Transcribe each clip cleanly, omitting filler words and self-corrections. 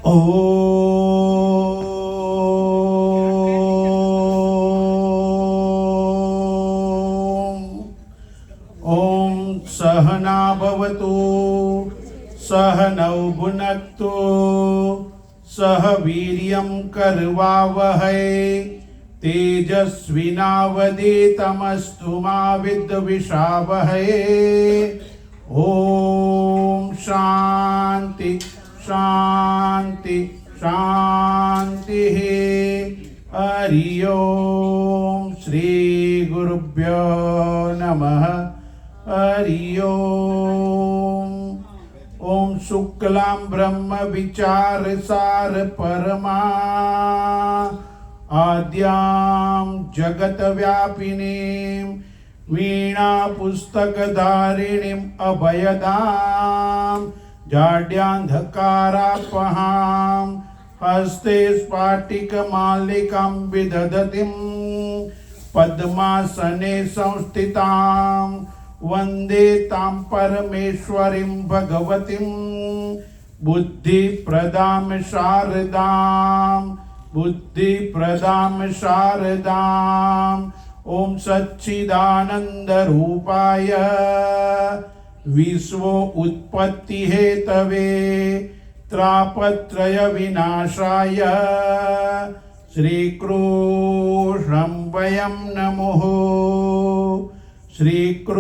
ॐ सहना भवतु सहनौ भुनक्तु सह वीर्यं करवावहै तेजस्विनावधीतमस्तु मा विद्विषावहै। ॐ शान्ति शान्ति शान्तिः। हरि ओम श्री गुरुभ्यो नमः। हरि ओम। ओम शुक्लां ब्रह्म विचार सार परमा आद्यां जगत व्यापिनीं वीणा पुस्तकधारिणीं अभयदां जाड्यान्धकारापहां हस्ते स्फाटिकमालिकां विदधतीं पद्मासने संस्थितां वन्दे तां परमेश्वरीं भगवतीं बुद्धिप्रदां शारदां बुद्धिप्रदां शारदां। ॐ सच्चिदानन्दरूपाय विश्व उत्पत्ति हेतवे त्रापत्रय विनाशाय श्रीकृष्णं वयं नमः। श्रीकृष्णं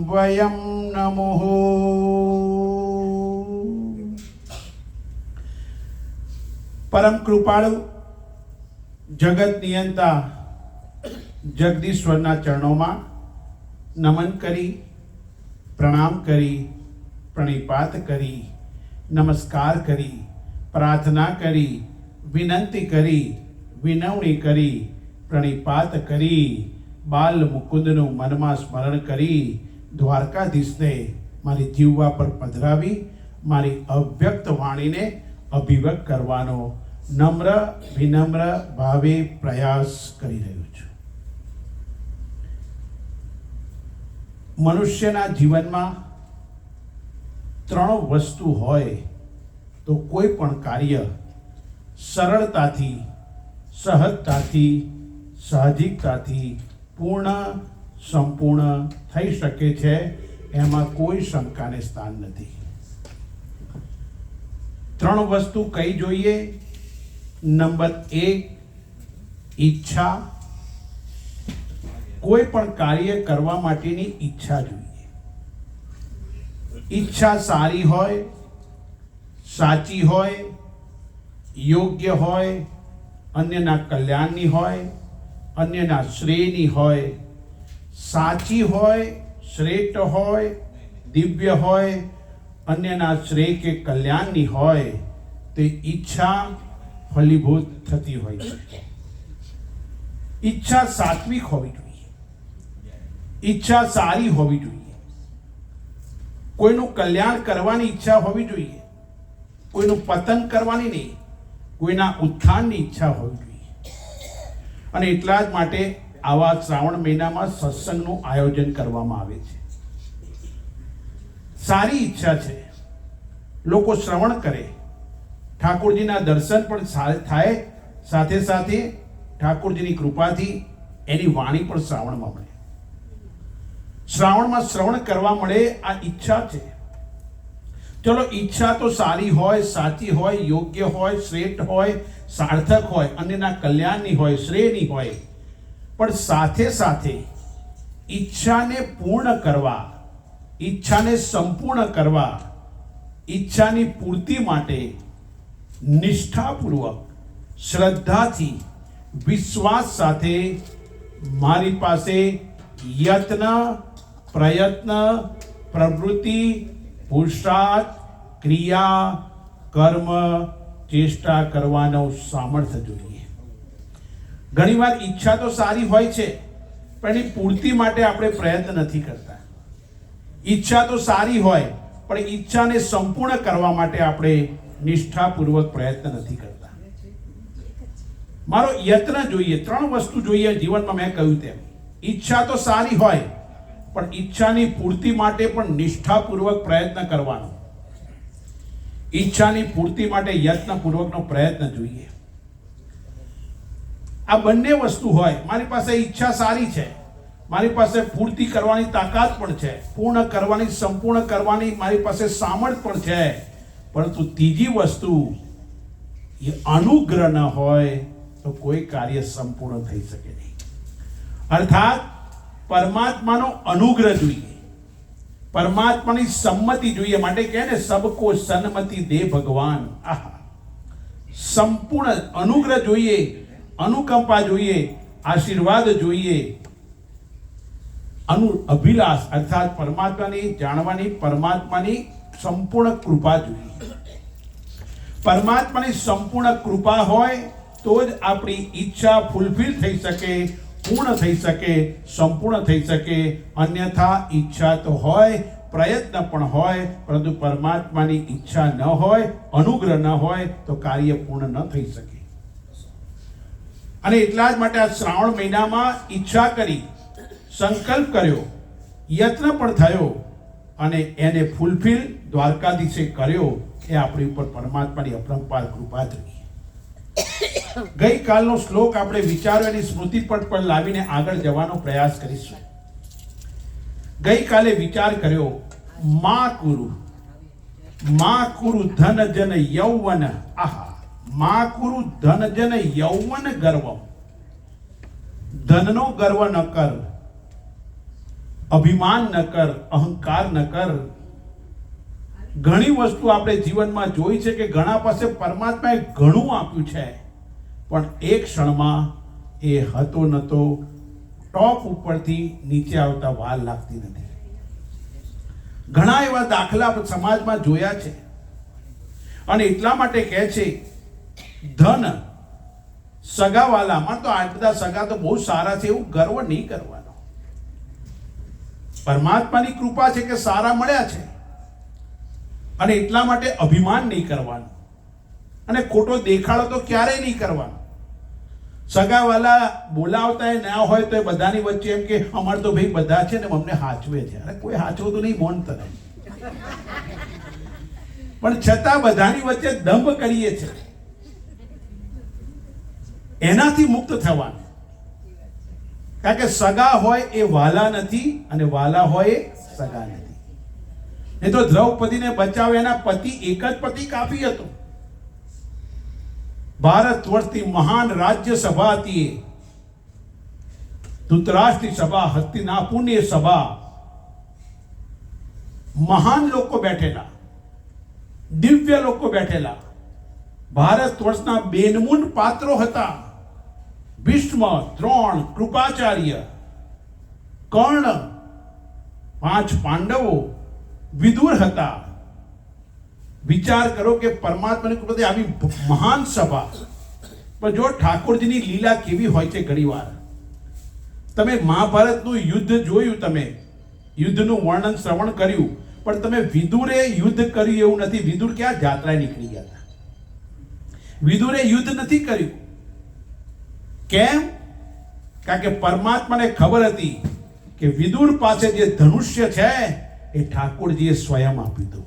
वयं नमः। परम कृपाळु जगत नियंता जगदीश्वरना चरणों नमन करी प्रणाम करी प्रणिपात करी नमस्कार करी प्रार्थना करी विनंती करी विनवणी करी प्रणिपात करी बाल मुकुंदनु मनमा स्मरण करी द्वारकाधीशने मारी जीववा पर पधरावी मारी अव्यक्त वाणीने अभिव्यक्त करवानो नम्र विनम्र भावे प्रयास करी रह्यो छुं। मनुष्यना जीवनमां त्रण वस्तु होय तो कोई पण कार्य सरलताथी सहजताथी साहजिकताथी पूर्ण संपूर्ण थई शके छे, एमां कोई शंकाने स्थान नथी। त्रण वस्तु कई जोईए? नंबर 1 ઈચ્છા। कोई पण कार्य करवा माटेनी ઈચ્છા જોઈએ। ઈચ્છા सारी होय, साची होय, योग्य होय, अन्यना कल्याणनी होय, अन्यना श्रेयनी होय, साची होय, श्रेष्ठ होय, दिव्य होय, अन्यना श्रेय के कल्याणनी होय, ते ઈચ્છા फलीभूत थती होय छे। ઈચ્છા सात्विक होवी જોઈએ, ઈચ્છા सारी होवी જોઈએ, कोईનું कल्याण करवानी ઈચ્છा होवी જોઈએ, कोईનું पतन करवानी नहीं, कोईना उत्थाननी ઈચ્છा होवी જોઈએ। અને એટલા જ માટે આવા શ્રાવણ મહિનામાં સત્સંગનું આયોજન કરવામાં આવે છે। સારી ઈચ્છા છે, લોકો શ્રવણ કરે, ઠાકોરજીના દર્શન પણ થાય, સાથે સાથે ઠાકોરજીની કૃપાથી એની વાણી પણ શ્રાવણમાં મળે। શ્રાવણમાં શ્રવણ કરવા મળે, આ ઈચ્છા છે। ચલો ઈચ્છા તો સારી હોય, સાચી હોય, યોગ્ય હોય, શ્રેષ્ઠ હોય, સાર્થક હોય, अन्यના કલ્યાણની હોય, શ્રેયની હોય, પણ સાથે સાથે ઈચ્છાને પૂર્ણ કરવા, ઈચ્છાને સંપૂર્ણ કરવા, ઈચ્છાની પૂર્તિ માટે નિષ્ઠાપૂર્વક શ્રદ્ધાથી વિશ્વાસ સાથે મારી પાસે યત્ન પ્રયત્ન પ્રવૃત્તિ પુરુષાર્થ ક્રિયા કર્મ ચેષ્ટા કરવાનો સામર્થ્ય જોઈએ। ઘણીવાર ઈચ્છા તો સારી હોય છે, પણ એની પૂર્તિ માટે આપણે પ્રયત્ન નથી કરતા। ઈચ્છા તો સારી હોય, પણ ઈચ્છાને સંપૂર્ણ કરવા માટે આપણે નિષ્ઠાપૂર્વક પ્રયત્ન નથી કરતા। મારો યત્ન જોઈએ, ત્રણ વસ્તુ જોઈએ જીવનમાં। મેં કહ્યું તેમ ઈચ્છા તો સારી હોય, પણ ઈચ્છાની પૂર્તિ માટે પણ નિષ્ઠાપૂર્વક પ્રયત્ન કરવાનો। ઈચ્છાની પૂર્તિ માટે યત્નપૂર્વકનો પ્રયત્ન જોઈએ. આ બંને વસ્તુ હોય, મારી પાસે ઈચ્છા સારી છે, મારી પાસે પૂર્તિ કરવાની તાકાત પણ છે, પૂર્ણ કરવાની, સંપૂર્ણ કરવાની મારી પાસે સામર્થ્ય પણ છે, પરંતુ ત્રીજી વસ્તુ એ અનુગ્રહ ન હોય તો કોઈ કાર્ય સંપૂર્ણ થઈ શકે નહીં. અર્થાત પરમાત્માનો અનુગ્રહ જોઈએ, પરમાત્માની સંમતિ જોઈએ. માટે કહે ને, સબકો સન્મતિ દે ભગવાન. આહા, સંપૂર્ણ અનુગ્રહ જોઈએ, અનુકંપા જોઈએ, આશીર્વાદ જોઈએ, અભિલાષ અર્થાત પરમાત્માની જાણવાની, પરમાત્માની સંપૂર્ણ કૃપા જોઈએ. પરમાત્માની સંપૂર્ણ કૃપા હોય તો જ આપણી ઈચ્છા ફૂલફિલ થઈ શકે, પૂર્ણ થઈ શકે, સંપૂર્ણ થઈ શકે. અન્યથા ઈચ્છા તો હોય, પ્રયત્ન પણ હોય, પરંતુ પરમાત્માની ઈચ્છા ન હોય, અનુગ્રહ ન હોય તો કાર્ય પૂર્ણ ન થઈ શકે. અને એટલા જ માટે આ શ્રાવણ મહિનામાં ઈચ્છા કરી, સંકલ્પ કર્યો, યત્ન પણ થયો અને એને ફૂલફિલ દ્વારકાધીશે કર્યો. એ આપણી ઉપર પરમાત્માની અપરંપાર કૃપા જોઈએ. ગઈકાલનો શ્લોક આપણે વિચારો એની સ્મૃતિ પટ પર લાવીને આગળ જવાનો પ્રયાસ કરીશું. ગઈકાલે વિચાર કર્યો, મા કુરુ ધન જન યૌવન. આહા, મા કુરુ ધન જન યૌવન ગર્વમ. ધનનો ગર્વ ન કર, અભિમાન ન કર, અહંકાર ન કર. ઘણી વસ્તુ આપણે જીવનમાં જોઈ છે કે ઘણા પાસે પરમાત્માએ ઘણું આપ્યું છે, પણ એક ક્ષણમાં એ હતો નતો ટોપ ઉપરથી નીચે આવતા વાર લાગતી નથી. ઘણા એવા દાખલા સમાજમાં જોયા છે. અને એટલા માટે કહે છે, ધન સગાવાલામાં તો આ બધા સગા તો બહુ સારા છે એવું ગર્વ નહીં કરવાનો. પરમાત્માની કૃપા છે કે સારા મળ્યા છે, અને એટલા માટે અભિમાન નહીં કરવાનું, અને ખોટો દેખાડો તો ક્યારેય નહીં કરવાનો. સગાવાલા બોલાવતા ના હોય તો એ બધાની વચ્ચે એમ કે અમારે તો ભાઈ બધા છે ને અમને હાચવે છે. અરે કોઈ હાચવતું નહીં, મોન તને. પણ છતાં બધાની વચ્ચે દંભ કરીએ છે. એનાથી મુક્ત થવાનું. કારણ કે સગા હોય એ વાલા નથી, અને વાલા હોય એ સગા નથી. એ તો દ્રૌપદીને બચાવે એના પતિ, એક જ પતિ કાફી હતો. ભારત વર્ષની મહાન રાજ્ય સભા હતી એ. ધૃતરાષ્ટ્રની સભા, હસ્તિનાપુરની સભા, મહાન લોકો બેઠેલા, દિવ્ય લોકો બેઠેલા. ભારત વર્ષના બેનમૂન પાત્રો હતા. ભીષ્મ, દ્રોણ, કૃપાચાર્ય, કર્ણ, 5 પાંડવો, વિદુર હતા. વિચાર કરો કે પરમાત્માની કૃપાથી આવી મહાન સભા. પણ જો ઠાકોરજીની લીલા કેવી હોય છે, ઘણીવાર તમે મહાભારતનું યુદ્ધ જોયું, તમે યુદ્ધનું વર્ણન શ્રવણ કર્યું, પણ તમે વિદુરે યુદ્ધ કર્યું એવું નથી. વિદુર ક્યાં જાત્રાએ નીકળી ગયા હતા. વિદુરે યુદ્ધ નથી કર્યું. કેમ? કારણ કે પરમાત્માને ખબર હતી કે વિદુર પાસે જે ધનુષ્ય છે એ ઠાકોરજીએ સ્વયં આપ્યું હતું.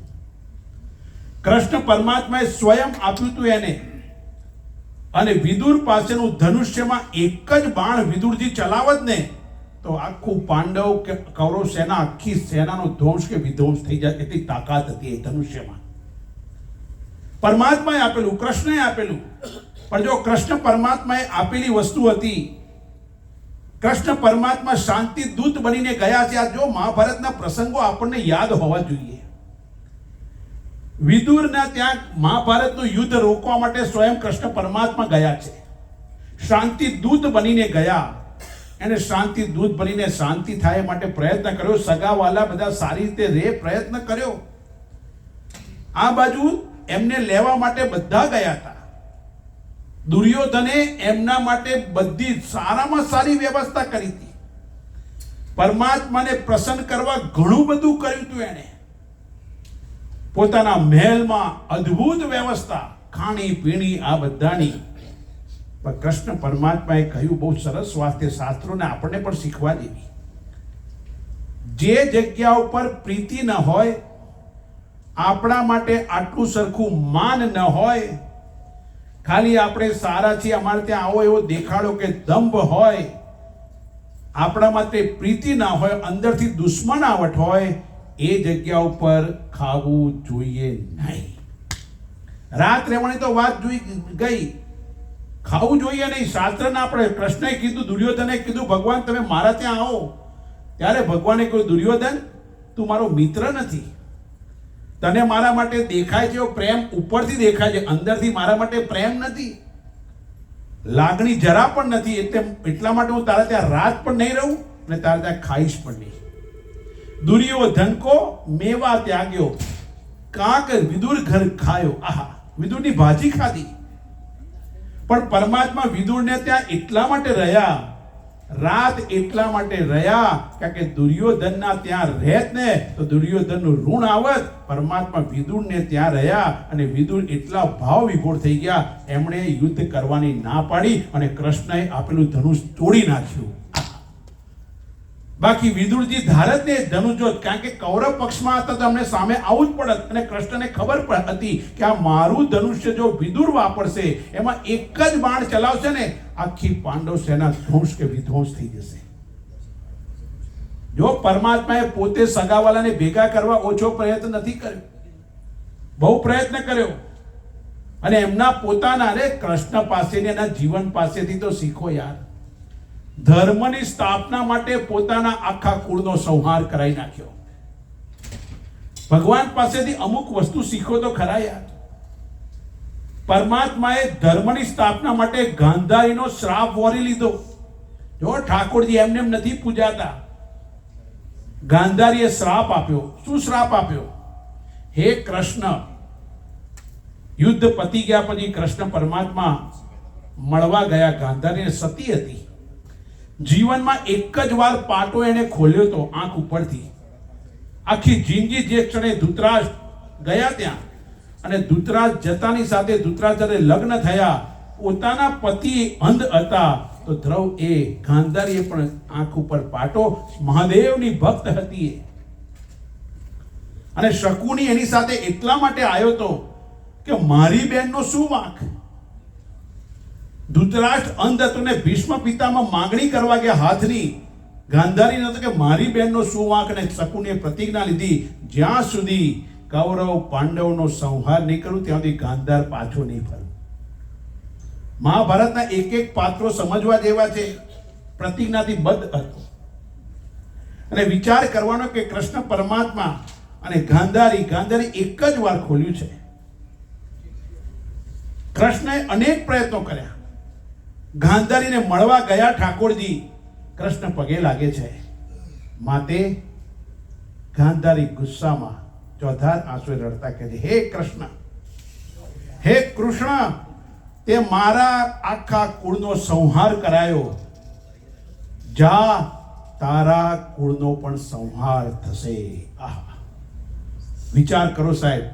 કૃષ્ણ પરમાત્માએ સ્વયં આપ્યું હતું એને. અને વિદુર પાસેનું ધનુષ્યમાં એક જ બાણ વિદુરજી ચલાવત ને તો આખું પાંડવ કે કૌરવ સેના, આખી સેનાનો ધ્વંસ કે વિધ્વંસ થઈ જાય એટલી તાકાત હતી એ ધનુષ્યમાં. પરમાત્માએ આપેલું, કૃષ્ણએ આપેલું. પણ જો કૃષ્ણ પરમાત્માએ આપેલી વસ્તુ હતી, કૃષ્ણ પરમાત્મા શાંતિ દૂત બનીને ગયા છે. આ જો મહાભારતના પ્રસંગો આપણને યાદ હોવા જોઈએ. વિદુરના ત્યાં મહાભારતનું યુદ્ધ રોકવા માટે સ્વયં કૃષ્ણ પરમાત્મા ગયા છે. શાંતિ દૂત બનીને ગયા. એને શાંતિ દૂત બનીને શાંતિ થાય માટે પ્રયત્ન કર્યો. સગાવાલા બધા સારી રીતે રહે પ્રયત્ન કર્યો. આ બાજુ એમને લેવા માટે બધા ગયા હતા. દુર્યોધને એમના માટે બધી સારામાં સારી વ્યવસ્થા કરી હતી. પરમાત્માને પ્રસન્ન કરવા ઘણું બધું કર્યું હતું એને. પોતાના મહેલમાં અદ્ભુત વ્યવસ્થા, ખાણી પીણી આ બધાની. પણ કૃષ્ણ પરમાત્માએ કહ્યું બહુ સરસ વાત છે, શાસ્ત્રોને આપણને પણ શીખવા જેવી. જે જગ્યા ઉપર પ્રીતિ ન હોય આપણા માટે આટલું સરખું માન ન હોય, ખાલી આપણે સારા છીએ અમારે ત્યાં આવો એવો દેખાડો કે દંભ હોય, આપણા માટે પ્રીતિ ના હોય, અંદરથી દુશ્મનાવટ હોય, એ જગ્યા ઉપર ખાવું જોઈએ નહીં. રાત રહેવાની તો વાત જોઈ ગઈ, ખાવું જોઈએ નહીં. શાસ્ત્રના આપણે કૃષ્ણએ કીધું, દુર્યોધને કીધું, ભગવાન તમે મારા ત્યાં આવો, ત્યારે ભગવાને કહ્યું, દુર્યોધન તું મારો મિત્ર નથી, તને મારા માટે દેખાય છે પ્રેમ ઉપરથી દેખાય છે, અંદરથી મારા માટે પ્રેમ નથી, લાગણી જરા પણ નથી, એટલા માટે હું તારા ત્યાં રાત પણ નહીં રહું અને તારા ત્યાં ખાઈશ પણ નહીં. દુર્યોધન કો મેવા ત્યાગ્યો, કાંક વિદુર ઘર ખાયો. આહા, વિદુરની ભાજી ખાધી. પણ પરમાત્મા વિદુરને ત્યાં એટલા માટે રહ્યા, રાત એટલા માટે રહ્યા કારણ કે દુર્યોધનના ત્યાં રહેત ને તો દુર્યોધનનું ઋણ આવત. પરમાત્મા વિદુરને ત્યાં રહ્યા અને વિદુર એટલા ભાવ વિભોર થઈ ગયા, એમણે યુદ્ધ કરવાની ના પાડી અને કૃષ્ણએ આપેલું ધનુષ તોડી નાખ્યું. બાકી વિદુરજી ધારત ને ધનુષ જોત, કારણ કે કૌરવ પક્ષમાં હતા તો અમને સામે આવું જ પડત અને કૃષ્ણને ખબર પણ હતી કે આ મારું ધનુષ્ય જો વિદુર વાપરશે, એમાં એક જ બાણ ચલાવશે ને આખી પાંડવ સેના ધ્વંસ કે વિધ્વંસ થઈ જશે. જો પરમાત્માએ પોતે સગાવાલાને ભેગા કરવા ઓછો પ્રયત્ન નથી કર્યો, બહુ પ્રયત્ન કર્યો. અને એમના પોતાના કૃષ્ણ પાસેની એના જીવન પાસેથી તો શીખો યાર. ધર્મની સ્થાપના માટે પોતાના આખા કુળનો સંહાર કરાવી નાખ્યો. ભગવાન પાસેથી અમુક વસ્તુ શીખો તો ખરા યાર. પરમાત્માએ ધર્મની સ્થાપના માટે ગાંધારીનો શ્રાપ વોરી લીધો. જો ઠાકોરજી એમને એમ નથી પૂજાતા, ગાંધારીએ શ્રાપ આપ્યો. શું શ્રાપ આપ્યો? હે કૃષ્ણ, યુદ્ધ પતી ગયા પછી કૃષ્ણ પરમાત્મા મળવા ગયા. ગાંધારીને સતી હતી. જીવનમાં એક જ વાર પાટો એને ખોલ્યો તો આંખ ઉપરથી. આખી જિંદગી જે ક્ષણે ધૃતરાષ્ટ્ર ગયા ત્યાં અને ધૃતરાષ્ટ્ર જતાની સાથે ધૃતરાષ્ટ્ર લગ્ન થયા, પોતાના પતિ અંધ હતા તો દ્રૌ એ ગાંધારીએ પણ આંખ ઉપર પાટો. મહાદેવની ભક્ત હતી અને શકુની એની સાથે એટલા માટે આવ્યો તો કે મારી બહેનનો શું વાંક. ધૃતરાષ્ટ્ર અંધ હતો ને ભીષ્મ પિતામાં માંગણી કરવા ગયા હાથની. ગાંધારી નતો કે મારી બહેનનો શું વાંક, ને શકુનીએ પ્રતિજ્ઞા લીધી, જ્યાં સુધી કૌરવ પાંડવનો સંહાર નહીં કરું ત્યાં સુધી ગાંધાર પાછો નહીં ફરું. મહાભારતના એક એક પાત્રો સમજવા જેવા છે. પ્રતિજ્ઞાથી બદ્ધ હતો અને વિચાર કરવાનો કે કૃષ્ણ પરમાત્મા અને ગાંધારી એક જ વાર ખોલ્યું છે. કૃષ્ણએ અનેક પ્રયત્નો કર્યા. ગાંધારીને મળવા ગયા ઠાકોરજી, કૃષ્ણ પગે લાગે છે. માતે ગાંધારી ગુસ્સામાં ચોધાર આંસુએ રડતા કહે છે, હે કૃષ્ણ, હે કૃષ્ણ, તે મારા આખા કુળનો સંહાર કરાયો, જા તારા કુળનો પણ સંહાર થશે. આહા, વિચાર કરો સાહેબ.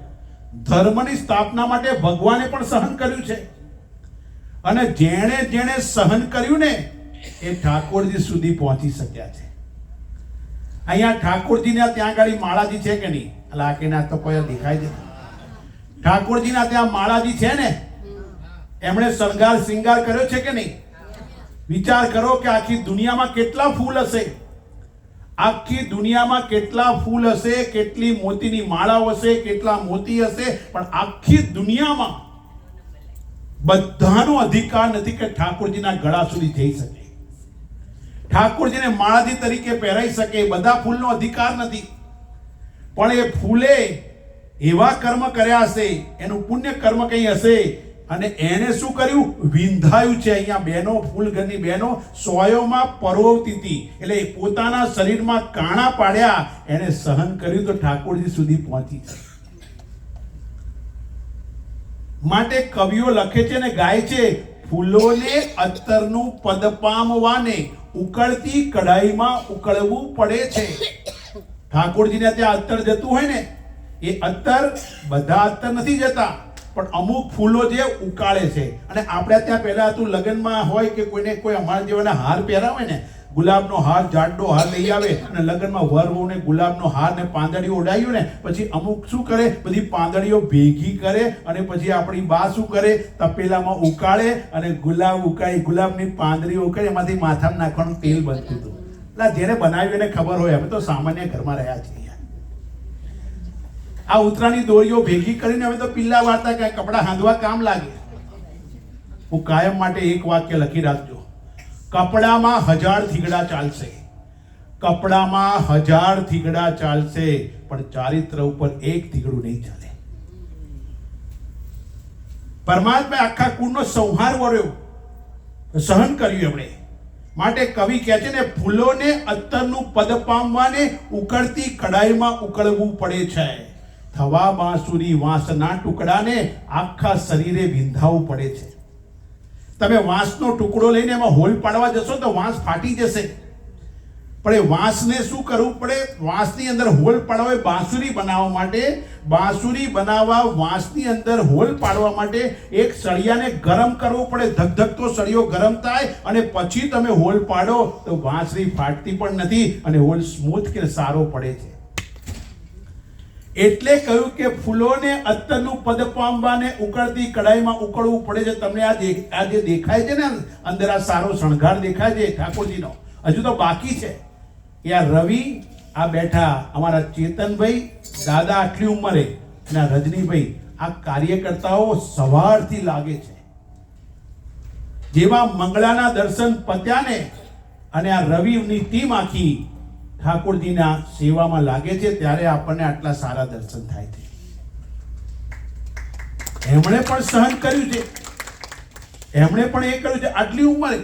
ધર્મની સ્થાપના માટે ભગવાને પણ સહન કર્યું છે અને જેણે જેણે સહન કર્યું ને એ ઠાકોરજી સુધી પહોંચી શક્યા છે. અહીંયા ઠાકોરજીના ત્યાં ગાડી માળાજી છે કે નહીં? લાકીના તો કોઈ દેખાય છે. ઠાકોરજીના ત્યાં માળાજી છે ને, એમણે શૃંગાર કર્યો છે કે નહીં? વિચાર કરો કે આખી દુનિયામાં કેટલા ફૂલ હશે, આખી દુનિયામાં કેટલા ફૂલ હશે, કેટલી મોતીની માળાઓ હશે, કેટલા મોતી હશે, પણ આખી દુનિયામાં બધાનો અધિકાર નથી કે ઠાકોરજીના ગળા સુધી જઈ શકે, ઠાકોરજીને માળાજી તરીકે પહેરાઈ શકે. બધા ફૂલનો અધિકાર નથી, પણ એ ફૂલે એવા કર્મ કર્યા હશે, એનું પુણ્ય કર્મ કઈ હશે અને એને શું કર્યું? વિંધાયું છે. અહીંયા બહેનો, ફૂલઘરની બહેનો સોયોમાં પરોવતી હતી, એટલે પોતાના શરીરમાં કાણા પાડ્યા, એને સહન કર્યું તો ઠાકોરજી સુધી પહોંચી. માટે કવિઓ લખે છે ને ગાય છે, ફૂલોને અત્તરનું પદ પામવાને ઉકળતી કઢાઈમાં ઉકળવું પડે છે. ઠાકોરજીને ત્યાં અત્તર જતું હોય ને, એ અત્તર બધા અત્તર નથી જતા, પણ અમુક ફૂલો જે ઉકાળે છે. અને આપણે ત્યાં પહેલા હતું લગ્નમાં હોય કે કોઈને કોઈ અમારા જેવાના હાર પહેરાવે ને, ગુલાબનો હાર, જાડો હાર લઈ આવે અને લગ્નમાં વર વહુને ગુલાબનો હાર ને પાંદડીઓ ઉડાવ્યું ને પછી અમુક શું કરે, બધી પાંદડીઓ ભેગી કરે અને પછી આપણી બા શું કરે, તપેલામાં ઉકાળે અને ગુલાબ ઉકાળી, ગુલાબની પાંદડીઓ ઉકાળી એમાંથી માથામાં નાખવાનું તેલ બનતું હતું. એટલે જેને બનાવ્યું એને ખબર હોય, અમે તો સામાન્ય ઘરમાં રહ્યા છીએ. આ ઉતરાની દોરીઓ ભેગી કરીને હવે તો પિલ્લા વાર્તા કે કપડા હાંધવા કામ લાગે. હું કાયમ માટે એક વાક્ય લખી રાખજો, કપડામાં 1000 થીગડા ચાલશે, કપડામાં 1000 થીગડા ચાલશે, પણ ચારિત્ર ઉપર એક થીગડું નહીં ચાલે. પરમાત્મા આખા કુળનો સંહાર વર્યો, સહન કર્યું એમણે. માટે કવિ કહે છે ને, ફૂલોને અત્તરનું પદ પામવાને ઉકળતી કડાઈમાં ઉકળવું પડે છે. થવા બાંસુરી વાંસના ટુકડાને આખા શરીરે વિંધાવવું પડે છે. તમે વાંસનો ટુકડો લઈને એમાં હોલ પાડવા જશો તો વાંસ ફાટી જશે, પણ એ વાંસને શું કરવું પડે, વાંસની અંદર હોલ પાડવા, બાંસુરી બનાવવા માટે, બાંસુરી બનાવવા વાંસની અંદર હોલ પાડવા માટે એક સળિયાને ગરમ કરવો પડે. ધગધગતો સળિયો ગરમ થાય અને પછી તમે હોલ પાડો તો વાંસળી ફાટતી પણ નથી અને હોલ સ્મૂથ કે સારો પડે છે. એટલે કહ્યું કે ફૂલોને અત્તરનું પદ પામવાને ઉકળતી કડાઈમાં ઉકળવું પડે છે. તમને આ જે દેખાય છે ને અંદર, આ સારો શણગાર દેખાય છે ઠાકોરજીનો, હજુ તો બાકી છે. એ આ રવિ આ બેઠા, અમારા ચેતનભાઈ દાદા આટલી ઉંમરે, અને આ રજનીભાઈ, આ કાર્યકર્તાઓ સવારથી લાગે છે. જેવા મંગળાના દર્શન પત્યા ને અને આ રવિની ટીમ આખી ઠાકોરજીના સેવામાં લાગે છે, ત્યારે આપણને આટલા સારા દર્શન થાય છે. એમણે પણ સહન કર્યું છે, એમણે પણ એ કર્યું છે. આટલી ઉંમરે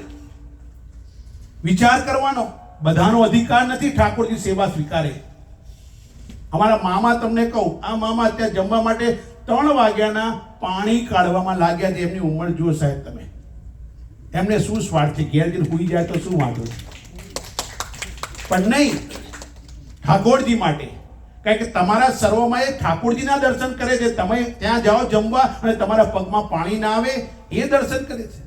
વિચાર કરવાનો બધાનો અધિકાર નથી ઠાકોરજી સેવા સ્વીકારે. અમારા મામા, તમને કહું, આ મામા અત્યારે જમવા માટે 3 વાગ્યાના પાણી કાઢવામાં લાગ્યા છે. એમની ઉંમર જુઓ સાહેબ તમે, એમને શું સ્વાર્થ છે, ઘેર જઈને સૂઈ જાય તો શું વાંધો છે, પણ નહીં, ઠાકોરજી માટે. કારણ કે તમારા સર્વમાં એ ઠાકોરજીના દર્શન કરે છે. તમે ત્યાં જાઓ જમવા અને તમારા પગમાં પાણી ના આવે, એ દર્શન કરે છે.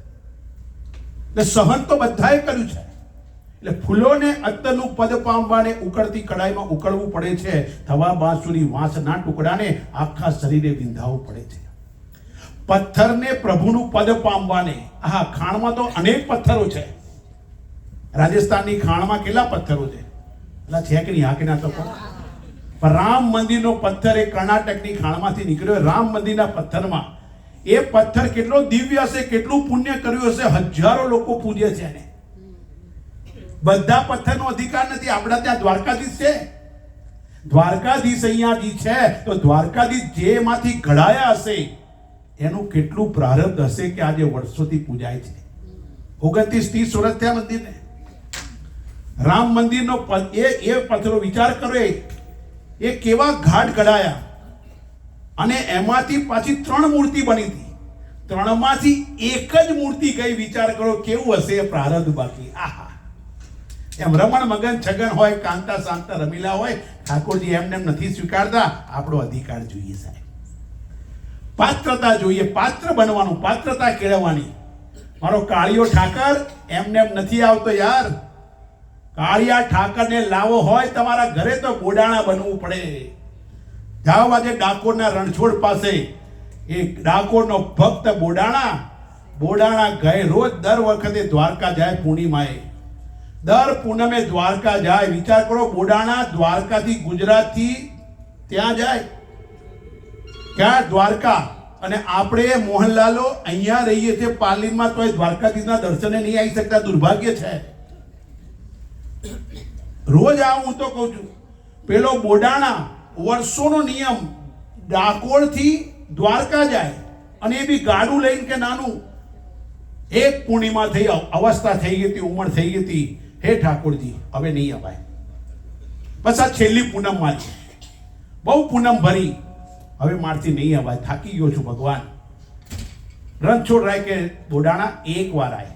એટલે સહન તો બધાએ કર્યું છે. એટલે ફૂલોને અત્તરનું પદ પામવાને ઉકળતી કડાઈમાં ઉકળવું પડે છે. થવા બાંસુરી વાંસના ટુકડાને આખા શરીરે વિંધાવવું પડે છે. પથ્થરને પ્રભુનું પદ પામવાને, હા, ખાણમાં તો અનેક પથ્થરો છે. રાજસ્થાનની ખાણમાં કેટલા પથ્થરો છે, એટલે છે કે નહીં, હા કે ના તો પણ રામ મંદિરનો પથ્થર એ કર્ણાટકની ખાણમાંથી નીકળ્યો. રામ મંદિરના પથ્થરમાં એ પથ્થર કેટલો દિવ્ય હશે, કેટલું પુણ્ય કર્યું હશે, હજારો લોકો પૂજે છે એને. બધા પથ્થરનો અધિકાર નથી. આપણા ત્યાં દ્વારકાધીશ છે, દ્વારકાધીશ અહીંયાથી છે, તો દ્વારકાધીશ જેમાંથી ઘડાયા હશે એનું કેટલું પ્રારબ્ધ હશે કે આજે વર્ષોથી પૂજાય છે. 29-30 વર્ષ થયા મંદિરને. રામ મંદિરનો એ પથ્થરો વિચાર કરો, એ કેવા ઘાટ ઘડાયા અને એમાંથી પાછી 3 મૂર્તિ બની હતી. 3માંથી એક જ મૂર્તિ ગઈ. વિચાર કરો કેવું હશે એ પ્રારબ્ધ બાકી. આહા, એમ રમણ મગન છગન હોય, કાંતા શાંતા રમીલા હોય, ઠાકોરજી એમને નથી સ્વીકારતા. આપણો અધિકાર જોઈએ સાહેબ, પાત્રતા જોઈએ, પાત્ર બનવાનું, પાત્રતા કેળવવાની. મારો કાળિયો ઠાકર એમને એમ નથી આવતો યાર. કાળિયા ઠાકરને લાવો હોય તમારા ઘરે તો બોડાણા બનવું પડે. જાઓ આજે ડાકોરના રણછોડ પાસે, એ ડાકોરનો ભક્ત બોડાણા ગયે રોજ દર વખતે દ્વારકા જાય પૂર્ણિમાએ, દર પૂનમે દ્વારકા જાય. વિચાર કરો, બોડાણા દ્વારકાથી, ગુજરાતથી ત્યાં જાય, ક્યાં દ્વારકા. અને આપણે મોહનલાલો અહીંયા રહીએ છીએ પાર્લિનમાં, તો એ દ્વારકાધીશના દર્શને નહીં આવી શકતા. દુર્ભાગ્ય છે. રોજ આવું, હું તો કહું છું, પેલો બોડાણા વર્ષોનો નિયમ, ડાકોરથી દ્વારકા જાય અને એ બી ગાડું લઈને કે નાનું. એક પૂર્ણિમા થઈ, અવસ્થા થઈ ગઈ હતી, ઉંમર થઈ ગઈ હતી. હે ઠાકોરજી હવે નહીં અપાય. બસ આ છેલ્લી પૂનમ મારી, બહુ પૂનમ ભરી, હવે મારથી નહીં અવાય, થાકી ગયો છું ભગવાન. રણછોડ રાય કે બોડાણા એક વાર આય,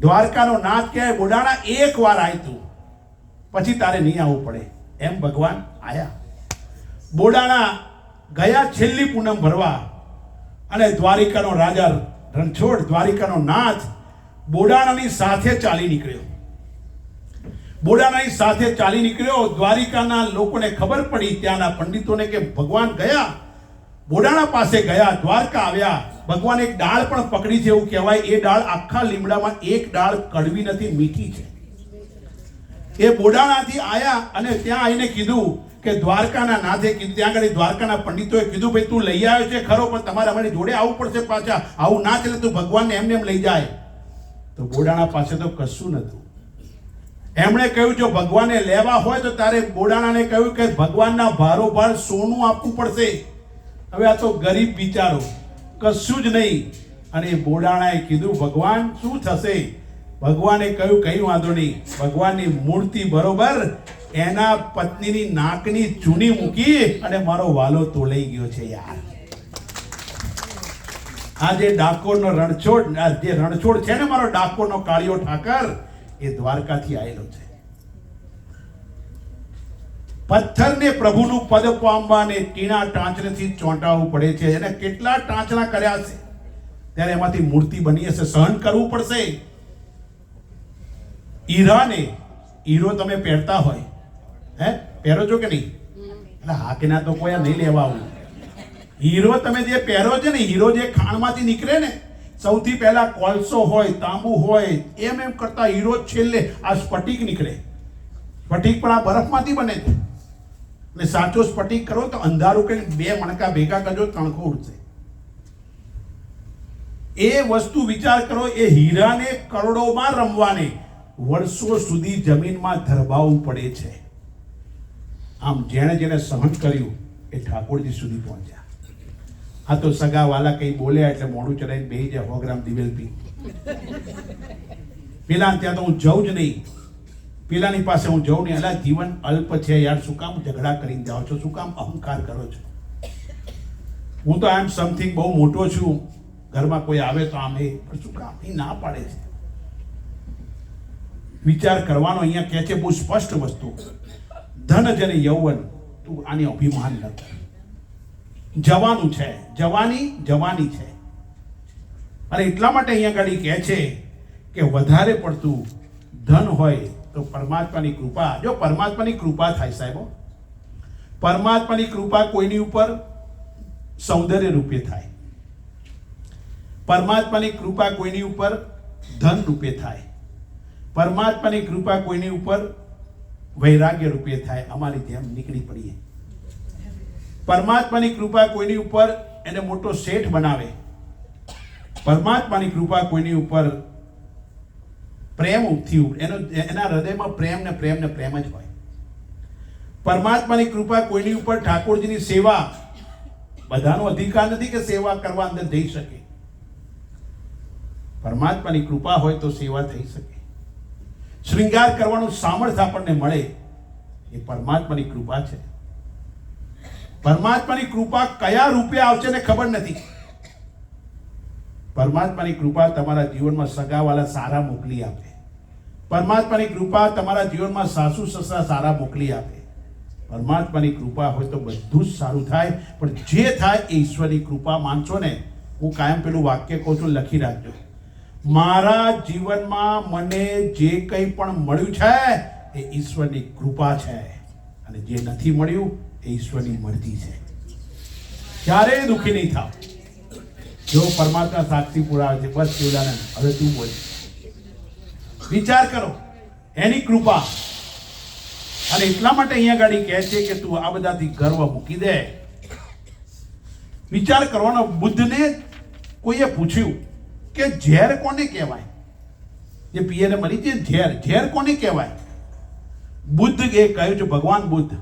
દ્વારકાનો નાથ કહે બોડાણા એક વાર આય તું, પછી તારે નહીં આવવું પડે. એમ ભગવાન આયા. બોડાણા ગયા છેલ્લી પૂનમ ભરવા, અને દ્વારિકાનો રાજા રણછોડ, દ્વારિકાનો નાથ બોડાણાની સાથે ચાલી નીકળ્યો. બોડાણાની સાથે ચાલી નીકળ્યો. દ્વારિકાના લોકોને ખબર પડી, ત્યાંના પંડિતોને, કે ભગવાન ગયા, બોડાણા પાસે ગયા, દ્વારકા આવ્યા. ભગવાન એક ડાળ પણ પકડી છે, એવું કહેવાય. એ ડાળ આખા લીમડામાં એક ડાળ કડવી નથી, મીઠી છે. એ બોડાણાથી આયા અને ત્યાં આવીને કીધું કે દ્વારકાના નાથે કીધું, ત્યાં આગળ દ્વારકાના પંડિતોએ કીધું, ભાઈ તું લઈ આવ્યો છે ખરો, પણ તમારે અમારી જોડે આવવું પડશે પાછા. આવું ના ચાલે, તું ભગવાનને એમને એમ લઈ જાય. તો બોડાણા પાસે તો કશું નતું. એમણે કહ્યું, જો ભગવાનને લેવા હોય તો તારે, બોડાણાને કહ્યું કે ભગવાનના ભારોભાર સોનું આપવું પડશે. હવે આ તો ગરીબ બિચારો, કશું જ નહીં. અને બોડાણાએ કીધું, ભગવાન શું થશે? ભગવાને કહ્યું, કઈ વાંધો નહીં. ભગવાનની મૂર્તિ બરોબર એના પત્નીની નાકની ચૂની મૂકી અને મારો વાલો તોલાઈ ગયો છે યાર. આ જે ડાકોરનો રણછોડ, જે રણછોડ છે ને મારો ડાકોરનો કાળિયો ઠાકર, એ દ્વારકાથી આવેલો છે. પથ્થરને પ્રભુનું પદ પામવાને ટીણા ટાંચણેથી ચોંટાવવું પડે છે. એને કેટલા ટાંચણા કર્યા છે, ત્યારે એમાંથી મૂર્તિ બની હશે. સહન કરવું પડશે. હીરો તમે પહેરતા હોય, પહેરો છો કે નહીં? એટલે હાકના તો કોઈ નહીં લેવા આવું. હીરો તમે જે પહેરો છે ને, હીરો જે ખાણમાંથી નીકળે ને, સૌથી પહેલા કોલસો હોય, તાંબુ હોય, એમ કરતા હીરો છેલ્લે આ સ્ફટિક નીકળે. સ્ફટિક પણ આ બરફમાંથી બને છે. અને સાચો સ્ફટિક કરો તો અંધારું કરીને 2 મણકા ભેગા કરજો, તણખો ઉડશે. એ વસ્તુ વિચાર કરો, એ હીરાને કરોડોમાં રમવાને વર્ષો સુધી જમીનમાં ધરબાવવું પડે છે. આમ જેણે જેને સહન કર્યું એ ઠાકોરજી સુધી પહોંચ્યા. આ તો સગા વાલા કઈ બોલ્યા એટલે મોઢું ચડાવીને બેસી જાય 100 ગ્રામ દિવેલ પી. પેલા ત્યાં તો હું જઉં જ નહીં, પેલાની પાસે હું જઉં નહીં. અલા જીવન અલ્પ છે યાર, શું કામ ઝઘડા કરીને જાઓ છો? શું કામ અહંકાર કરો છો? હું તો આઈ એમ સમથિંગ, બહુ મોટો છું. ઘરમાં કોઈ આવે તો આમ એ, પણ શું કામ એ ના પાડે છે? વિચાર કરવાનો. અહીંયા કહે છે બહુ સ્પષ્ટ વસ્તુ, ધન જને યૌવન, તું આની અભિમાન ન કર. જવાનું છે, જવાની છે. અને એટલા માટે અહીંયા ગાડી કહે છે કે વધારે પડતું ધન હોય તો પરમાત્માની કૃપા. જો પરમાત્માની કૃપા થાય સાહેબો, પરમાત્માની કૃપા કોઈની ઉપર સૌંદર્ય રૂપે થાય, પરમાત્માની કૃપા કોઈની ઉપર ધન રૂપે થાય, પરમાત્માની કૃપા કોઈની ઉપર વૈરાગ્ય રૂપે થાય. અમારી જેમ નીકળી પડીએ. પરમાત્માની કૃપા કોઈની ઉપર એને મોટો શેઠ બનાવે. પરમાત્માની કૃપા કોઈની ઉપર પ્રેમ થયું, એના હૃદયમાં પ્રેમ ને પ્રેમ જ હોય. પરમાત્માની કૃપા કોઈની ઉપર ઠાકોરજીની સેવા, બધાનો અધિકાર નથી કે સેવા કરવા અંદર જઈ શકે. પરમાત્માની કૃપા હોય તો સેવા થઈ શકે. શૃંગાર કરવાનું સામર્થ્ય આપણને મળે, એ પરમાત્માની કૃપા છે. પરમાત્માની કૃપા કયા રૂપે આવશે ને ખબર નથી. પરમાત્માની કૃપા તમારા જીવનમાં સગાવાલા સારા મોકલી આપે. પરમાત્માની કૃપા તમારા જીવનમાં સાસુ સસરા સારા મોકલી આપે. પરમાત્માની કૃપા હોય તો બધું જ સારું થાય. પણ જે થાય એ ઈશ્વરની કૃપા માનશો ને. હું કાયમ પેલું વાક્ય કહું છું, લખી રાખજો. મારા જીવનમાં મને જે કંઈ પણ મળ્યું છે એ ઈશ્વરની કૃપા છે, અને જે નથી મળ્યું એ ઈશ્વરની મરજી છે. ક્યારેય દુઃખી નહીં થાવ. જો પરમાત્મા સાક્ષી પુરાવે છે, બસ શિવલાનંદ હવે તું બોલ. વિચાર કરો એની કૃપા. અને એટલા માટે અહીંયા ગાડી કહે છે કે તું આ બધાથી ગર્વ મૂકી દે. વિચાર કરવાનો. બુદ્ધને કોઈએ પૂછ્યું કે ઝેર કોને કહેવાય? જે પિયરે મરી છે ઝેર કોને કહેવાય? બુદ્ધ એ કહ્યું છે, ભગવાન બુદ્ધ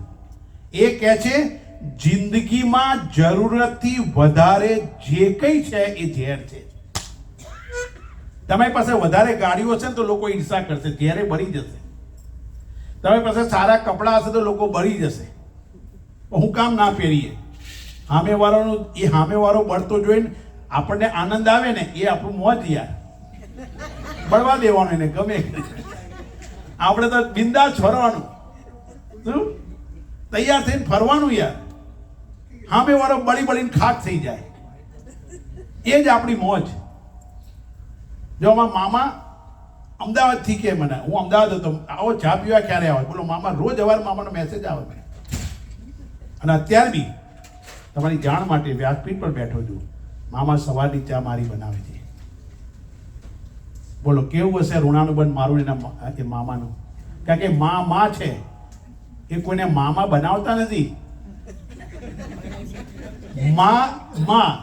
એ કહે છે જિંદગીમાં જરૂરતથી વધારે જે કંઈ છે એ ઝેર છે. તમારી પાસે વધારે ગાડીઓ હશે ને તો લોકો ઈર્ષા કરશે, ઝેરે બળી જશે. તમારી પાસે સારા કપડાં હશે તો લોકો બળી જશે. હું કામ ના પહેરીએ? સામેવાળાનું એ સામેવાળો બળતો જોઈને આપણને આનંદ આવે ને, એ આપણું મોજ યાર. બળવા દેવાનું એને ગમે. આપણે તો બિંદાસ ફરવાનું, શું તૈયાર થઈને ફરવાનું યાર. સામેવાળો બળીને ખાક થઈ જાય, એ જ આપણી મોજ. જો આમાં મામા અમદાવાદથી કે મને, હું અમદાવાદ હતો, આવો ચા પીવા ક્યારે આવે? બોલો મામા રોજ અવાર મામાનો મેસેજ આવે મને. અને અત્યારે બી તમારી જાણ માટે વ્યાસપીઠ પર બેઠો છું, મામા સવારની ચા મારી બનાવે છે. બોલો કેવું હશે ઋણાનું બંધ મારું એના એ મામાનું? કારણ કે મા છે, એ કોઈને મામા બનાવતા નથી. માં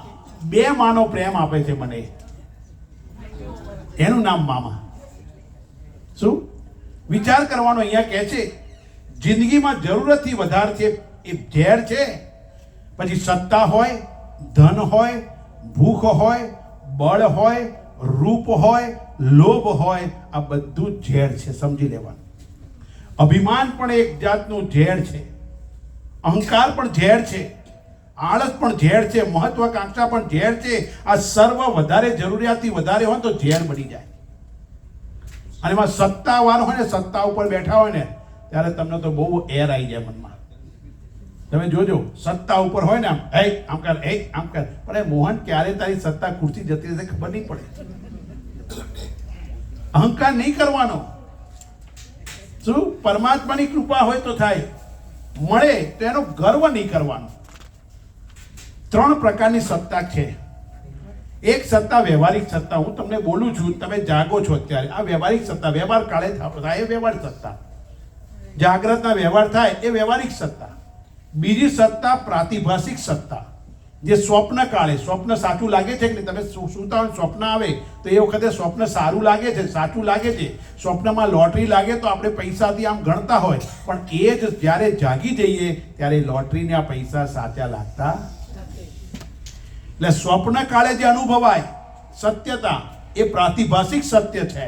બે માનો પ્રેમ આપે છે મને, એનું નામ મામા. શું વિચાર કરવાનો? અહીંયા કહે છે જિંદગીમાં જરૂરતથી વધારે છે એ ઝેર છે. પછી સત્તા હોય, ધન હોય, ભૂખ હોય, બળ હોય, રૂપ હોય, લોભ હોય, આ બધું ઝેર છે, સમજી લેવાનું. અભિમાન પણ એક જાતનું ઝેર છે, અહંકાર પણ ઝેર છે, આળસ પણ ઝેર છે, મહત્વાકાંક્ષા પણ ઝેર છે. આ સર્વ વધારે જરૂરિયાતથી વધારે હોય તો ઝેર બની જાય. અને એમાં સત્તાવાર હોય ને, સત્તા ઉપર બેઠા હોય ને, ત્યારે તમને તો બહુ એર આવી જાય મનમાં. તમે જોજો, સત્તા ઉપર હોય ને, આમ કર, આમ કર, પણ એ મોહન ક્યારે તારી સત્તા ખુરશી જતી રહેશે ખબર નહીં પડે. અહંકાર નહીં કરવાનો. શું પરમાત્માની કૃપા હોય તો થાય, મળે તો એનો ગર્વ નહીં કરવાનો. 3 પ્રકારની સત્તા છે. એક સત્તા વ્યવહારિક સત્તા, હું તમને બોલું છું, તમે જાગો છો અત્યારે, આ વ્યવહારિક સત્તા, વ્યવહાર કાળે થાય એ વ્યવહારિક સત્તા. જાગ્રતના વ્યવહાર થાય એ વ્યવહારિક સત્તા. બીજી સત્તા પ્રાતિભાષિક સત્તા, જે સ્વપ્ન કાળે, સ્વપ્ન સાચું લાગે છે કે તમે સુતા હોય સ્વપ્ન આવે તો એ વખતે સ્વપ્ન સારું લાગે છે, સાચું લાગે છે. સ્વપ્નમાં લોટરી લાગે તો આપણે પૈસાથી આમ ગણતા હોય, પણ એ જ જ્યારે જાગી જઈએ ત્યારે લોટરીના પૈસા સાચા લાગતા. એટલે સ્વપ્ન કાળે જે અનુભવાય સત્યતા એ પ્રાતિભાષિક સત્ય છે.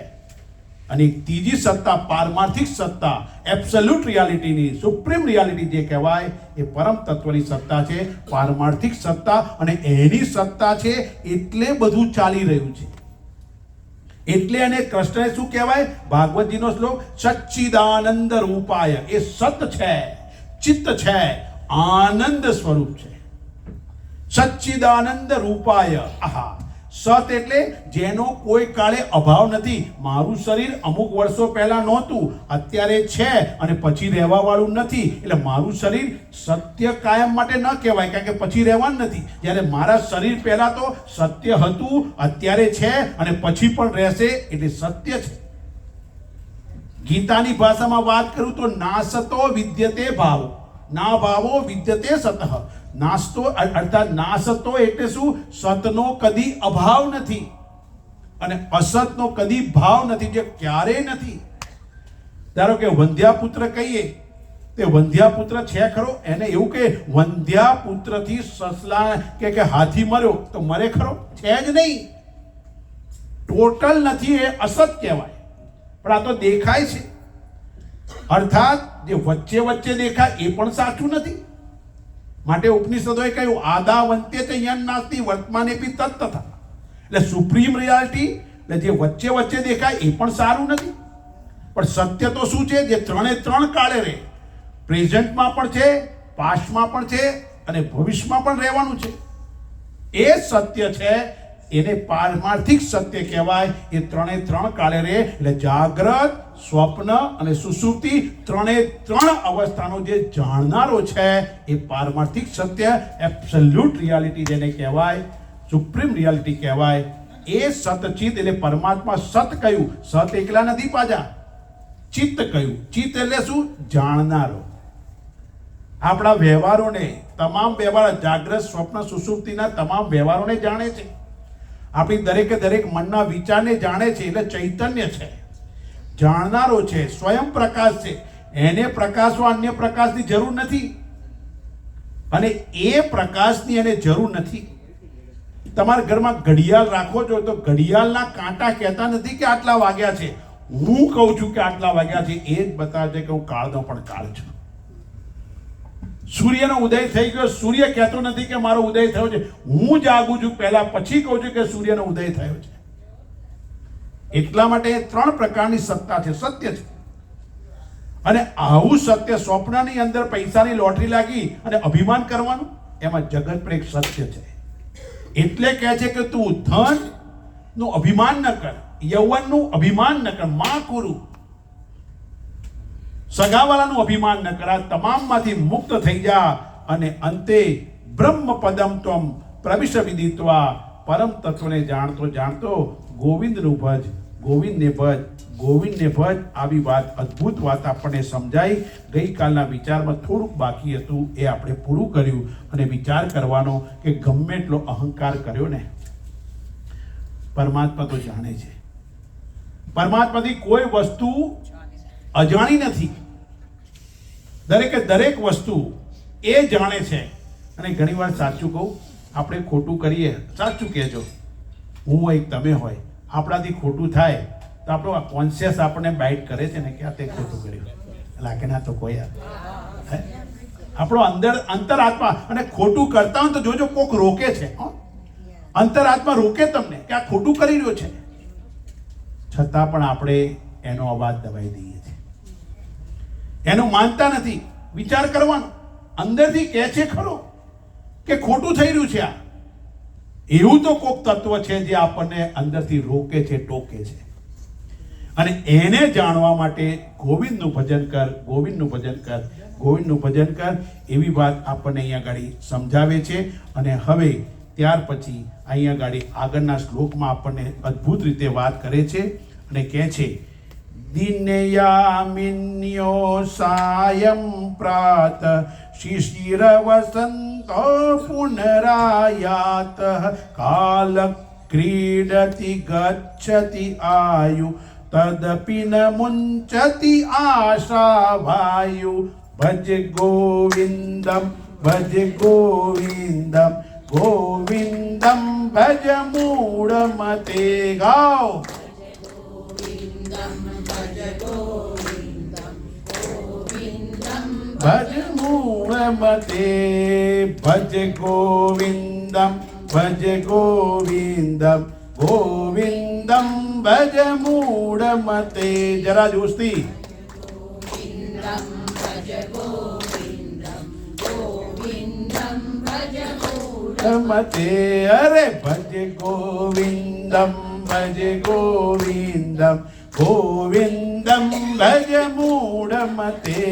અને ત્રીજી સત્તા પારમાર્થિક સત્તા, એબ્સોલ્યુટ રિયાલિટીની, સુપ્રીમ રિયાલિટી જે કહેવાય એ પરમ તત્વની સત્તા છે, પારમાર્થિક સત્તા. અને એની સત્તા છે એટલે બધું ચાલી રહ્યું છે. એટલે એને કૃષ્ણએ શું કહેવાય? ભાગવતજીનો શ્લોક, સચ્ચિદાનંદ રૂપાય. એ સત છે, ચિત્ત છે, આનંદ સ્વરૂપ છે. સચ્ચિદાનંદ રૂપાય. આહા, સત એટલે જેનો કોઈ કાળે અભાવ નથી. મારું શરીર અમુક વર્ષો પહેલા નહોતું, અત્યારે છે, અને પછી રહેવા વાળું નથી. એટલે મારું શરીર સત્ય કાયમ માટે ન કહેવાય, કારણ કે પછી રહેવાનું નથી. જ્યારે મારા શરીર પહેલા તો સત્ય હતું, અત્યારે છે, અને પછી પણ રહેશે, એટલે સત્ય છે. ગીતાની ભાષામાં વાત કરું તો નાસતો વિદ્યતે ભાવ, ના ભાવો વિદ્યતે સતઃ. નાસ્તો અર્થાત નાસતો એટલે શું? સતનો કદી અભાવ નથી અને અસતનો કદી ભાવ નથી, જે ક્યારેય નથી. ધારો કે વંધ્યાપુત્ર કહીએ, તે વંધ્યાપુત્ર છે ખરો? એને એવું કે વંધ્યાપુત્રથી સસલા કે હાથી મર્યો તો મરે ખરો? છે જ નહીં, ટોટલ નથી, એ અસત કહેવાય. પણ આ તો દેખાય છે, અર્થાત જે વચ્ચે વચ્ચે દેખાય એ પણ સાચું નથી. માટે ઉપનિષદોએ કહ્યું આદાવંતે ચ નાસ્તિ વર્તમાને પી તત્તથા. એટલે સુપ્રીમ રિયાલિટી, એટલે જે વચ્ચે વચ્ચે દેખાય એ પણ સારું નથી. પણ સત્ય તો શું છે? જે 3 કાળે રહે, પ્રેઝન્ટમાં પણ છે, પાસ્ટમાં પણ છે, અને ભવિષ્યમાં પણ રહેવાનું છે. એ સત્ય છે, એને પારમાર્થિક સત્ય કહેવાય. એ 3 કાળે રહે. એટલે જાગ્રત, સ્વપ્ન અને સુષુપ્તિ 3 અવસ્થાનો જે જાણનારો છે એ પારમાર્થિક સત્ય, એબ્સોલ્યુટ રિયાલિટી જેને કહેવાય, સુપ્રીમ રિયાલિટી કહેવાય. એ સતચિત એટલે પરમાત્મા. સત કહ્યું, સત એકલા નથી પાછા, ચિત્ત કહ્યું. ચિત્ત એટલે શું? જાણનારો. આપણા વ્યવહારોને, તમામ વ્યવહાર, જાગ્રત, સ્વપ્ન, સુષુપ્તિના તમામ વ્યવહારોને જાણે છે. આપણી દરેકે દરેક મનના વિચારને જાણે છે. એટલે ચૈતન્ય છે, જાણનારો છે, સ્વયં પ્રકાશ છે. એને પ્રકાશવા અન્ય પ્રકાશની જરૂર નથી, અને એ પ્રકાશની એને જરૂર નથી. તમારા ઘરમાં ઘડિયાળ રાખો છો તો ઘડિયાળના કાંટા કહેતા નથી કે આટલા વાગ્યા છે. હું કહું છું કે આટલા વાગ્યા છે, એ જ બતાવે છે કે હું કાળનો પણ કાળ છું. સૂર્યનો ઉદય થઈ ગયો, સૂર્ય કહેતો નથી કે મારો ઉદય થયો છે. હું જાગું છું પહેલા, પછી કહું છું કે સૂર્યનો ઉદય થયો છે. એટલા માટે 3 પ્રકારની સત્તા છે, સત્ય છે. અને આવું સત્ય, સ્વપ્નની અંદર પૈસાની લોટરી લાગી અને અભિમાન કરવાનું, એમાં જગત પર એક સત્ય છે. એટલે કહે છે કે તું ધન, નું અભિમાન ન કર, યૌવનનું અભિમાન ન કર, માં કુરુ, સગાવાલાનું અભિમાન ન કર. આ તમામમાંથી મુક્ત થઈ જા અને અંતે બ્રહ્મ પદમ ત્વમ પ્રવિશ વિદિત્વા, પરમ તત્વને જાણતો જાણતો ગોવિંદનું ભજ, ગોવિંદને ભજ, ગોવિંદને ભજ. આવી વાત, અદ્ભુત વાત આપણને સમજાઈ. ગઈકાલના વિચારમાં થોડુંક બાકી હતું, એ આપણે પૂરું કર્યું. અને વિચાર કરવાનો કે ગમે એટલો અહંકાર કર્યો ને, પરમાત્મા તો જાણે છે. પરમાત્માથી કોઈ વસ્તુ અજાણી નથી. દરેકે દરેક વસ્તુ એ જાણે છે. અને ઘણી વાર સાચું કહું, આપણે ખોટું કરીએ, સાચું કહેજો, હું હોય તમે હોય, આપણાથી ખોટું થાય તો આપણો કોન્શિયસ આપણને બાઇટ કરે છે ને કે આ તે ખોટું કર્યું, લાગે ના તો કોઈ આપણો અંતરાત્મા. અને ખોટું કરતા હોય તો જોજો કોક રોકે છે, અંતરાત્મા રોકે તમને કે આ ખોટું કરી રહ્યો છે, છતાં પણ આપણે એનો અવાજ દબાઈ દઈએ છીએ, એનું માનતા નથી. વિચાર કરવાનો, અંદરથી કહે છે ખરો કે ખોટું થઈ રહ્યું છે આ. એવું તો કોક તત્વ છે જે આપણને અંદરથી રોકે છે, ટોકે છે. અને એને જાણવા માટે ગોવિંદનું ભજન કર, ગોવિંદનું ભજન કર, ગોવિંદનું ભજન કર. એવી વાત આપણને અહીંયા આગળ સમજાવે છે. અને હવે ત્યાર પછી અહીંયા આગળ આગળના શ્લોકમાં આપણને અદ્ભુત રીતે વાત કરે છે અને કહે છે, દિનયામિન્યો સાયં પ્રાત શિશિર વસંતો પુનરાયાત કાલ ક્રીડતિ ગચ્છતિ આયુ તદપિ ન મુંચતિ આશા વાયુ ભજ ગોવિંદમ ભજ ગોવિંદમ ગોવિંદમ ભજ મૂઢમતે. ગાઓ ભજ મૂઢમતે, ભજ ગોવિંદમ ભજ ગોવિંદમ ગોવિંદમ ભજ મૂઢમતે. જરા જોસ્તી મતે. અરે ભજ ગોવિંદમ ભજ ગોવિંદમ ગોવિંદમ ભજ મૂઢમતે.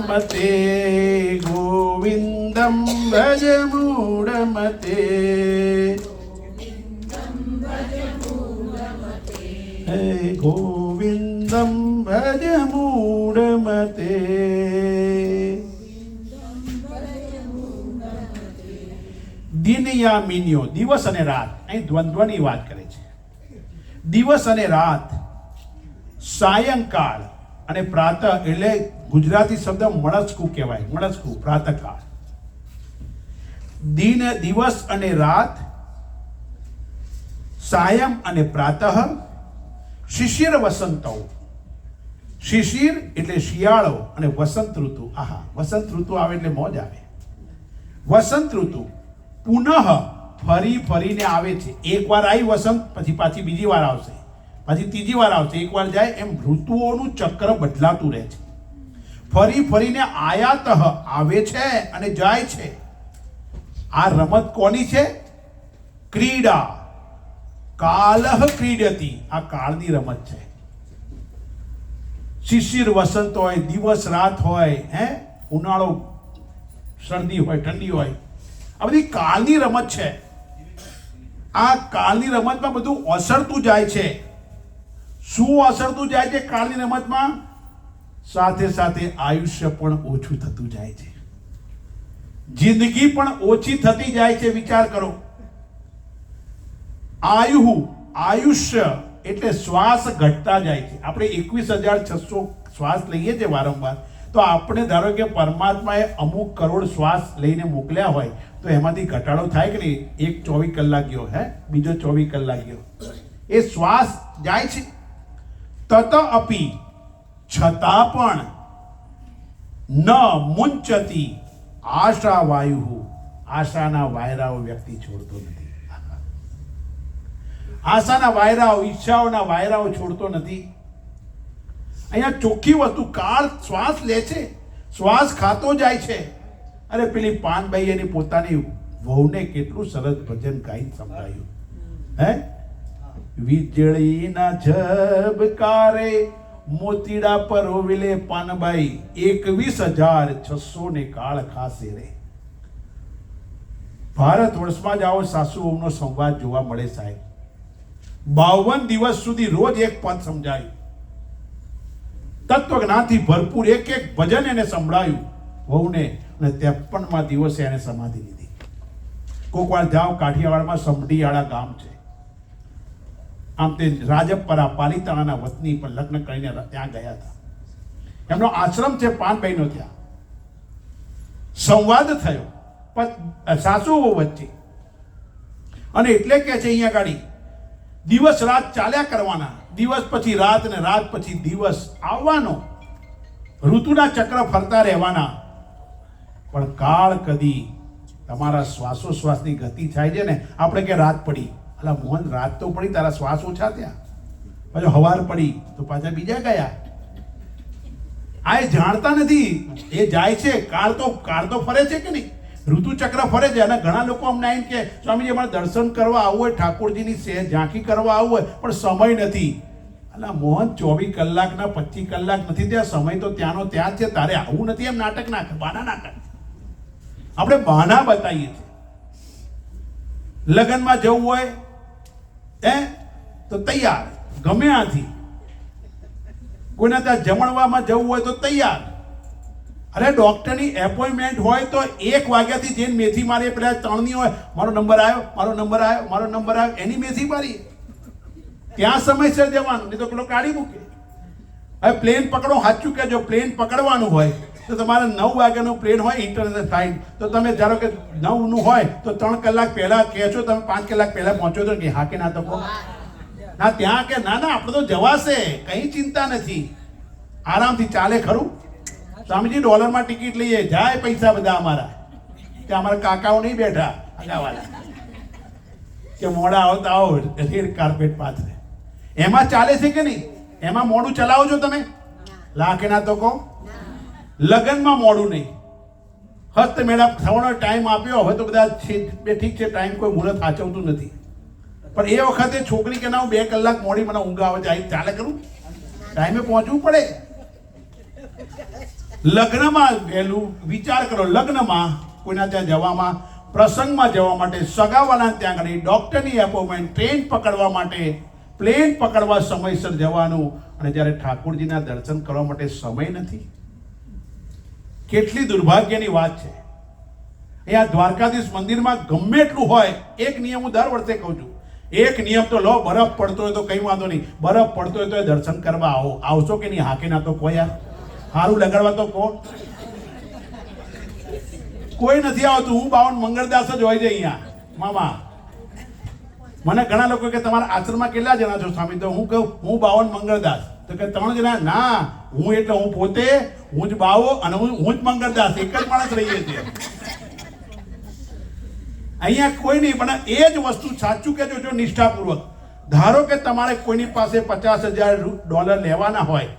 મતે ગોવિંદમ ભજ મૂઢમતે. હે ગોવિંદમ ભજ મૂઢમતે. દિન યા મિન્યો, દિવસ અને રાત. અહીં દ્વંદ્વની વાત કરે છે. દિવસ અને રાત, સાયંકાળ અને પ્રાતઃ, એટલે ગુજરાતી શબ્દ મળસ્કુ કહેવાય, મળસ્કુ, પ્રાતઃકાળ. દિન, દિવસ અને રાત, સાયમ અને પ્રાતઃ, શિશિર વસંતો. શિશિર એટલે શિયાળો અને વસંત ઋતુ. આહા, વસંત ઋતુ આવે એટલે મોજ આવે. વસંત ઋતુ પુનઃ ફરી ફરીને આવે છે. એકવાર આવી વસંત, પછી પાછી બીજી વાર આવશે, પછી ત્રીજી વાર આવશે. એકવાર જાય એમ ઋતુઓનું ચક્ર બદલાતું રહે છે. ફરી ફરીને આયાત આવે છે અને જાય છે. આ રમત કોની છે? ક્રીડા. કાલહ ક્રીડતી, આ કાળની રમત છે. શિશિર વસંત હોય, દિવસ રાત હોય, ઉનાળો શરદી હોય, ઠંડી હોય, આ બધી કાળની રમત છે. આ કાળની રમતમાં બધું ઓસરતું જાય છે. શું ઓસરતું જાય છે કાળની રમતમાં? સાથે સાથે આયુષ્ય પણ ઓછું થતું જાય છે, જિંદગી પણ ઓછી થતી જાય છે. વિચાર કરો, આયુષ્ય એટલે શ્વાસ ઘટતા જાય છે. આપણે 21,600 શ્વાસ લઈએ છીએ વારંવાર. તો આપણે ધારો કે પરમાત્માએ અમુક કરોડ શ્વાસ લઈને મોકલ્યા હોય તો એમાંથી ઘટાડો થાય કે નહીં? એક 24 કલાક ગયો, બીજો 24 કલાક ગયો, એ શ્વાસ જાય છે. તત અપી, છતાં પણ, ન મુંચતી આશા વાયુ, આશાના વાયરાઓ વ્યક્તિ છોડતો નથી. આશાના વાયરાઓ, ઈચ્છાઓના વાયરાઓ છોડતો નથી. અહીંયા ચોખ્ખી વસ્તુ, કાળ શ્વાસ લે છે શ્વાસ ખાતો જાય છે. અરે પેલી પાનબાઈ એની પોતાની વહુને કેટલું સરસ ભજન ગાઈને સંભળાયું. હે વીજળીના ઝબકારે મોતીડા પર ઓવિલે પાનબાઈ 21,600 ને કાળ ખાસે રે. ભારત વર્ષમાં જ આવો સાસુ વહુનો સંવાદ જોવા મળે સાહેબ. 52 દિવસ સુધી રોજ એક પદ સમજાયું, તત્વજ્ઞાનથી ભરપૂર એક એક ભજન એને સંભળાયું વહુને, અને 53મા દિવસે એને સમાધિ લીધી. કોક વાર જાઓ કાઠિયાવાડમાં સમઢીવાળા ગામ છે, આમ તે રાજપરા પાલિતાણાના વતની પર લગ્ન કરીને ત્યાં ગયા હતા. એમનો આશ્રમ છે પાનબાઈનો, ત્યાં સંવાદ થયો સાસુ વચ્ચે, અને એટલે કે છે અહીંયા ગાડી દિવસ રાત ચાલ્યા કરવાના, દિવસ પછી રાત ને રાત પછી દિવસ આવવાનો, ઋતુના ચક્ર ફરતા રહેવાના, પણ કાળ કદી તમારા શ્વાસોશ્વાસની ગતિ થાય છે ને. આપણે કે રાત પડી, અલા મોહન રાત તો પડી, તારા શ્વાસ ઓછા થયા, પછી હવાર પડી તો પાછા બીજા ગયા. આ એ જાણતા નથી, એ જાય છે, કાળ તો ફરે છે કે નહીં, ઋતુ ચક્ર ફરે છે. અને ઘણા લોકો અમને આવીને કે સ્વામીજી અમારે દર્શન કરવા આવવું હોય, ઠાકોરજીની ઝાંખી કરવા આવવું હોય, પણ સમય નથી. અલા મોહન 24 કલાકના 25 કલાક નથી, ત્યાં સમય તો ત્યાંનો ત્યાં છે, તારે આવું નથી. એમ નાટક ના કર, બહાના નાટક આપણે બહાના બતાવીએ છીએ. લગ્નમાં જવું હોય તો તૈયાર ગમે આથી, કોઈના ત્યાં જમણવામાં જવું હોય તો તૈયાર. અરે ડોક્ટરની એપોઇન્ટમેન્ટ હોય તો 1 વાગ્યાથી જઈને મેથી મારી, પેલા 3ની હોય મારો નંબર આવ્યો, મારો નંબર આવ્યો, મારો નંબર આવ્યો, એની મેથી મારી. ત્યાં સમયસર જવાનું, નહીં તો પેલો કાઢી મૂકે. હવે પ્લેન પકડો, સાચું કહેજો, પ્લેન પકડવાનું હોય તો તમારે 9 વાગ્યાનું પ્લેન હોય ઇન્ટરનેશનલ ફ્લાઇટ, તો તમે ધારો કે 9નું હોય તો 3 કલાક પહેલા કહેશો, તમે 5 કલાક પહેલા પહોંચો તો કે હા કે ના, તો કહો ના. ત્યાં કે ના ના આપણે તો જવાશે, કઈ ચિંતા નથી, આરામથી ચાલે ખરું. સ્વામીજી ડોલરમાં ટિકિટ લઈએ, જાય પૈસા બધા અમારા, કે અમારા કાકાઓ નહીં બેઠા અગાવાલા, કે મોડા આવો તો આવો રેડ કાર્પેટ પાથરે. એમાં ચાલે છે કે નહીં? એમાં મોડું ચલાવો છો તમે? લાખે ના તો કહો. લગ્નમાં મોડું નહીં, હસ્ત મેળાપ થવાનો ટાઈમ આપ્યો, હવે તો બધા ઠીક છે, ટાઈમ કોઈ મુહૂર્ત સાચવતું નથી, પણ એ વખતે છોકરી કે ના 2 કલાક મોડી, મને ઊંઘ આવે છે, ચાલે કરું, ટાઈમે પહોંચવું પડે. લગ્નમાં વહેલું વિચાર કરો, લગ્નમાં કોઈના ત્યાં જવામાં, પ્રસંગમાં જવા માટે, સગાવાલા ત્યાં આગળ ડોક્ટરની એપોઇન્ટમેન્ટ, ટ્રેન પકડવા માટે, પ્લેન પકડવા સમયસર જવાનું, અને જ્યારે ઠાકોરજીના દર્શન કરવા માટે સમય નથી. કેટલી દુર્ભાગ્યની વાત છે. અહીંયા દ્વારકાધીશ મંદિરમાં ગમે એટલું હોય, એક નિયમ હું દર વર્ષે કહું છું, એક નિયમ તો લો, બરફ પડતો હોય તો કઈ વાંધો નહીં, બરફ પડતો હોય તો દર્શન કરવા આવશો કે નહીં? હાકે ના તો કહો યાર, સારું લગાડવા તો કહો. કોઈ નથી આવતું, હું બાવન મંગળદાસ જ હોય છે અહીંયા મામા. મને ઘણા લોકો કે તમારા આશ્રમમાં કેટલા જણા છો સ્વામી? તો હું કહું હું બાવન મંગળદાસ, તો કે 3 જણા. ના, હું એટલે હું પોતે, હું જ બાવો અને હું જ મંગળદાસ, એક જ માણસ રહીએ છીએ અહીંયા, કોઈ નહીં. પણ એ જ વસ્તુ સાચું કહેજો, જો નિષ્ઠાપૂર્વક ધારો કે તમારે કોઈની પાસે $50,000 લેવાના હોય,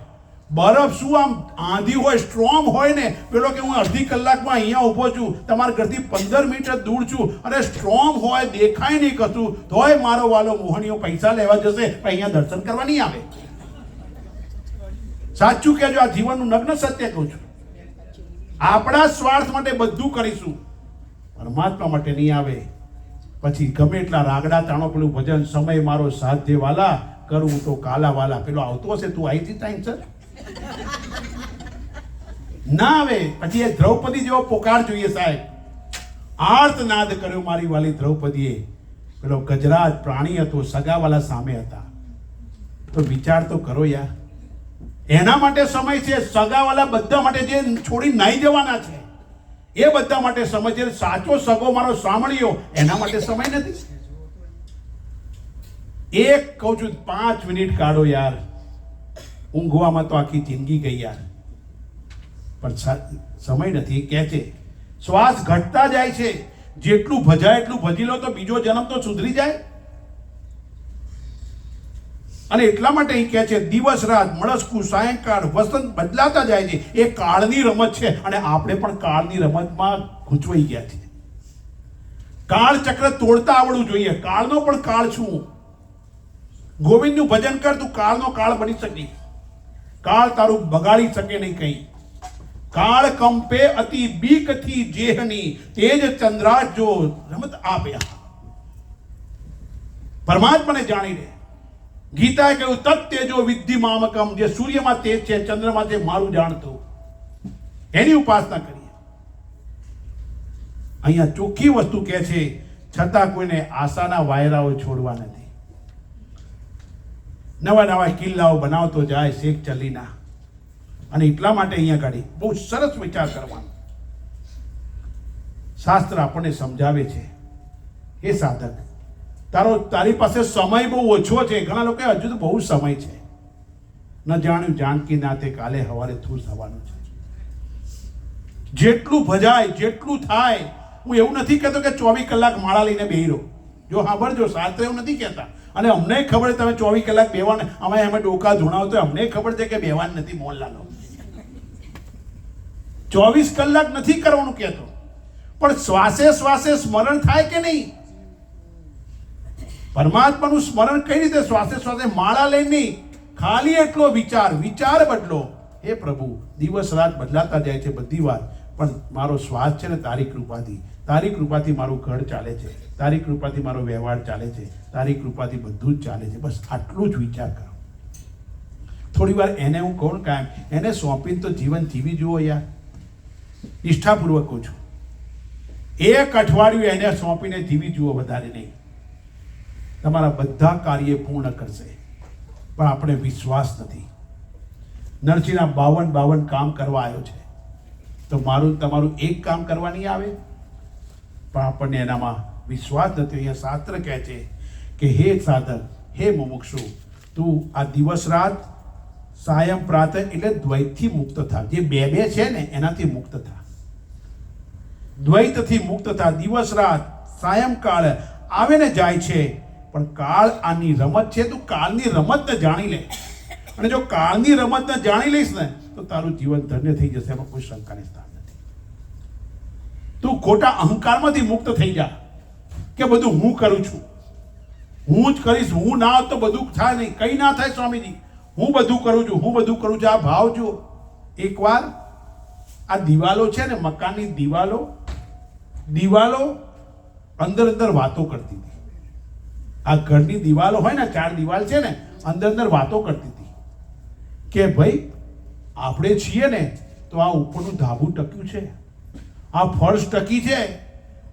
બરફ શું આમ આંધી હોય, સ્ટ્રોંગ હોય ને, પેલો કે હું અડધી કલાકમાં અહીંયા ઊભો છું, તમારા ઘરથી 15 મીટર દૂર છું, અને સ્ટ્રોંગ હોય, દેખાય નહીં કશું, તોય મારો વાલો મોહનીઓ પૈસા લેવા જશે, પણ અહીંયા દર્શન કરવા નહીં આવે. સાચું કહેજો, આ જીવનનું નગ્ન સત્ય કહું છું. આપણા સ્વાર્થ માટે બધું કરીશું, પરમાત્મા માટે નહીં આવે. પછી ગમે એટલા રાગડા તાણો, પેલું ભજન સમય મારો સાધ્ય વાલા, કરું તો કાલા વાલા, પેલો આવતો હશે, તું આવી હતી ટાઈમ સર ના આવે. પછી એ દ્રૌપદી જેવો પોકાર જોઈએ સાહેબ. આર્તનાદ કર્યો મારી વાલી દ્રૌપદીએ. પેલો ગજરાજ પ્રાણી હતો, સગાવાલા સામે હતા, તો વિચાર તો કરો યાર. એના માટે સમય છે, સગાવાલા બધા માટે જે છોડી નાઈ જવાના છે એ બધા માટે સમય છે. સાચો સગો મારો સાંભળ્યો, એના માટે સમય નથી. એક કહું છું, 5 મિનિટ કાઢો યાર. ઊંઘવામાં તો આખી જિંદગી ગઈ યાર, પણ સમય નથી. કે છે શ્વાસ ઘટતા જાય છે, જેટલું ભજાય એટલું ભજી લો તો બીજો જન્મ તો સુધરી જાય. અને એટલા માટે અહીં કહે છે દિવસ રાત મળસ્કું સાયંકાળ વસંત બદલાતા જાય છે. એ કાળની રમત છે અને આપણે પણ કાળની રમતમાં ગૂંચવાઈ ગયા છે. કાળ ચક્ર તોડતા આવડવું જોઈએ. કાળનો પણ કાળ છું. ગોવિંદનું ભજન કર, તું કાળનો કાળ બની શકી. કાળ તારું બગાડી શકે નહીં કઈ. કાળ કંપે અતિ બીકથી જેહની તેજ ચંદ્રાજ જો રમત આપ્યા. પરમાત્માને જાણી લે. ગીતાએ કહ્યું તત્ તેજો વિદ્ધિ મામકમ, જે સૂર્યમાં તેજ છે, ચંદ્રમાં છે, મારું જાણતું, એની ઉપાસના કરીએ. અહીંયા ચોખ્ખી વસ્તુ કહે છે, છતાં કોઈને આશાના વાયરાઓ છોડવા નથી. નવા નવા કિલ્લાઓ બનાવતો જાય શેખ ચલીના. અને એટલા માટે અહીંયા ગાડી બહુ સરસ વિચાર કરવાનો. શાસ્ત્ર આપણને સમજાવે છે, હે સાધક, તારી પાસે સમય બહુ ઓછો છે. ઘણા લોકો હજુ તો બહુ સમય છે. ન જાણ્યું જાનકી નાતે કાલે હવારે થૂ થવાનું છે. જેટલું ભજાય, જેટલું થાય. હું એવું નથી કહેતો કે 24 કલાક માળા લઈને બેહી રહો. જો સાંભળજો, શાસ્ત્ર એવું નથી કહેતા. અને અમને ખબર છે તમે 24 કલાક બેવાને, અમે ડોકા ધૂણાવતો, અમને ખબર છે કે બેવાન નથી. મોહનલાલો 24 કલાક નથી કરવાનું કહેતો, પણ શ્વાસે શ્વાસે સ્મરણ થાય કે નહીં? પરમાત્માનું સ્મરણ કઈ રીતે? શ્વાસે શ્વાસે માળા લઈને નહીં, ખાલી એટલો વિચાર બદલો. હે પ્રભુ, દિવસ રાત બદલાતા જાય છે બધી વાત, પણ મારો શ્વાસ છે ને તારી કૃપાથી મારું ઘર ચાલે છે, તારી કૃપાથી મારો વ્યવહાર ચાલે છે, તારી કૃપાથી બધું જ ચાલે છે. બસ આટલું જ વિચાર કરો. થોડી વાર એને હું કહું કાયમ, એને સોંપીને તો જીવન જીવી જુઓ યાર. નિષ્ઠાપૂર્વક કહું છું, એક અઠવાડિયું એને સોંપીને જીવી જુઓ, વધારે નહીં. તમારા બધા કાર્ય પૂર્ણ કરશે. પણ આપણે વિશ્વાસ નથી. નરસિંહના 52 કામ કરવા આવ્યો છે, તો મારું તમારું એક કામ કરવા નહીં આવે. પણ આપણને એનામાં વિશ્વાસ નથી. અહીંયા શાસ્ત્ર કહે છે કે હે સાધક, હે મુમુક્ષુ, તું આ દિવસ રાત સાયં પ્રાતઃ એટલે દ્વૈતથી મુક્ત થા. જે બે છે ને એનાથી મુક્ત થા, દ્વૈતથી મુક્ત થા. દિવસ રાત સાયંકાળ આવે ને જાય છે, પણ કાળ આની રમત છે. તું કાળની રમતને જાણી લે. અને જો કાળની રમતને જાણી લઈશ ને તો તારું જીવન ધન્ય થઈ જશે. એમાં કોઈ શંકાની સ્થાન નથી. તું ખોટા અહંકારમાંથી મુક્ત થઈ જા કે બધું હું કરું છું, હું જ કરીશ, હું ના તો બધું થાય નહીં. કઈ ના થાય સ્વામીજી, હું બધું કરું છું. આ ભાવ જો એકવાર આ દિવાલો છે ને, મકાનની દિવાલો અંદર વાતો કરતી હતી. આ ઘરની દિવાલો હોય ને, 4 દિવાલ છે ને, અંદર વાતો કરતી હતી કે ભાઈ આપણે છીએ ને તો આ ઉપરનું ધાબુ ટક્યું છે, આ ફર્શ ટકી છે.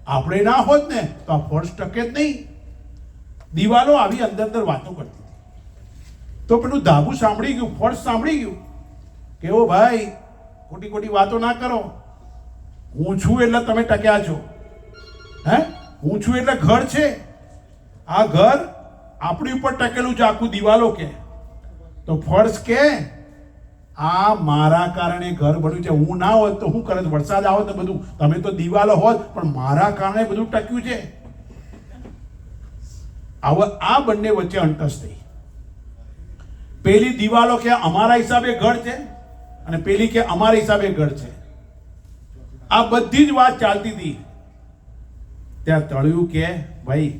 આપણે ના હોત ને તો આ ફર્શ ટકે જ નહીં. દિવાલો આવી અંદર વાતો કરતી હતી. તો પેલું ધાબુ સાંભળી ગયું, ફર્શ સાંભળી ગયું કે ઓ ભાઈ, ખોટી વાતો ના કરો. હું છું એટલે તમે ટક્યા છો. હું છું એટલે ઘર છે. આ ઘર આપણી ઉપર ટકેલું છે. આખું દિવાલો કે તો ફર્શ કે આ મારા કારણે ઘર બન્યું છે. હું ના હોત તો શું કરે? વરસાદ આવે તો બધું, તમે તો દિવાલો હોત, પણ મારા કારણે બધું ટક્યું છે. હવે આ બંને વચ્ચે અંટસ થઈ. પેલી દિવાલો કે અમારા હિસાબે ઘર છે, અને પેલી કે અમારા હિસાબે ઘર છે. આ બધી જ વાત ચાલતી હતી. ત્યાં તળિયું કે ભાઈ,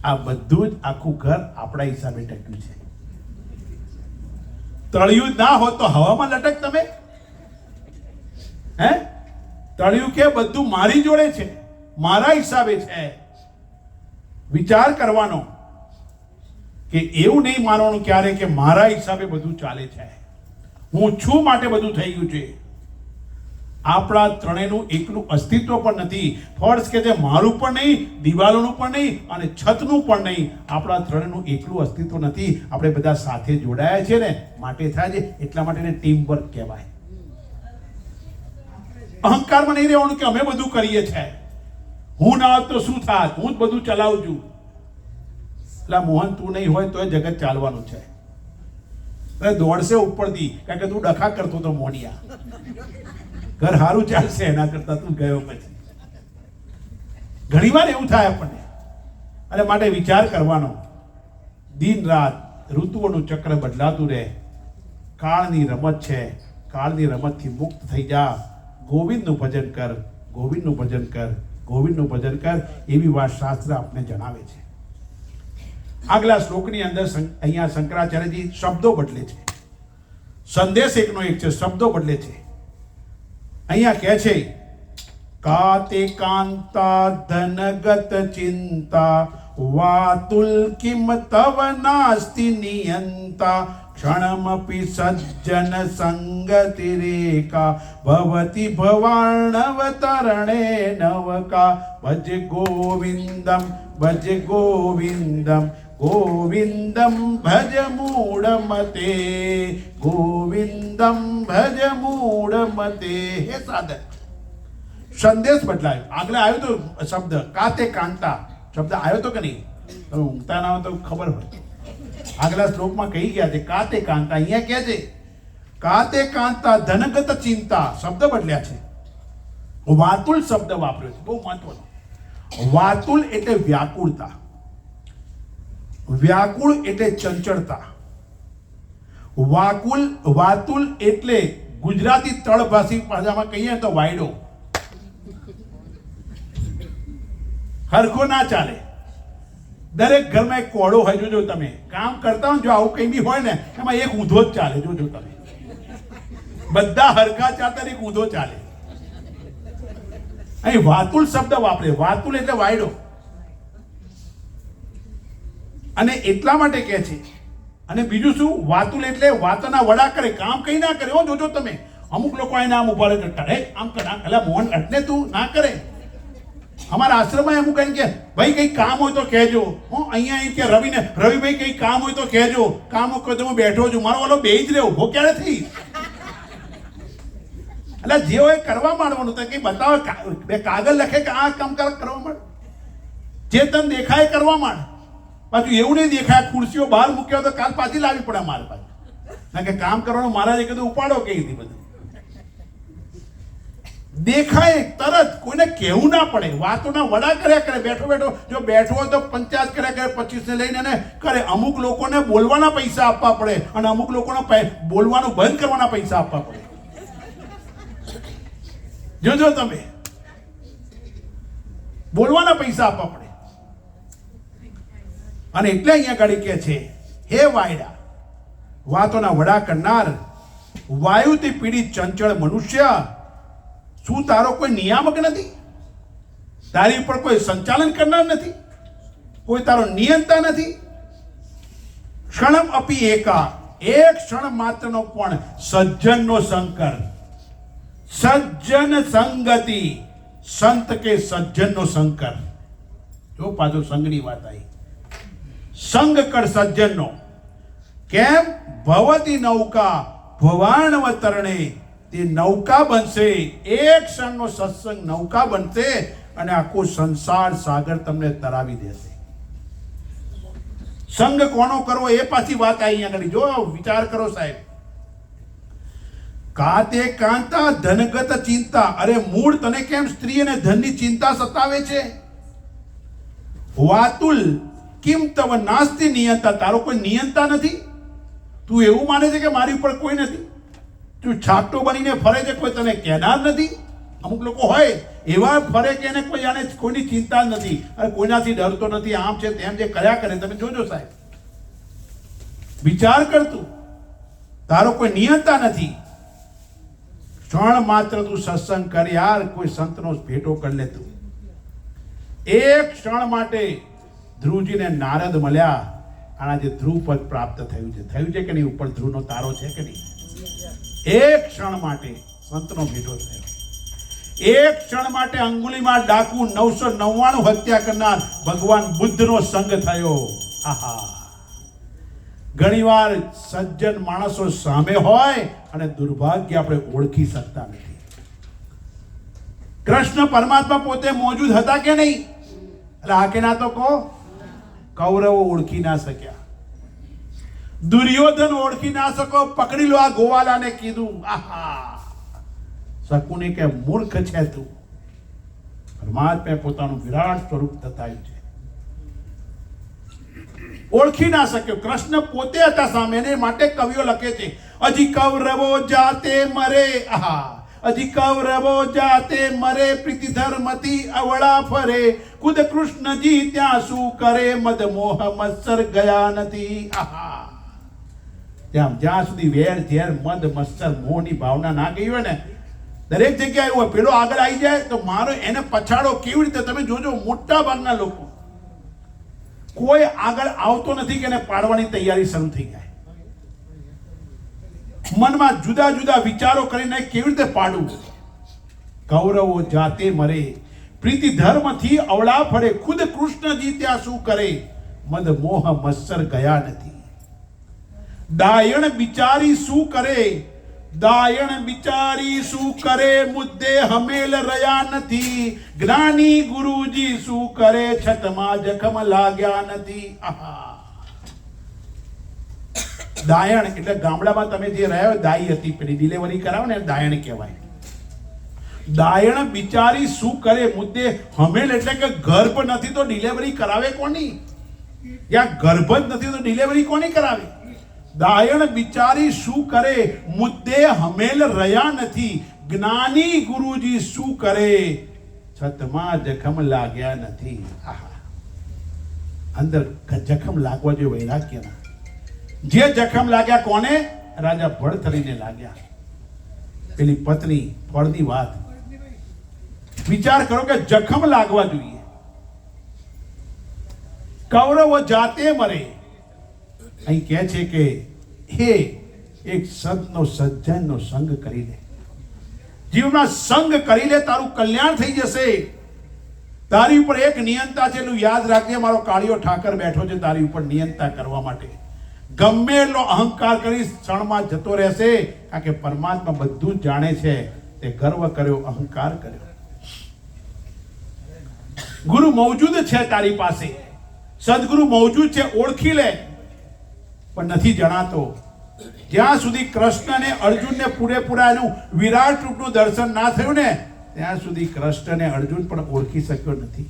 આ બધું જ આખું ઘર આપણા હિસાબે ટક્યું છે. તળિયું ના હોત તો હવામાં લટક તમે. તળિયું કે બધું મારી જોડે છે, મારા હિસાબે છે. વિચાર કરવાનો કે એવું નહીં માનવાનું ક્યારે કે મારા હિસાબે બધું ચાલે છે, હું છું માટે બધું થઈ ગયું છે. આપણા ત્રણેયનું એકનું અસ્તિત્વ પણ નથી. ફર્શ કે જે મારું પણ નહીં, દિવાલોનું પણ નહીં, અને છતનું પણ નહીં. આપણા ત્રણેયનું એકલું અસ્તિત્વ નથી. આપણે બધા સાથે જોડાયા છે ને, માટે થાય છે. એટલા માટે ટીમ વર્ક કહેવાય. અહંકારમાં નહીં રહેવાનું કે અમે બધું કરીએ છીએ, હું ના હોત તો શું થાત, હું જ બધું ચલાવું છું. એટલે મોહન, તું નહીં હોય તો જગત ચાલવાનું છે. દોડશે ઉપરથી, કારણ કે તું ડખા કરતો તો મોડિયા. ઘર સારું ચાલશે એના કરતા તું ગયો પછી. ઘણીવાર એવું થાય આપણને. અને માટે વિચાર કરવાનો. દિન રાત ઋતુઓનું ચક્ર બદલાતું રહે. કાળની રમત છે, કાળની રમતથી મુક્ત થઈ જા. ગોવિંદનું ભજન કર, ગોવિંદનું ભજન કર, ગોવિંદનું ભજન કર, એવી વાત શાસ્ત્ર આપને જણાવે છે. આગલા શ્લોકની અંદર અહીંયા શંકરાચાર્યજી શબ્દો બદલે છે. સંદેશ એકનો એક છે, શબ્દો બદલે છે. અહીંયા કહે છે, કાતે કાંતા ધનગત ચિંતા વાતુલ કિમ તવ નાસ્તિ નિયંતા ક્ષણમપી સજ્જન સંગતિરેકા ભવતિ ભવાર્ણવ તરણે નવકા ભજ ગોવિંદમ ભજ ગોવિંદમ ગોવિંદમ ભજ મૂઢમતે ગોવિંદમ ભજ મૂઢમતે. હે સાધક, સંદેશ બદલાયો. આગળ આવ્યો તો શબ્દ કાતે કાંતા, શબ્દ આવ્યો તો કે નહીં? તમે ઊંઘતા ના હોય તો ખબર હોય. આગલા શ્લોકમાં કહી ગયા છે કાતે કાંતા. અહીંયા કહે છે કાતે કાંતા ધનગત ચિંતા, શબ્દ બદલ્યા છે. વાતુલ શબ્દ વાપર્યો છે, બહુ મહત્વનો. વાતુલ એટલે વ્યાકુળતા, વ્યાકુળ એટલે ચંચળતા. વાતુલ એટલે ગુજરાતી તળભાષી ભાષામાં કહીએ તો વાયડો. હરખો ના ચાલે. દરેક ઘરમાં એક કોળો હોય. જોજો તમે કામ કરતા હોય જો આવું કઈ બી હોય ને એમાં એક ઊંધો જ ચાલે. જોજો તમે બધા હરખા ચાલતા એક ઊંધો ચાલે. અહીં વાતુલ શબ્દ વાપરે. વાતુલ એટલે વાયડો. અને એટલા માટે કહે છે. અને બીજું શું? વાતુલ એટલે વાતોના વડા કરે, કામ કઈ ના કરે. હો જોજો તમે અમુક લોકો એને આમ ઉભા રહે, આમ કર, એટલે મોહન એટલે તું ના કરે. અમારા આશ્રમમાં અમુક એમ કે ભાઈ કઈ કામ હોય તો કહેજો. હું અહીંયા એમ કે રવિભાઈ કઈ કામ હોય તો કહેજો. કામ હોય તો હું બેઠો છું. મારો ઓલો બે જ રહે, ઉભો ક્યારે થઈ? એટલે જે હોય કરવા માંડવાનું. તો કઈ બતાવે, બે કાગળ લખે કે આ કામ કરવા માંડ, જે તને દેખાય કરવા માંડ. પાછું એવું નહીં દેખાય ખુરશીઓ બહાર મૂક્યો તો કાલ પાછી લાવવી પડે મારે પાછું. ના કે કામ કરવાનું મહારાજે કીધું ઉપાડો કઈ હતી બધું. દેખાય તરત, કોઈને કહેવું ના પડે. વાતોના વડા કર્યા કરે. બેઠો બેઠો જો બેઠો હોય તો પંચાયત કર્યા કરે, 25 ને લઈને એને કરે. અમુક લોકોને બોલવાના પૈસા આપવા પડે અને અમુક લોકોને બોલવાનું બંધ કરવાના પૈસા આપવા પડે. જોજો તમે, બોલવાના પૈસા આપવા પડે. અને એટલે અહીંયા ગાડી કે છે, હે વાયડા, વાતોના વડા કરનાર, વાયુથી પીડિત ચંચળ મનુષ્ય, શું તારો કોઈ નિયામક નથી? તારી ઉપર કોઈ સંચાલન કરનાર નથી? કોઈ તારો નિયંતા નથી? ક્ષણમ અપી એકા, એક ક્ષણ માત્રનો પણ સજ્જનનો સંકર. સજ્જન સંગતિ, સંત કે સજ્જનનો સંકર. જો પાછો સંગની વાત આવી. સંગ કર સજ્જનનો. કેમ? ભવતી નૌકા ભવાણવ તરણે, તે નૌકા બનશે. એક ક્ષણનો સત્સંગ નૌકા બનશે અને આખો સંસાર સાગર તમને તરાવી દેશે. સંગ કોનો કરવો એ પાછી વાત આવી આગળ. જો વિચાર કરો સાહેબ. કાતે કાંતા ધનગત ચિંતા. અરે મૂળ તને કેમ સ્ત્રી અને ધનની ચિંતા સતાવે છે? વાતુલ કિમ તવ નાસ્તિ નિયંતા. તારો કોઈ નિયંતા નથી? તું એવું માને છે કે મારી ઉપર કોઈ નથી? તું છાપટો બનીને ફરે છે, કોઈ તને કહેનાર નથી? અમુક લોકો હોય એવા ફરે કે એને કોઈ આને કોઈની ચિંતા નથી, અને કોઈનાથી ડરતો નથી, આમ છે તેમ છે, કર્યા કરે. તમે જોજો સાહેબ, વિચાર કરતું. તારો કોઈ નિયંતા નથી. ક્ષણ માત્ર તું સત્સંગ કર યાર. કોઈ સંતનો ભેટો કરી લે તું. એક ક્ષણ માટે ધ્રુવજીને નારદ મળ્યા. આના જે ધ્રુવ પદ પ્રાપ્ત થયું છે કે નહીં? ઉપર ધ્રુવનો તારો છે કે નહીં? એક ક્ષણ માટે સંતનો ભેટો થયો. એક ક્ષણ માટે અંગુલીમાં ડાકુ 999 હત્યા કરનાર ભગવાન બુદ્ધનો સંગ થયો. આહા! ઘણીવાર સજ્જન માણસો સામે હોય અને દુર્ભાગ્ય આપણે ઓળખી શકતા નથી. કૃષ્ણ પરમાત્મા પોતે મોજૂદ હતા કે નહીં? એટલે આ કે ના તો કહો. કૌરવો ઓળખી ના શક્યા. દુર્યોધન ઓળખી ના શકો. પકડી લો આ ગોવાલાને, કીધું આહા! શકુની કે મૂર્ખ છે તું. પરમાત્માએ પોતાનું વિરાટ સ્વરૂપ બતાવ્યું છે. ઓળખી ના શક્યો. કૃષ્ણ પોતે હતા સામે, એને માટે કવિઓ લખે છે, હજી કૌરવો જાતે મરે, હજી કૌરવો જાતે મરે, પ્રીતિ ધર્મથી અવળા ફરે, ખુદ કૃષ્ણજી ત્યાં શું કરે, મદ મોહ મત્સર ગયા નથી. ત્યાં જ્યાં સુધી વેર ઝેર મદ મત્સર મોહની ભાવના ના ગઈ હોય ને, દરેક જગ્યાએ હોય, પેલો આગળ આવી જાય તો મારો એને પછાડો કેવી રીતે. તમે જોજો મોટા ભાગના લોકો કોઈ આગળ આવતો નથી કે એને પાડવાની તૈયારી શરૂ થઈ જાય. મનમાં જુદા જુદા વિચારો કરીને કેવી રીતે પાડવું. કૌરવો જાતે મરે, પ્રીતિ ધર્મથી અવળા ફરે, ખુદ કૃષ્ણજી ત્યાં શું કરે, મદ મોહ મત્સર ગયા નથી. દાયણ બિચારી શું કરે, દાયણ બિચારી શું કરે, મુદ્દે હમેલ રહ્યા નથી. જ્ઞાની ગુરુજી શું કરે, છતમાં જખમ લાગ્યા નથી. દાયણ એટલે ગામડામાં તમે જે રહ્યા દાઈ હતી, પેલી ડિલિવરી કરાવો ને દાયણ કહેવાય. દાયણ બિચારી શું કરે, મુદ્દે હમેલ એટલે કે ગર્ભ નથી તો ડિલિવરી કરાવે કોની? યા ગર્ભ જ નથી તો ડિલિવરી કોની કરાવે? દાયણ બિચારી શું કરે, મુદ્દે હમેલ રહ્યા નથી. જ્ઞાની ગુરુજી શું કરે, છતમાં જખમ લાગ્યા નથી. અંદર જખમ લાગવા જોઈએ વૈરાગ્યના. જે જખમ લાગ્યા કોને? રાજા ભળથરીને લાગ્યા. પેલી પત્ની ફળની વાત વિચાર કરો કે જખમ લાગવા જોઈએ. કૌરવો જાતે મરે. અહીં કહે છે કે હે એક સદનો સજ્જનનો સંગ કરી લે, જીવનમાં સંગ કરી લે, તારું કલ્યાણ થઈ જશે. તારી ઉપર એક નિયંતા છે, એનું યાદ રાખજે. મારો કાળિયો ઠાકર બેઠો છે તારી ઉપર નિયંતા કરવા માટે. ગમે એટલો અહંકાર કરી ક્ષણમાં જતો રહેશે, કારણ કે પરમાત્મા બધું જ જાણે છે. તે ગર્વ કર્યો, અહંકાર કર્યો. ગુરુ મૌજૂદ છે તારી પાસે, સદગુરુ મૌજૂદ છે, ઓળખી લે. પણ નથી જણાતો. જ્યાં સુધી કૃષ્ણ અને અર્જુનને પૂરેપૂરા એનું વિરાટ રૂપનું દર્શન ના થયું ને, ત્યાં સુધી કૃષ્ણ અને અર્જુન પણ ઓળખી શક્યો નથી.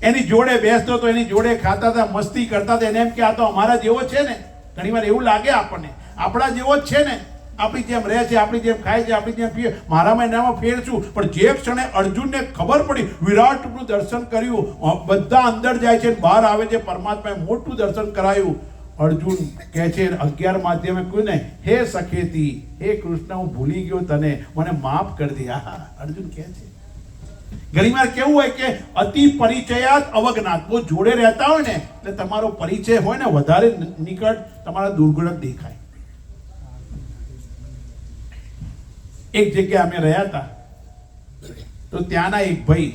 એની જોડે બેસતો તો, એની જોડે ખાતા હતા, મસ્તી કરતા હતા, એને એમ કે આ તો અમારા જેવો છે ને. ઘણી વાર એવું લાગે આપણને, આપણા જેવો જ છે ને, આપણી જેમ રહે છે, આપણી જેમ ખાય છે, આપણી જેમ પીએ, મારામાં એનામાં ફેર શું. પણ જે ક્ષણે અર્જુનને ખબર પડી, વિરાટ રૂપનું દર્શન કર્યું, બધા અંદર જાય છે, બહાર આવે છે, પરમાત્માએ મોટું દર્શન કરાયું. અર્જુન કહે છે 11 માધ્યમે કહ્યું ને, હે સખેતી, હે કૃષ્ણ, હું ભૂલી ગયો તને, મને માફ કરી દે. અર્જુન કહે છે. ઘણી વાર કેવું હોય કે અતિ પરિચયાત અવજ્ઞાત, બહુ જોડે રહેતા હોય ને એટલે તમારો પરિચય હોય ને વધારે નિકટ, તમારા દુર્ગુણ દેખાય. એક જગ્યાએ અમે રહ્યા હતા તો ત્યાંના એક ભાઈ,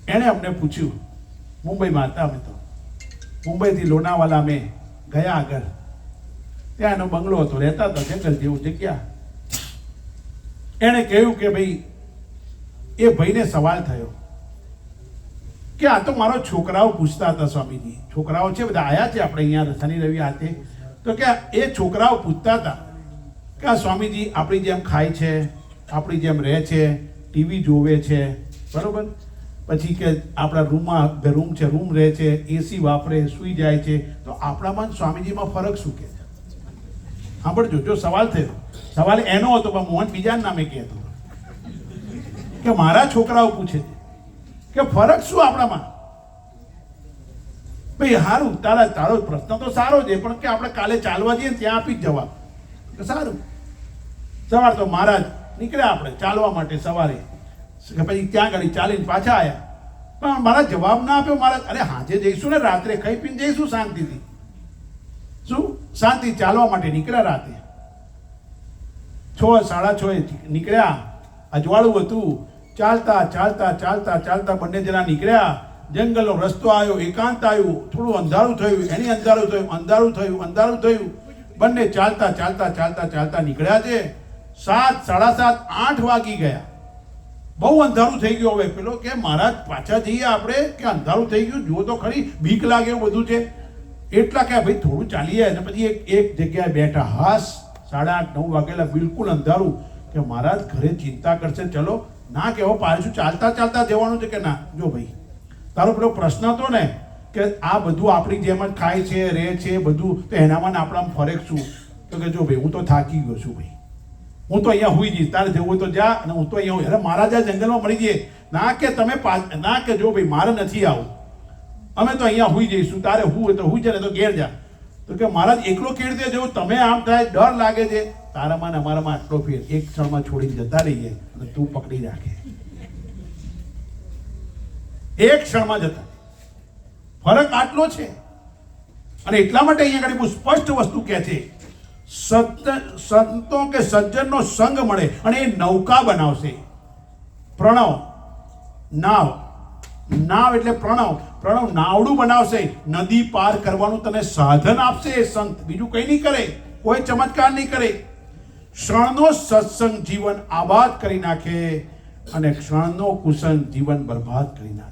એણે અમને પૂછ્યું, મુંબઈમાં હતા અમે તો, મુંબઈથી લોનાવાલા અમે ગયા આગળ, ત્યાં એનો બંગલો હતો, રહેતા હતા જંગલ જેવું જગ્યા. એણે કહ્યું કે ભાઈ, એ ભાઈને સવાલ થયો કે આ તો મારો છોકરાઓ પૂછતા હતા સ્વામીજી, છોકરાઓ છે બધા આયા છે આપણે અહીંયા શનિ રવિ હાથે, તો કે એ છોકરાઓ પૂછતા હતા કે આ સ્વામીજી આપણી જેમ ખાય છે, આપણી જેમ રહે છે, ટીવી જોવે છે, બરોબર, પછી કે આપણા રૂમ છે, રૂમ રહે છે, એસી વાપરે, સૂઈ જાય છે, તો આપણામાં સ્વામીજીમાં ફરક શું કે? સાંભળજો, જો સવાલ થયો, સવાલ એનો હતો પણ મોહન બીજા નામે કહેતો કે મારા છોકરાઓ પૂછે છે કે ફરક શું આપણામાં. ભાઈ સારું, તારો પ્રશ્ન તો સારો છે, પણ કે આપણે કાલે ચાલવા જઈએ ત્યાં આપી જ જવાબ કે સારું. સવાર તો મહારાજ નીકળ્યા આપણે ચાલવા માટે સવારે, પછી ત્યાં ગાડી ચાલીને પાછા આવ્યા, પણ મારા જવાબ ના આપ્યો. મારા અરે હાજે જઈશું ને, રાત્રે ખાઈ પીને જઈશું શાંતિથી. શું શાંતિ? ચાલવા માટે નીકળ્યા રાતે 6, 6:30 નીકળ્યા. અજવાળું હતું. ચાલતા ચાલતા ચાલતા ચાલતા બંને જણા નીકળ્યા. જંગલનો રસ્તો આવ્યો, એકાંત આવ્યું, થોડું અંધારું થયું, એની અંધારું થયું, અંધારું થયું, અંધારું થયું. બંને ચાલતા ચાલતા ચાલતા ચાલતા નીકળ્યા છે. 7, 7:30, 8 વાગી ગયા. બહુ અંધારું થઈ ગયું. હવે પેલો કે મહારાજ પાછા જઈએ આપણે, કે અંધારું થઈ ગયું, જુઓ તો ખરી, બીક લાગે એવું બધું છે. એટલા કે ભાઈ થોડું ચાલીએ. અને પછી એક જગ્યાએ બેઠા. 8:30, 9 વાગેલા, બિલકુલ અંધારું. કે મહારાજ ઘરે ચિંતા કરશે, ચલો ના કહેવો પાછું ચાલતા ચાલતા જવાનું છે કે ના. જો ભાઈ, તારો પેલો પ્રશ્ન હતો ને કે આ બધું આપણી જેમ જ ખાય છે, રહે છે બધું, તો એનામાં ને આપણામાં ફરક શું? તો કે જો ભાઈ હું તો થાકી ગયો છું ભાઈ, હું તો અહીંયા હુઈ જઈશ, તારે જવું તો જા, અને હું તો અહીંયા અરે મારા જ્યાં જંગલમાં મળી જઈએ. ના કે તમે ના કે જો ભાઈ મારે નથી આવું, અમે તો અહીંયા હુઈ જઈશું, તારે હું હોય તો હુઈ જાય, તો ઘેર જા. તો કે મહારાજ એકલો કેવી રીતે જવું? તમે આમ થાય ડર લાગે છે, તારામાં ને અમારામાં આટલો ફેર, એક ક્ષણમાં છોડીને જતા રહીએ અને તું પકડી રાખે, એક ક્ષણમાં જતા. ફરક આટલો છે. અને એટલા માટે અહીંયા આગળ બહુ સ્પષ્ટ વસ્તુ કહે છે, સંતો કે સજ્જનનો સંગ મળે અને એ નૌકા બનાવશે. પ્રણવ, નાવ, નાવ એટલે પ્રણવ, પ્રણવ નાવડું બનાવશે, નદી પાર કરવાનું તને સાધન આપશે એ સંત, બીજું કંઈ નહીં કરે, કોઈ ચમત્કાર નહીં કરે. ક્ષણનો સત્સંગ જીવન આબાદ કરી નાખે અને ક્ષણનો કુસંગ જીવન બરબાદ કરી નાખે.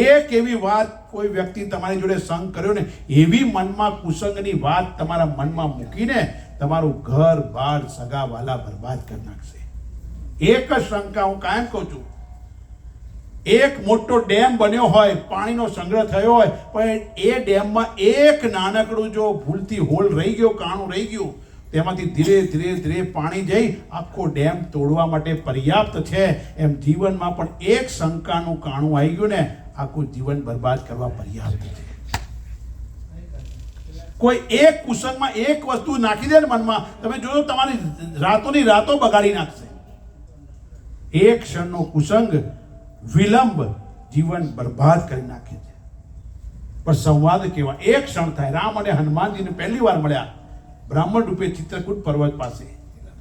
એક એવી વાત કોઈ વ્યક્તિ તમારી જોડે સંગ કર્યો ને, એવી મનમાં કુસંગની વાત તમારા મનમાં મૂકીને તમારું ઘર બાર સગા વાલા બરબાદ કરી નાખશે. એક જ શંકા હું કાયમ કહું છું, એક મોટો ડેમ બન્યો હોય, પાણીનો સંગ્રહ થયો હોય, પણ એ ડેમમાં એક નાનકડું જો ભૂલથી હોલ રહી ગયો, કાણું રહી ગયું, તેમાંથી ધીરે ધીરે ધીરે પાણી જઈ આખો ડેમ તોડવા માટે પર્યાપ્ત છે. એમ જીવનમાં પણ એક શંકાનું કાણું આવી ગયું ને, આખું જીવન બરબાદ કરવા પર્યાપ્ત છે. કોઈ એક કુસંગમાં એક વસ્તુ નાખી દે ને મનમાં, તમે જોજો તમારી રાતોની રાતો બગાડી નાખશે. એક ક્ષણનો કુસંગ વિલંબ જીવન બરબાદ કરી નાખે છે. પણ સંવાદ કેવા એક ક્ષણ થાય. રામ અને હનુમાનજીને પહેલી વાર મળ્યા બ્રાહ્મણ રૂપે ચિત્રકૂટ પર્વત પાસે,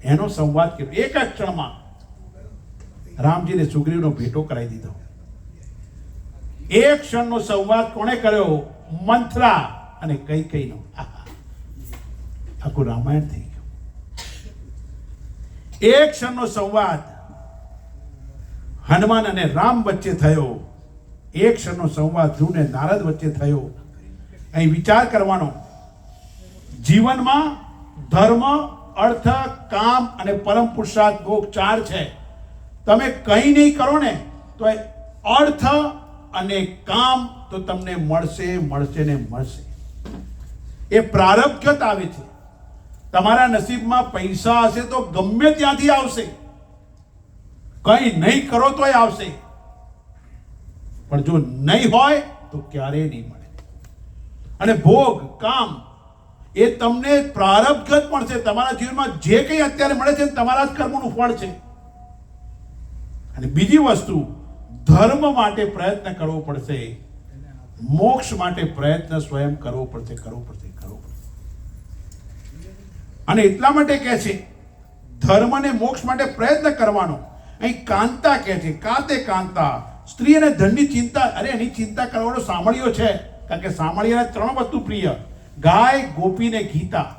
એનો સંવાદ કેવો! એક જ ક્ષણમાં રામજીને સુગ્રીવનો ભેટો કરાવી દીધો. એક ક્ષણનો સંવાદ કોણે કર્યો? મંથરા અને કૈકેયીનો. આખું રામાયણ થઈ ગયું. એક ક્ષણનો સંવાદ હનુમાન અને રામ વચ્ચે થયો. એક ક્ષણનો સંવાદ ધ્રુવ ને નારદ વચ્ચે થયો. અહીં વિચાર કરવાનો, જીવનમાં ધર્મ, અર્થ, કામ અને પરમ પુરુષાર્થ ભોગ 4 છે. તમે કંઈ નહીં કરો ને તો અર્થ અને કામ તો તમને મળશે, મળશે ને મળશે. એ પ્રારબ્ધગત આવે છે. તમારા નસીબમાં પૈસા હશે તો ગમે ત્યાંથી આવશે, કંઈ નહીં કરો તોય આવશે, પણ જો નહીં હોય તો ક્યારેય નહીં મળે. અને ભોગ, કામ એ તમને પ્રારબ્ધગત મળશે. તમારા જીવનમાં જે કંઈ અત્યારે મળે છે તમારા જ કર્મોનું ફળ છે. અને બીજી વસ્તુ, ધર્મ માટે પ્રયત્ન કરવો પડશે, મોક્ષ માટે પ્રયત્ન સ્વયં કરવો પડશે, કરવો પડશે, કરવો પડશે. અને એટલા માટે કહે છે ધર્મ અને મોક્ષ માટે પ્રયત્ન કરવાનો. અહીં કાંતા કહે છે, કાતે કાંતા, સ્ત્રી અને ધનની ચિંતા. અરે એની ચિંતા કરવાનો સાંભળ્યો છે, કારણ કે સાંભળ્યાને 3 વસ્તુ પ્રિય: ગાય, ગોપી ને ગીતા.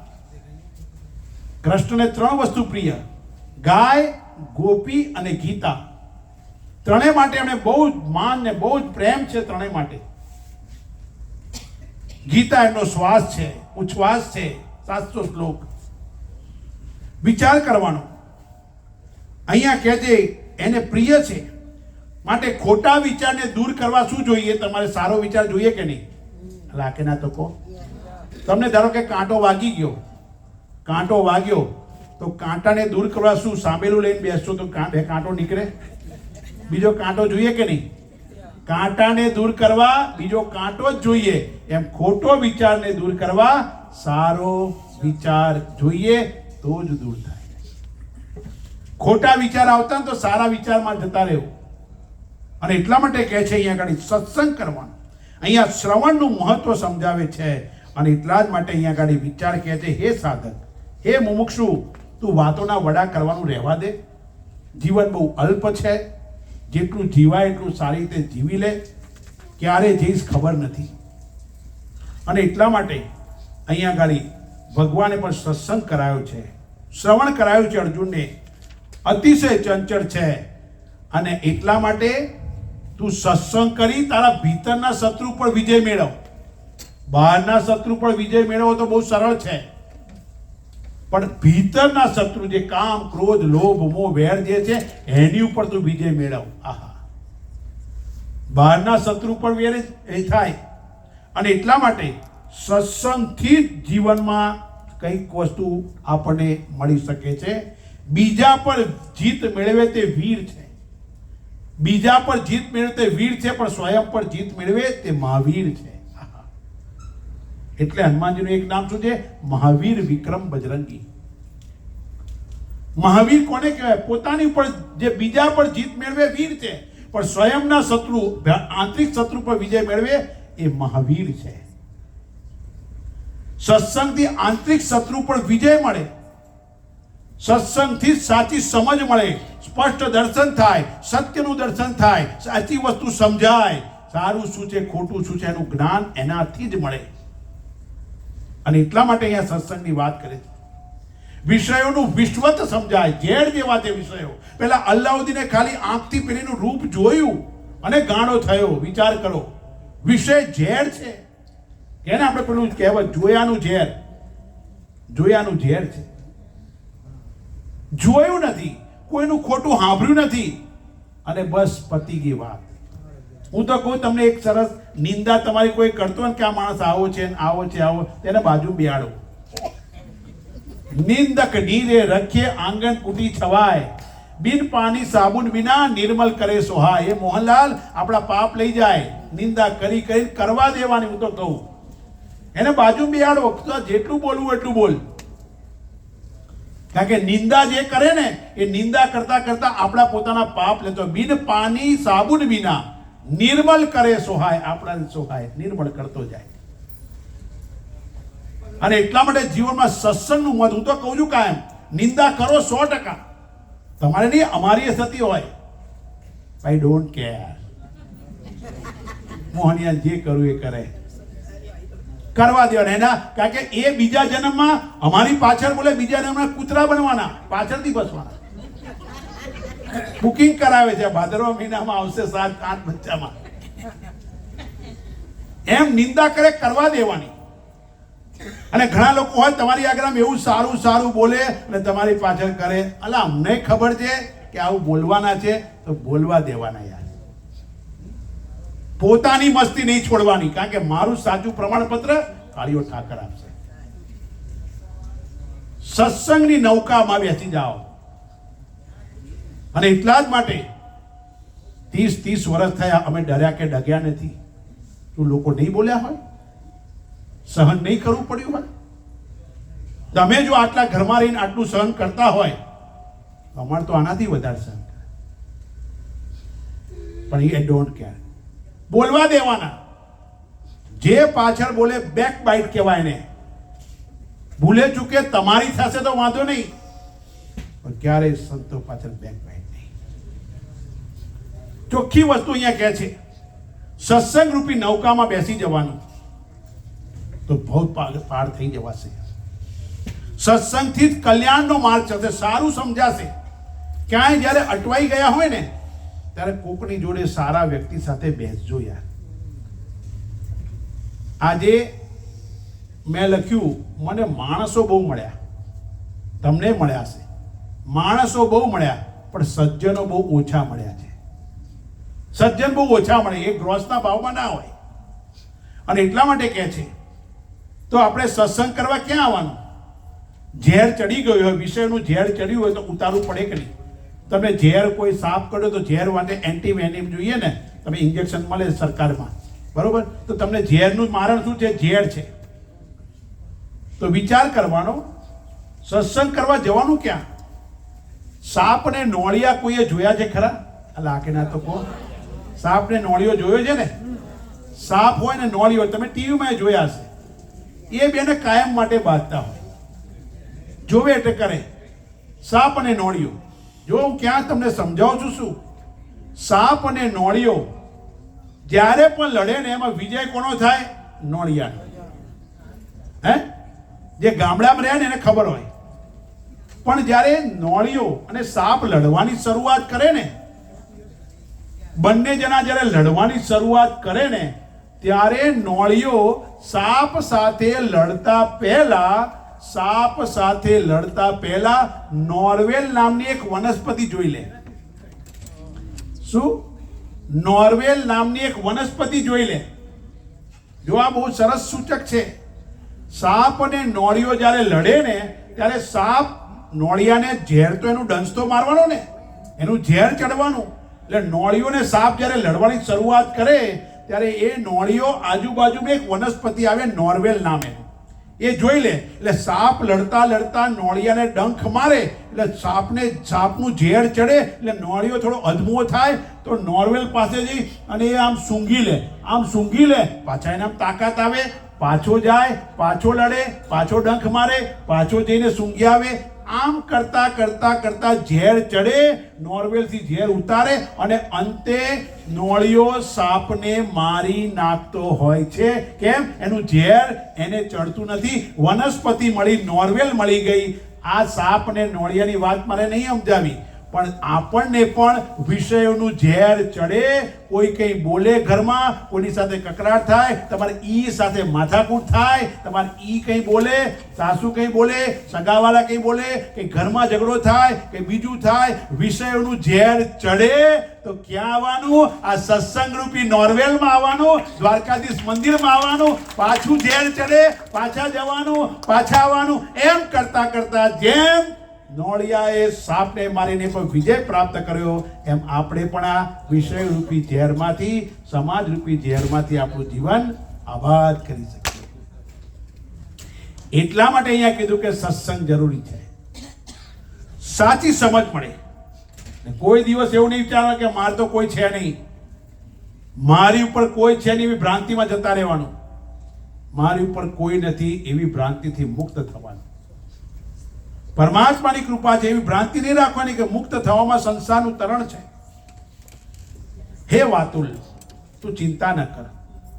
કૃષ્ણને 3 વસ્તુ પ્રિય: ગાય, ગોપી અને ગીતા. ત્રણેય માટે એમને બહુ જ માન ને બહુ જ પ્રેમ છે. ત્રણેય માટે ગીતા એમનો શ્વાસ છે, ઉચ્છ્વાસ છે. 700 શ્લોક. વિચાર કરવાનો. અહીંયા કહે છે એને પ્રિય છે, માટે ખોટા વિચારને દૂર કરવા શું જોઈએ? તમારે સારો વિચાર જોઈએ કે નહીં? લાકે ના તો કહો. તમને ધારો કે કાંટો વાગી ગયો, કાંટો વાગ્યો તો કાંટાને દૂર કરવા શું? સાંભેલું લઈને બેસશો તો કાંટો નીકળે? બીજો કાંટો જોઈએ કે નહીં? કાંટાને દૂર કરવા બીજો કાંટો જ જોઈએ. એમ ખોટો વિચારને દૂર કરવા સારો વિચાર જોઈએ, તો જ દૂર થાય. ખોટા વિચાર આવતા તો સારા વિચારમાં જતા રહેવું. અને એટલા માટે કહે છે અહીંયા આગળ સત્સંગ કરવાનો. અહીંયા શ્રવણનું મહત્વ સમજાવે છે. અને એટલા જ માટે અહીંયા આગળ વિચાર કહે છે, હે સાધક, હે મુમુક્ષુ, તું વાતોના વડા કરવાનું રહેવા દે. જીવન બહુ અલ્પ છે, જેટલું જીવાય એટલું સારી રીતે જીવી લે. ક્યારે જઈશ ખબર નથી. અને એટલા માટે અહીંયા આગળ ભગવાને પણ સત્સંગ કરાયો છે, શ્રવણ કરાયું છે અર્જુનને. અતિશય ચંચળ છે, અને એટલા માટે તું સત્સંગ કરી તારા ભીતરના શત્રુ પર વિજય મેળવ. બહારના શત્રુ પર વિજય મેળવો તો બહુ સરળ છે, પણ ભીતરના શત્રુ જે કામ, ક્રોધ, લોભ, મોહ, વેર જે છે એની ઉપર તું વિજય મેળવ. આહા, બહારના શત્રુ પણ વેર એ થાય. અને એટલા માટે સત્સંગથી જ જીવનમાં કંઈક વસ્તુ આપણને મળી શકે છે. બીજા પર જીત મેળવે તે વીર છે. બીજા પર જીત મેળવે તે વીર છે, પણ સ્વયં પર જીત મેળવે તે મહાવીર છે. એટલે હનુમાનજીનું એક નામ શું છે? મહાવીર વિક્રમ બજરંગી. મહાવીર કોને કહેવાય? પોતાની ઉપર જે બીજા પર જીત મેળવે વીર છે, પણ સ્વયંના શત્રુ આંતરિક શત્રુ પર વિજય મેળવે એ મહાવીર છે. સત્સંગથી આંતરિક શત્રુ પર વિજય મળે. સત્સંગથી સાચી સમજ મળે, સ્પષ્ટ દર્શન થાય, સત્યનું દર્શન થાય, સાચી વસ્તુ સમજાય, સારું શું છે ખોટું શું છે એનું જ્ઞાન એનાથી જ મળે. અને એટલા માટે અહીંયા સત્સંગની વાત કરે છે. વિષયોનું વિશ્વત સમજાય, ઝેર જેવા તે વિષયો. પેલા અલ્લાઉદ્દીને ખાલી આંખથી પેલીનું રૂપ જોયું અને ગાંડો થયો. વિચાર કરો, વિષય ઝેર છે. એને આપણે પેલું કહેવાય જોયાનું ઝેર. જોયાનું ઝેર છે. જોયું નથી, કોઈનું ખોટું સાંભળ્યું નથી, અને બસ પતી ગઈ વાત. હું તો કહું તમને, એક સરસ નિંદા તમારી કોઈ કરતો ને કે આ માણસ આવો છે ને આવો છે આવો, તેને બાજુ બેહાડો. નિંદક નીરે રખે આંગણ કુટી છવાય, બિન પાણી સાબુન વિના નિર્મલ કરે સોહાય. એ મોહનલાલ આપણા પાપ લઈ જાય. નિંદા કરી કરી કરવા દેવાની. હું તો કહું એને બાજુ બેહાડો. જેટલું બોલવું એટલું બોલ. કારણ કે નિંદા જે કરે ને એ નિંદા કરતા કરતા આપણા પોતાના પાપ લેતો. બિન પાણી સાબુન વિના નિર્મલ કરે સોહાય. આપણા સોહાય નિર્મળ કરતો જાય. અને એટલા માટે જીવનમાં સત્સંગનું મત. હું તો કહું છું કાયમ, નિંદા કરો 100%. તમારે નહીં, અમારી થતી હોય. I don't care. મોહનિયા જે કરવું એ કરે, કરવા દેવાના એના. કારણ કે એ બીજા જન્મમાં અમારી પાછળ બોલે, બીજા જન્મમાં કૂતરા બનવાના, પાછળથી બસવાના. બુકિંગ કરાવે છે, ભાદરવા મહિનામાં આવશે 7-8 બચ્ચામાં. એમ નિંદા કરે, કરવા દેવાની. અને ઘણા લોકો હોય તમારી આગળ એવું સારું સારું બોલે અને તમારી પાછળ કરે. અલા, અમને ખબર છે કે આવું બોલવાના છે તો બોલવા દેવાના યાર. પોતાની મસ્તી નહીં છોડવાની. કારણ કે મારું સાચું પ્રમાણપત્ર કાળીઓ ઠાકર આપશે. સત્સંગની નૌકામાં બેસી જાઓ. અને એટલા જ માટે 30 વર્ષ થયા અમે ડર્યા કે ડગ્યા નથી. તું લોકો નહીં બોલ્યા હોય, સહન નહીં કરવું પડ્યું હોય. તમે જો આટલા ઘરમાં રહીને આટલું સહન કરતા હોય, અમારે તો આનાથી વધારે સહન કરે. પણ એ ડોન્ટ કેર. બોલવા દેવાના. જે પાછળ બોલે બેક બાઇટ કહેવાય ને. ભૂલે ચૂકે તમારી થશે તો વાંધો નહીં, પણ ક્યારેય સંતો પાછળ બેક બાઇટ નહીં. ચોખ્ખી વસ્તુ અહીંયા કહે છે, સત્સંગ રૂપી નૌકામાં બેસી જવાનું તો બહુ પાર થઈ જવાશે. સત્સંગથી જ કલ્યાણનો માર્ગ છે. સારું સમજાશે. ક્યાંય જ્યારે અટવાઈ ગયા હોય ને ત્યારે કોકની જોડે સારા વ્યક્તિ સાથે બેસજો યાર. આજે મેં લખ્યું, મને માણસો બહુ મળ્યા, તમને મળ્યા છે. માણસો બહુ મળ્યા, પણ સજ્જનો બહુ ઓછા મળ્યા છે. સજ્જન બહુ ઓછા મળે, એ ગ્રોસના ભાવમાં ના હોય. અને એટલા માટે કહે છે તો આપણે સત્સંગ કરવા ક્યાં આવવાનું? ઝેર ચડી ગયું હોય, વિષયનું ઝેર ચડ્યું હોય તો ઉતારવું પડે કે નહીં? તમે ઝેર કોઈ સાફ કર્યો તો ઝેર માટે એન્ટીવેનિમ જોઈએ ને, તમે ઇન્જેક્શન મળે સરકારમાં, બરોબર? તો તમને ઝેરનું મારણ શું છે? ઝેર છે. તો વિચાર કરવાનો, સત્સંગ કરવા જવાનું ક્યાં? સાપ ને નોળિયા કોઈએ જોયા છે ખરા? લાકેના તો કહો. સાપ ને નોળિયો જોયો છે ને? સાપ હોય ને નોળિયો તમે ટીવીમાં જોયા હશે. એ બેને કાયમ માટે બાંધતા હોય, જોવે એટલે કરે. સાપ અને નોળિયો જો હું ક્યાં તમને સમજાવું છું. શું સાપ અને નોળિયો જ્યારે પણ લડે ને એમાં વિજય કોનો થાય? નોળિયાનો. હે, જે ગામડામાં રહે ને એને ખબર હોય. પણ જ્યારે નોળિયો અને સાપ લડવાની શરૂઆત કરે ને, બંને જણા જ્યારે લડવાની શરૂઆત કરે ને, ત્યારે નોળિયો સાપ સાથે લડતા પહેલા નોર્વેલ નામની એક વનસ્પતિ જોઈ લે. શું? નોર્વેલ નામની એક વનસ્પતિ જોઈ લે. જો આ બહુ સરસ સૂચક છે. સાપ અને નોળિયો જ્યારે લડે ને ત્યારે સાપ નોળિયાને ઝેર તો એનું ડંસ તો મારવાનો ને, એનું ઝેર ચડવાનું. એટલે નોળિયો ને સાપ જ્યારે લડવાની શરૂઆત કરે ત્યારે એ નોળિયો આજુબાજુમાં એક વનસ્પતિ આવે નોર્વેલ નામે, એ જોઈ લે. એટલે સાપ લડતા લડતા નોળિયાને ડંખ મારે એટલે સાપનું ઝેર ચડે એટલે નોળિયો થોડો અધમો થાય તો નોર્વેલ પાસે જઈ અને એ આમ સૂંઘી લે, પાછા એને આમ તાકાત આવે, પાછો જાય, પાછો લડે, પાછો ડંખ મારે, પાછો જઈને સૂંઘી આવે. આમ કરતા કરતા કરતા ઝેર ચડે, નોર્વેલથી ઝેર ઉતારે અને અંતે નોળિયો સાપને મારી નાખતો હોય છે. કેમ? એનું ઝેર એને ચડતું નથી. વનસ્પતિ મળી, નોર્વેલ મળી ગઈ. આ સાપ ને નોળિયાની વાત મારે નહીં સમજાવી, પણ આપણને પણ વિષયોનું ઝેર ચડે. કોઈ કંઈ બોલે ઘરમાં, કોઈની સાથે કકરાટ થાય, તમારે ઈ સાથે માથાકૂટ થાય, તમારે ઈ કંઈ બોલે, સાસુ કંઈ બોલે, સગાવાળા કંઈ બોલે, કે ઘરમાં ઝઘડો થાય, કે બીજું થાય, વિષયોનું ઝેર ચડે તો ક્યાં આવવાનું? આ સત્સંગ રૂપી નોર્વેલમાં આવવાનું, દ્વારકાધીશ મંદિરમાં આવવાનું. પાછું ઝેર ચડે, પાછા જવાનું, પાછા આવવાનું. એમ કરતા કરતા જેમ નોળિયાએ સાપને મારીને કોઈ વિજય પ્રાપ્ત કર્યો, એમ આપણે પણ આ વિષય રૂપી ઝેરમાંથી, સમાજ રૂપી ઝેરમાંથી આપણું જીવન આબાદ કરી શકીએ. એટલા માટે અહીંયા કીધું કે સત્સંગ જરૂરી છે, સાચી સમજ મળે. કોઈ દિવસ એવું નહીં વિચારવાનું કે મારે તો કોઈ છે નહીં, મારી ઉપર કોઈ છે નહીં એવી ભ્રાંતિમાં જતા રહેવાનું. મારી ઉપર કોઈ નથી એવી ભ્રાંતિથી મુક્ત થવાનું. પરમાત્માની કૃપા છે એવી ભ્રાંતિ નહીં રાખવાની કે મુક્ત થવામાં સંસારનું તરણ છે. હે વાતુલ, તું ચિંતા ન કર,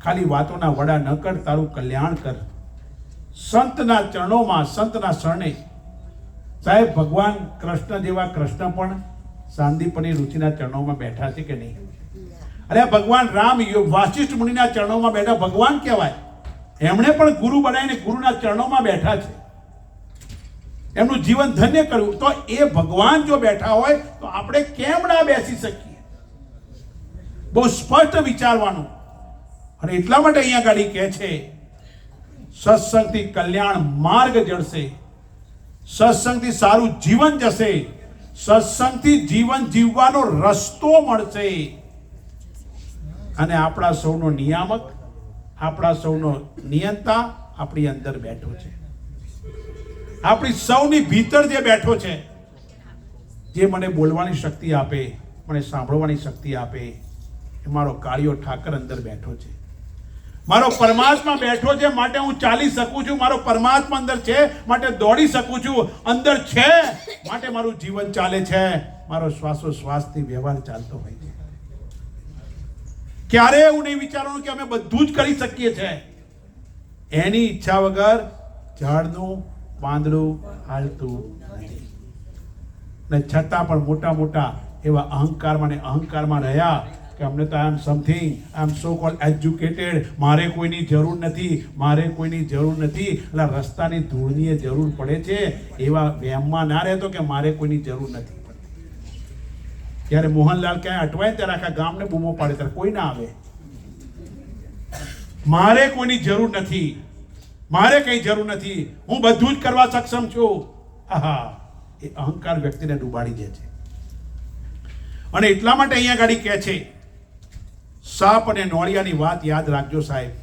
ખાલી વાતોના વડા ન કર, તારું કલ્યાણ કર. સંતના ચરણોમાં, સંતના શરણે. સાહેબ, ભગવાન કૃષ્ણ જેવા કૃષ્ણ પણ સાંદીપની રુચિના ચરણોમાં બેઠા છે કે નહીં? અરે ભગવાન રામ વાસિષ્ઠ મુનિના ચરણોમાં બેઠા ભગવાન કહેવાય. એમણે પણ ગુરુ બનાવીને ગુરુના ચરણોમાં બેઠા છે, એમનું જીવન ધન્ય કર્યું. તો એ ભગવાન જો બેઠા હોય તો આપણે કેમ ના બેસી શકીએ? બહુ સ્પષ્ટ વિચારવાનું. અને એટલા માટે અહીંયા ગાડી કહે છે, સત્સંગથી કલ્યાણ માર્ગ જળશે, સત્સંગથી સારું જીવન જશે, સત્સંગથી જીવન જીવવાનો રસ્તો મળશે. અને આપણા સૌનો નિયામક, આપણા સૌનો નિયંતા આપણી અંદર બેઠો છે, આપણી સૌની ભીતર જે બેઠો છે, જે મને બોલવાની શક્તિ આપે, મને સાંભળવાની શક્તિ આપે, એ મારો કાળિયો ઠાકર અંદર બેઠો છે. મારો પરમાત્મા બેઠો છે માટે હું ચાલી શકું છું. મારો પરમાત્મા અંદર છે માટે દોડી શકું છું. અંદર છે માટે મારું જીવન ચાલે છે. મારો શ્વાસોશ્વાસથી વ્યવહાર ચાલતો હોય છે. ક્યારે એવું નહીં વિચારવાનું કે અમે બધું જ કરી શકીએ છીએ. એની ઈચ્છા વગર ઝાડનું પાંદડું હાલતું નથી. ને છતાં પણ મોટા મોટા એવા અહંકારમાં રહ્યા કે અમને તો આઈ am something, I M so cold educated, મારે કોઈની જરૂર નથી, મારે કોઈની જરૂર નથી. એટલે રસ્તાની ધૂળની જરૂર પડે છે. એવા વહેમમાં ના રહેતો કે મારે કોઈની જરૂર નથી પડતી. ત્યારે મોહનલાલ ક્યાંય અટવાય ત્યારે આખા ગામને બૂમો પાડે, ત્યારે કોઈ ના આવે. મારે કોઈની જરૂર નથી, મારે કઈ જરૂર નથી, હું બધું જ કરવા સક્ષમ છું. આહા, એ અહંકાર વ્યક્તિને ડૂબાડી દે છે. અને એટલા માટે અહીંયા ગાડી કહે છે, સાપ અને નોળિયાની વાત યાદ રાખજો સાહેબ.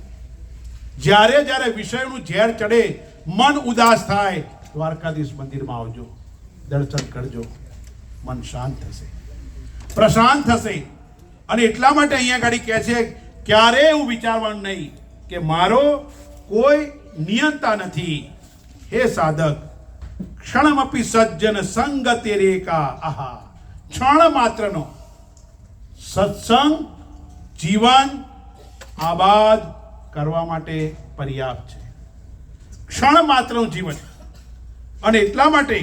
જ્યારે જ્યારે વિષયનું ઝેર ચડે, મન ઉદાસ થાય, દ્વારકાધીશ મંદિરમાં આવજો, દર્શન કરજો, મન શાંત થશે, પ્રશાંત થશે. અને એટલા માટે અહીંયા ગાડી કહે છે, ક્યારે એવું વિચારવાનું નહીં કે મારો કોઈ નિયંતા નથી. હે સાધક, ક્ષણમપી સજ્જન સંગ તેરેકા. આહા, ક્ષણ માત્રનો સત્સંગ જીવન આબાદ કરવા માટે પર્યાપ્ત છે. ક્ષણ માત્રનું જીવન. અને એટલા માટે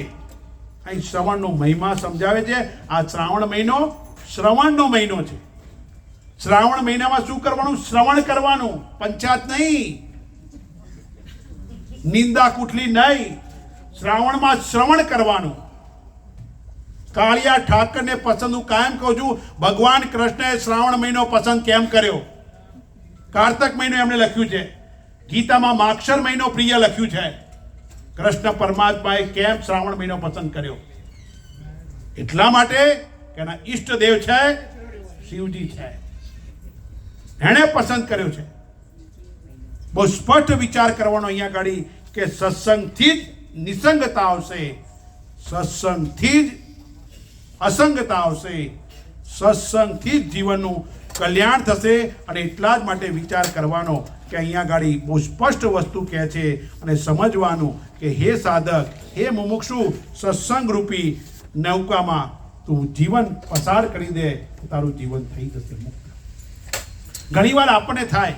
અહીં શ્રવણનો મહિમા સમજાવે છે. આ શ્રાવણ મહિનો શ્રવણનો મહિનો છે. શ્રાવણ મહિનામાં શું કરવાનું? શ્રવણ કરવાનું, પંચાયત નહીં, નિંદા કુટલી નહીં. શ્રાવણમાં શ્રવણ કરવાનું. કાળિયા ઠાકરને પસંદ, હું કાયમ કહું છું, ભગવાન કૃષ્ણએ શ્રાવણ મહિનો પસંદ કેમ કર્યો? કારતક મહિનો એમણે લખ્યું છે, ગીતામાં માક્ષર મહિનો પ્રિય લખ્યું છે. કૃષ્ણ પરમાત્માએ કેમ શ્રાવણ મહિનો પસંદ કર્યો? એટલા માટે કે એના ઈષ્ટદેવ છે શિવજી છે, એણે પસંદ કર્યો છે. બહુ સ્પષ્ટ વિચાર કરવાનો અહીંયા ગાડી કે સત્સંગથી જ નિસંગતા આવશે, સત્સંગથી જ અસંગતા આવશે, સત્સંગથી જ જીવનનું કલ્યાણ થશે. અને એટલા જ માટે વિચાર કરવાનો કે અહીંયા ગાડી બહુ સ્પષ્ટ વસ્તુ કહે છે અને સમજવાનું કે હે સાધક, હે મુમુક્ષુ, સત્સંગ રૂપી નૌકામાં તું જીવન પસાર કરી દે, તારું જીવન થઈ જશે મુક્ત. ઘણીવાર આપણને થાય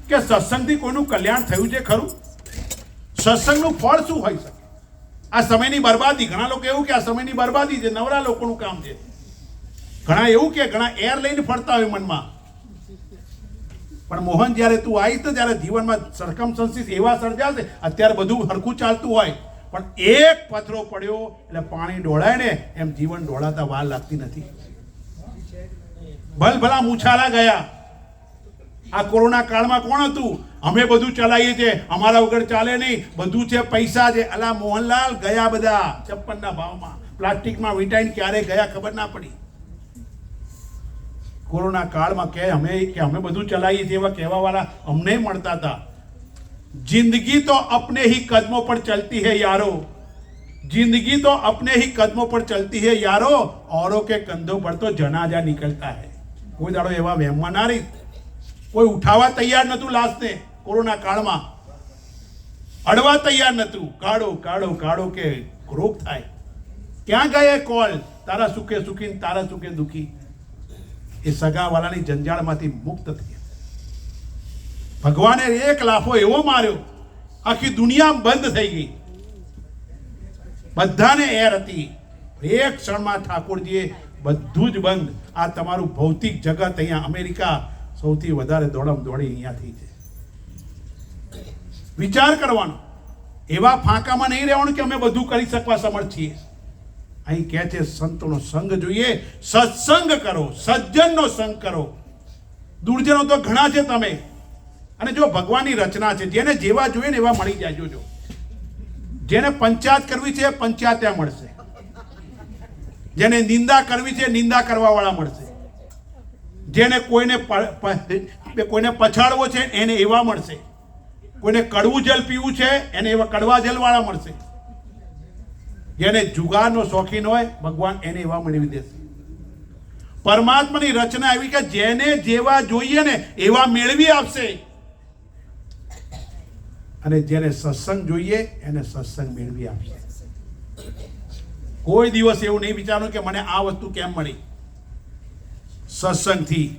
કે સત્સંગથી કોઈનું કલ્યાણ થયું છે ખરું? સત્સંગનું ફળ શું હોઈ શકે? આ સમયની બરબાદી. ઘણા લોકો એવું કે આ સમયની બરબાદી છે, નવરા લોકોનું કામ છે. ઘણા એવું કે ઘણા એર લઈને ફરતા હોય મનમાં. પણ મોહન, જ્યારે તું આવીશ ને ત્યારે જીવનમાં સરકમસ્ટન્સીસ એવા સર્જાશે, અત્યારે બધું હરખું ચાલતું હોય પણ એક પથરો પડ્યો એટલે પાણી ઢોળાય ને એમ જીવન ઢોળાતા વાર લાગતી નથી. ભલભલા મૂછાલા ગયા. આ કોરોના કાળમાં કોણ હતું? અમે બધું ચલાવીએ છીએ, અમારા વગર ચાલે નહીં, બધું છે, પૈસા છે. અલા મોહનલાલ, ગયા બધા 56 ભાવમાં. પ્લાસ્ટિકમાં વીંટાઈને ક્યારે ગયા ખબર ના પડી. કોરોના કાળમાં કે અમે બધું ચલાવીએ છીએ એવા કહેવા વાળા અમને મળતા હતા. जिंदगी तो अपने ही कदमों पर चलती है यारो, जिंदगी तो अपने ही कदमों पर चलती है यारो, औरों के कंधों पर तो जनाजा निकलता है. કોઈ દાડો એવા વહેમમાં ના રહી. કોઈ ઉઠાવવા તૈયાર નતું લાશને. કોરોના કાળમાં અડવા તૈયાર નતું. કાઢો કાઢો કાઢો કે રોગ થાય. ક્યાં ગયા કોલ? તારા સુખે સુખી, તારા સુખે દુખી. એ સગાવાલાની જંજાળમાંથી મુક્ત થયા. ભગવાને એક લાફો એવો માર્યો, આખી દુનિયા બંધ થઈ ગઈ. બધાને એર હતી. એક ક્ષણમાં ઠાકોરજીએ બધું જ બંધ. આ તમારું ભૌતિક જગત અહીંયા અમેરિકા સૌથી વધારે દોડમ દોડી અહીંયાથી છે. વિચાર કરવાનો. એવા ફાંકામાં નહીં રહેવાનું કે અમે બધું કરી શકવા સમર્થ છીએ. અહીં કહે છે સંતોનો સંગ જોઈએ, સત્સંગ કરો, સજ્જનનો સંગ કરો. દુર્જનો તો ઘણા છે તમે. અને જો ભગવાનની રચના છે, જેને જેવા જોઈએ ને એવા મળી જાય. જોજો, જેને પંચાયત કરવી છે પંચાયત ત્યાં મળશે, જેને નિંદા કરવી છે નિંદા કરવા વાળા મળશે, જેને કોઈને પછાડવો છે એને એવા મળશે, કોઈને કડવું જલ પીવું છે એને એવા કડવા જલ વાળા મળશે, જેને જુગારનો શોખીન હોય ભગવાન એને એવા મેળવી દેશે. પરમાત્માની રચના એવી કે જેને જેવા જોઈએ ને એવા મેળવી આપશે, અને જેને સત્સંગ જોઈએ એને સત્સંગ મેળવી આપશે. કોઈ દિવસ એવું નહીં વિચારવું કે મને આ વસ્તુ કેમ મળી. સત્સંગથી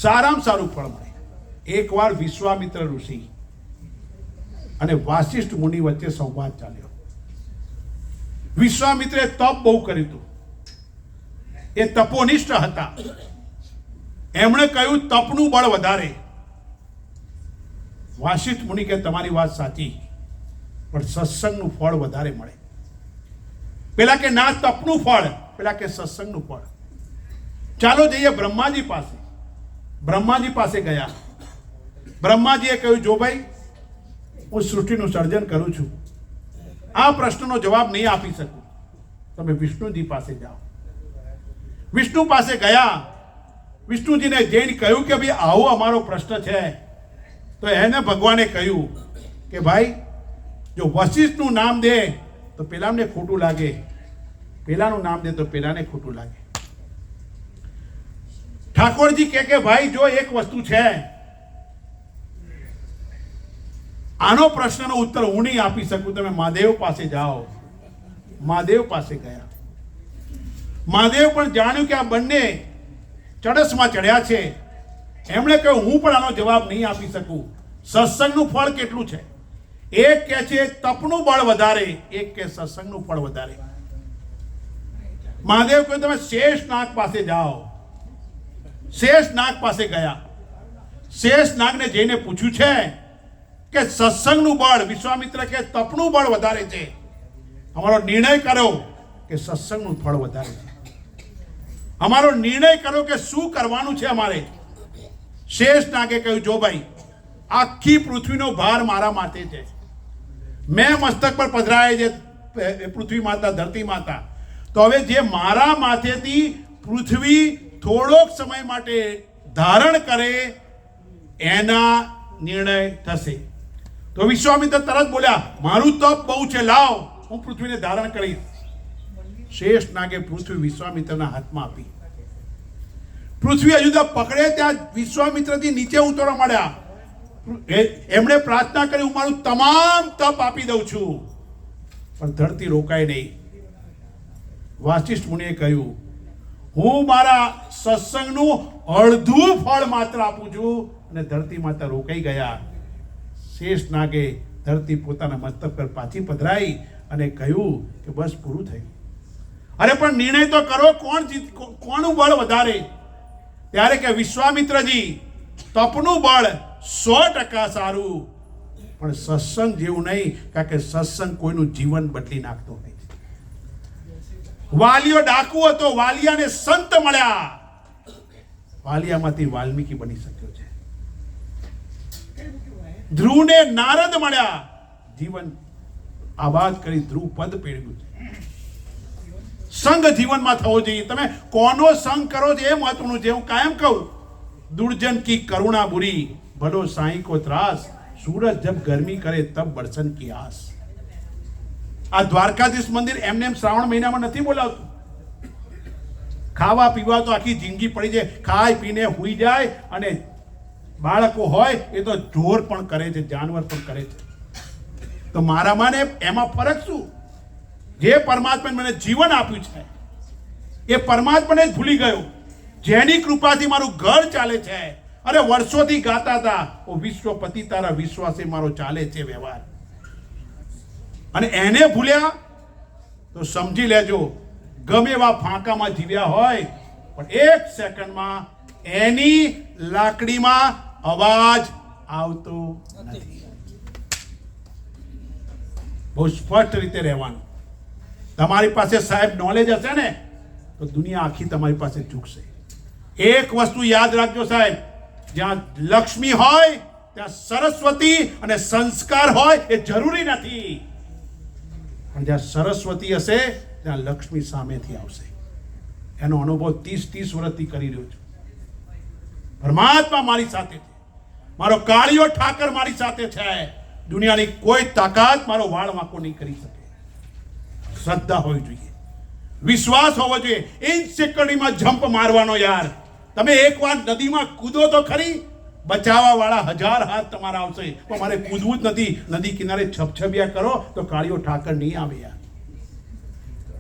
સારામાં સારું ફળ મળે. એકવાર વિશ્વામિત્ર ઋષિ અને વાસિષ્ઠ મુનિ વચ્ચે સંવાદ ચાલ્યો. વિશ્વામિત્રે તપ બહુ કર્યું હતું. એ તપોનિષ્ઠ હતા. એમણે કહ્યું તપનું બળ વધારે. વાસિષ્ઠ મુનિ કે તમારી વાત સાચી, પણ સત્સંગનું ફળ વધારે મળે. પેલા કે ના તપનું ફળ, પેલા કે સત્સંગનું ફળ. ચાલો જઈએ બ્રહ્માજી પાસે. બ્રહ્માજી પાસે ગયા. બ્રહ્માજીએ કહ્યું જો ભાઈ, હું સૃષ્ટિનું સર્જન કરું છું, આ પ્રશ્નનો જવાબ નહીં આપી શકું, તમે વિષ્ણુજી પાસે જાઓ. વિષ્ણુ પાસે ગયા. વિષ્ણુજીને જઈને કહ્યું કે ભાઈ આવો અમારો પ્રશ્ન છે. તો એને ભગવાને કહ્યું કે ભાઈ જો વશિષ્ઠનું નામ દે તો પેલાને ખોટું લાગે, પેલાનું નામ દે તો પેલાને ખોટું લાગે. ઠાકોરજી કે ભાઈ જો એક વસ્તુ છે, આનો પ્રશ્નનો ઉત્તર હું નહીં આપી શકું, તમે મહાદેવ પાસે જાઓ. મહાદેવ પાસે ગયા. મહાદેવ પણ જાણ્યું કે આ બંને ચડસમાં ચડ્યા છે. એમણે કહ્યું હું પણ આનો જવાબ નહીં આપી શકું. સત્સંગનું ફળ કેટલું છે? એક કે છે તપનું બળ વધારે, એક કે સત્સંગનું ફળ વધારે. મહાદેવ કહ્યું તમે શેષનાગ પાસે જાઓ. શેષનાગ પાસે ગયા. શેષનાગને જઈને પૂછ્યું છે કે સત્સંગનું બળ, વિશ્વામિત્ર કે તપનું બળ વધારે છે, અમારો નિર્ણય કરો કે સત્સંગનું ફળ વધારે છે. અમારો નિર્ણય કરો કે શું કરવાનું છે અમારે. શેષ નાગે કહ્યું, જો ભાઈ, આખી પૃથ્વીનો ભાર મારા માથે છે. મેં મસ્તક પર પધરાય છે પૃથ્વી માતા, ધરતી માતા. તો હવે જે મારા માથેથી પૃથ્વી થોડોક સમય માટે ધારણ કરે એના નિર્ણય થશે. તો વિશ્વામિત્ર તરત બોલ્યા, મારું તપ બહુ છે, લાવ હું પૃથ્વીને ધારણ કરીશ. શેષ નાગે પૃથ્વી વિશ્વામિત્રના હાથમાં આપી. પૃથ્વી હજુ તો પકડે ત્યાં વિશ્વામિત્રથી નીચે ઉતરવા માંડ્યા. એમણે પ્રાર્થના કરી, હું મારું તમામ તપ આપી દઉં છું, પણ ધરતી રોકાય નહીં. વાસિષ્ઠ મુનિએ કહ્યું, હું મારા સત્સંગનું અડધું ફળ માત્ર આપું છું, અને ધરતી માતા રોકાઈ ગયા. શેષ નાગે ધરતી પોતાના મસ્તક પર પાછી પધરાઈ અને કહ્યું કે બસ પૂરું થયું. અરે પણ નિર્ણય તો કરો, કોનું બળ વધારે? ત્યારે કે વિશ્વામિત્રજી, તપનું બળ 100% સારું, પણ સત્સંગ જેવું નહીં, કારણ કે સત્સંગ કોઈનું જીવન બદલી નાખતો નહીં. વાલિયો ડાકુ હતો, વાલિયાને સંત મળ્યા, વાલિયામાંથી વાલ્મીકી બની શક્યો છે. ધ્રુવને નારદ મળ્યા, જીવન આબાદ કરી ધ્રુવ પદ પેળ્યું છે. સંગ જીવનમાં થવો જોઈએ. તમે કોનો સંગ કરો છો એ મહત્વનું છે. હું કાયમ કહું, દુર્જન કી કરુણા બુરી, ભલો સાઈ કો ત્રાસ, સૂરજ જબ ગરમી કરે તબ બરસન કી આસ. આ દ્વારકાધીશ મંદિર એમને એમ શ્રાવણ મહિનામાં નથી બોલાવતું. ખાવા પીવા તો આખી જિંદગી પડી જાય, ખાય પીને હુઈ જાય, અને બાળકો હોય એ તો જોર પણ કરે છે, જાનવર પણ કરે છે. તો મારામાં ને એમાં ફરક શું? જે પરમાત્માએ મને જીવન આપ્યું છે એ પરમાત્માને જ ભૂલી ગયો, જેની કૃપાથી મારું ઘર ચાલે છે. અરે વર્ષોથી ગાતા હતા, ઓ વિશ્વપતિ તારા વિશ્વાસે મારો ચાલે છે વ્યવહાર. અને એને ભૂલ્યા તો સમજી લેજો, ગમે એવા ફાંકામાં જીવ્યા હોય પણ એક સેકન્ડમાં એની લાકડીમાં અવાજ આવતો નથી. બહુ સ્પષ્ટ રીતે રહેવાનું. તમારી પાસે સાહેબ નોલેજ હશે ને તો દુનિયા આખી તમારી પાસે ઝૂકશે. એક વસ્તુ યાદ રાખજો સાહેબ, જ્યાં લક્ષ્મી હોય ત્યાં સરસ્વતી અને સંસ્કાર હોય એ જરૂરી નથી, પણ જ્યાં સરસ્વતી હશે ત્યાં લક્ષ્મી સામેથી આવશે. એનો અનુભવ 30 વર્ષથી કરી રહ્યો છું. પરમાત્મા મારી સાથે છે, મારો કાળિયો ઠાકર મારી સાથે છે. દુનિયાની કોઈ તાકાત મારો વાળ વાંકો નહીં કરી શકે. શ્રદ્ધા હોવી જોઈએ, વિશ્વાસ હોવો જોઈએ. ઇન્સિક્યોરિટીમાં જમ્પ મારવાનો યાર. તમે એકવાર નદીમાં કૂદો તો ખરી, બચાવવા વાળા 1000 હાથ તમારા આવશે, પણ મારે કૂદવું જ નથી. નદી કિનારે છપછપિયા કરો તો કાળિયો ઠાકર નહીં આવે યાર.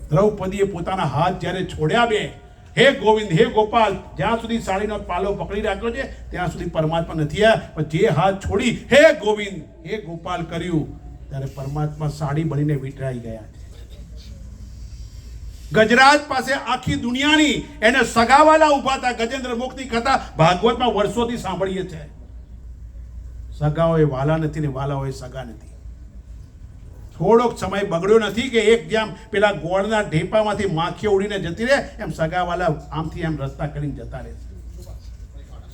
દ્રૌપદીએ પોતાના હાથ જ્યારે છોડ્યા બે, હે ગોવિંદ, હે ગોપાલ, જ્યાં સુધી સાડીનો પાલો પકડી રાખ્યો છે ત્યાં સુધી પરમાત્મા નથી આવ્યા. પણ જે હાથ છોડી હે ગોવિંદ, હે ગોપાલ કર્યું, ત્યારે પરમાત્મા સાડી બનીને વિટરાઈ ગયા છે. ગજરાજ પાસે આખી દુનિયાની એને સગાવાલા ઉભા હતા. ગજેન્દ્ર મુક્તની કથા ભાગવતમાં વર્ષોથી સાંભળીએ છીએ. સગાઓ એ વાલા નથી ને વાલાઓ એ સગા નથી. થોડોક સમય બગડ્યો નથી કે એક જેમ પેલા ગોળના ઢેપામાંથી માખીઓ ઉડીને જતી રહે, એમ સગાવાલા આમથી એમ રસ્તા કરીને જતા રહે.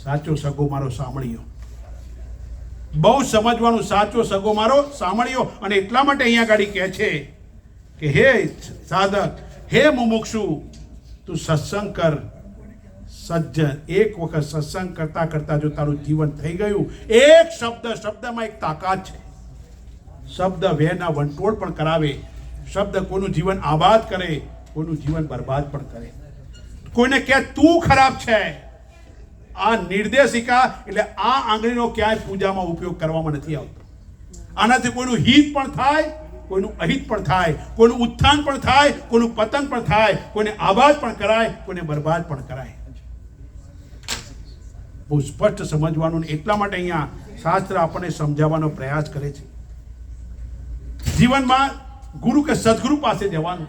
સાચો સગો મારો સાંભળ્યો, બહુ સમજવાનું. સાચો સગો મારો સાંભળ્યો. અને એટલા માટે અહીંયા ગાડી કહે છે કે હે સાધક, હે મુમુક્ષુ, તું સત્સંગ કર. સજ્જન, એક વખત સત્સંગ કરતા કરતા જો તારું જીવન થઈ ગયું, એક શબ્દમાં એક તાકાત છે. શબ્દ વેના વંટોળ પણ કરાવે. શબ્દ કોઈનું જીવન આબાદ કરે, કોઈનું જીવન બરબાદ પણ કરે. કોઈને કહે તું ખરાબ છે, આ નિર્દેશિકા એટલે આ આંગળીનો ક્યાંય પૂજામાં ઉપયોગ કરવામાં નથી આવતો. આનાથી કોઈનું હિત પણ થાય, કોઈનું અહિત પણ થાય, કોઈનું ઉત્થાન પણ થાય, કોઈનું પતન પણ થાય, કોઈને આબાદ પણ કરાય, કોઈને બરબાદ પણ કરાય. બહુ સ્પષ્ટ સમજવાનું. એટલા માટે અહીંયા શાસ્ત્ર આપણને સમજાવવાનો પ્રયાસ કરે છે. જીવનમાં ગુરુ કે સદગુરુ પાસે જવાનું,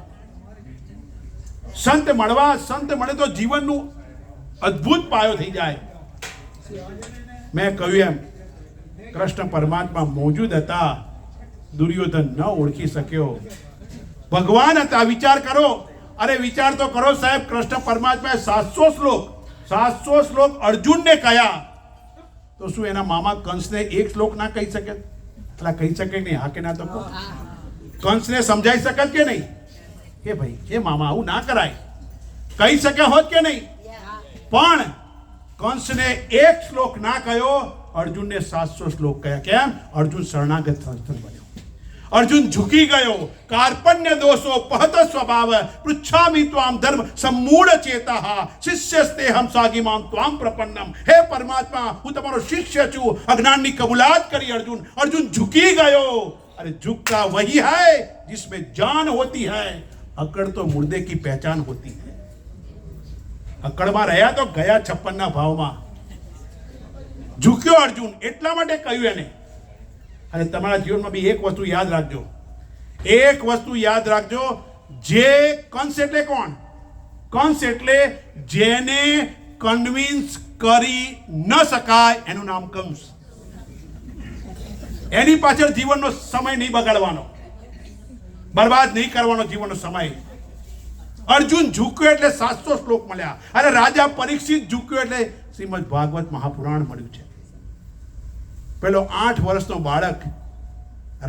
સંત મળે તો જીવનનું અદ્ભુત પાયો થઈ જાય. મેં કહ્યું એમ, કૃષ્ણ પરમાત્મા મોજૂદ હતા, દુર્યોધન ન ઓળખી શક્યો. ભગવાન હતા. વિચાર કરો, અરે વિચાર તો કરો સાહેબ, કૃષ્ણ પરમાત્માએ 700 શ્લોક અર્જુનને કહ્યા, તો શું એના મામા કંસને એક શ્લોક ના કહી શકે? એટલે કહી શકે નહીં? હા કે ના? તો કંસને સમજાઈ શકે કે નહીં કે ભાઈ એ મામા આવું ના કરાય? કહી શકે હોત કે નહીં? પણ કંસને એક શ્લોક ના કહ્યો, અર્જુનને 700 શ્લોક કહ્યા. કેમ? અર્જુન શરણાગત બન્યો, અર્જુન ઝૂકી ગયો. કાર્પણ્ય દોષો પહત સ્વભાવ પૃચ્છામિ ત્વામ ધર્મ સમૂઢ ચેતાહ શિષ્યસ્તેહમ સાગીમામ ત્વામ પ્રપન્નમ. હે પરમાત્મા, હું તમારો શિષ્ય છું. અજ્ઞાનની કબૂલાત કરી અર્જુન ઝૂકી ગયો. अरे झुकता वही है जिसमें जान होती है, अकड़ तो मुर्दे की पहचान होती है. અકડમાં રહ્યા તો ગયા 56 ના ભાવમાં. ઝૂક્યો અર્જુન, એટલા માટે કહ્યું એને. અને તમારા જીવનમાં બી એક વસ્તુ યાદ રાખજો, એક વસ્તુ યાદ રાખજો. જે કંસ એટલે કોણ? કંસ એટલે જેને કન્વિન્સ કરી ન શકાય એનું નામ કંસ. એની પાછળ જીવનનો સમય નહીં બગાડવાનો, બરબાદ નહીં કરવાનો જીવનનો સમય. અર્જુન ઝૂક્યો એટલે 700 શ્લોક મળ્યા. અરે રાજા પરીક્ષિત ઝૂક્યો એટલે શ્રીમદ ભાગવત મહાપુરાણ મળ્યું છે. પેલો 8 વર્ષનો બાળક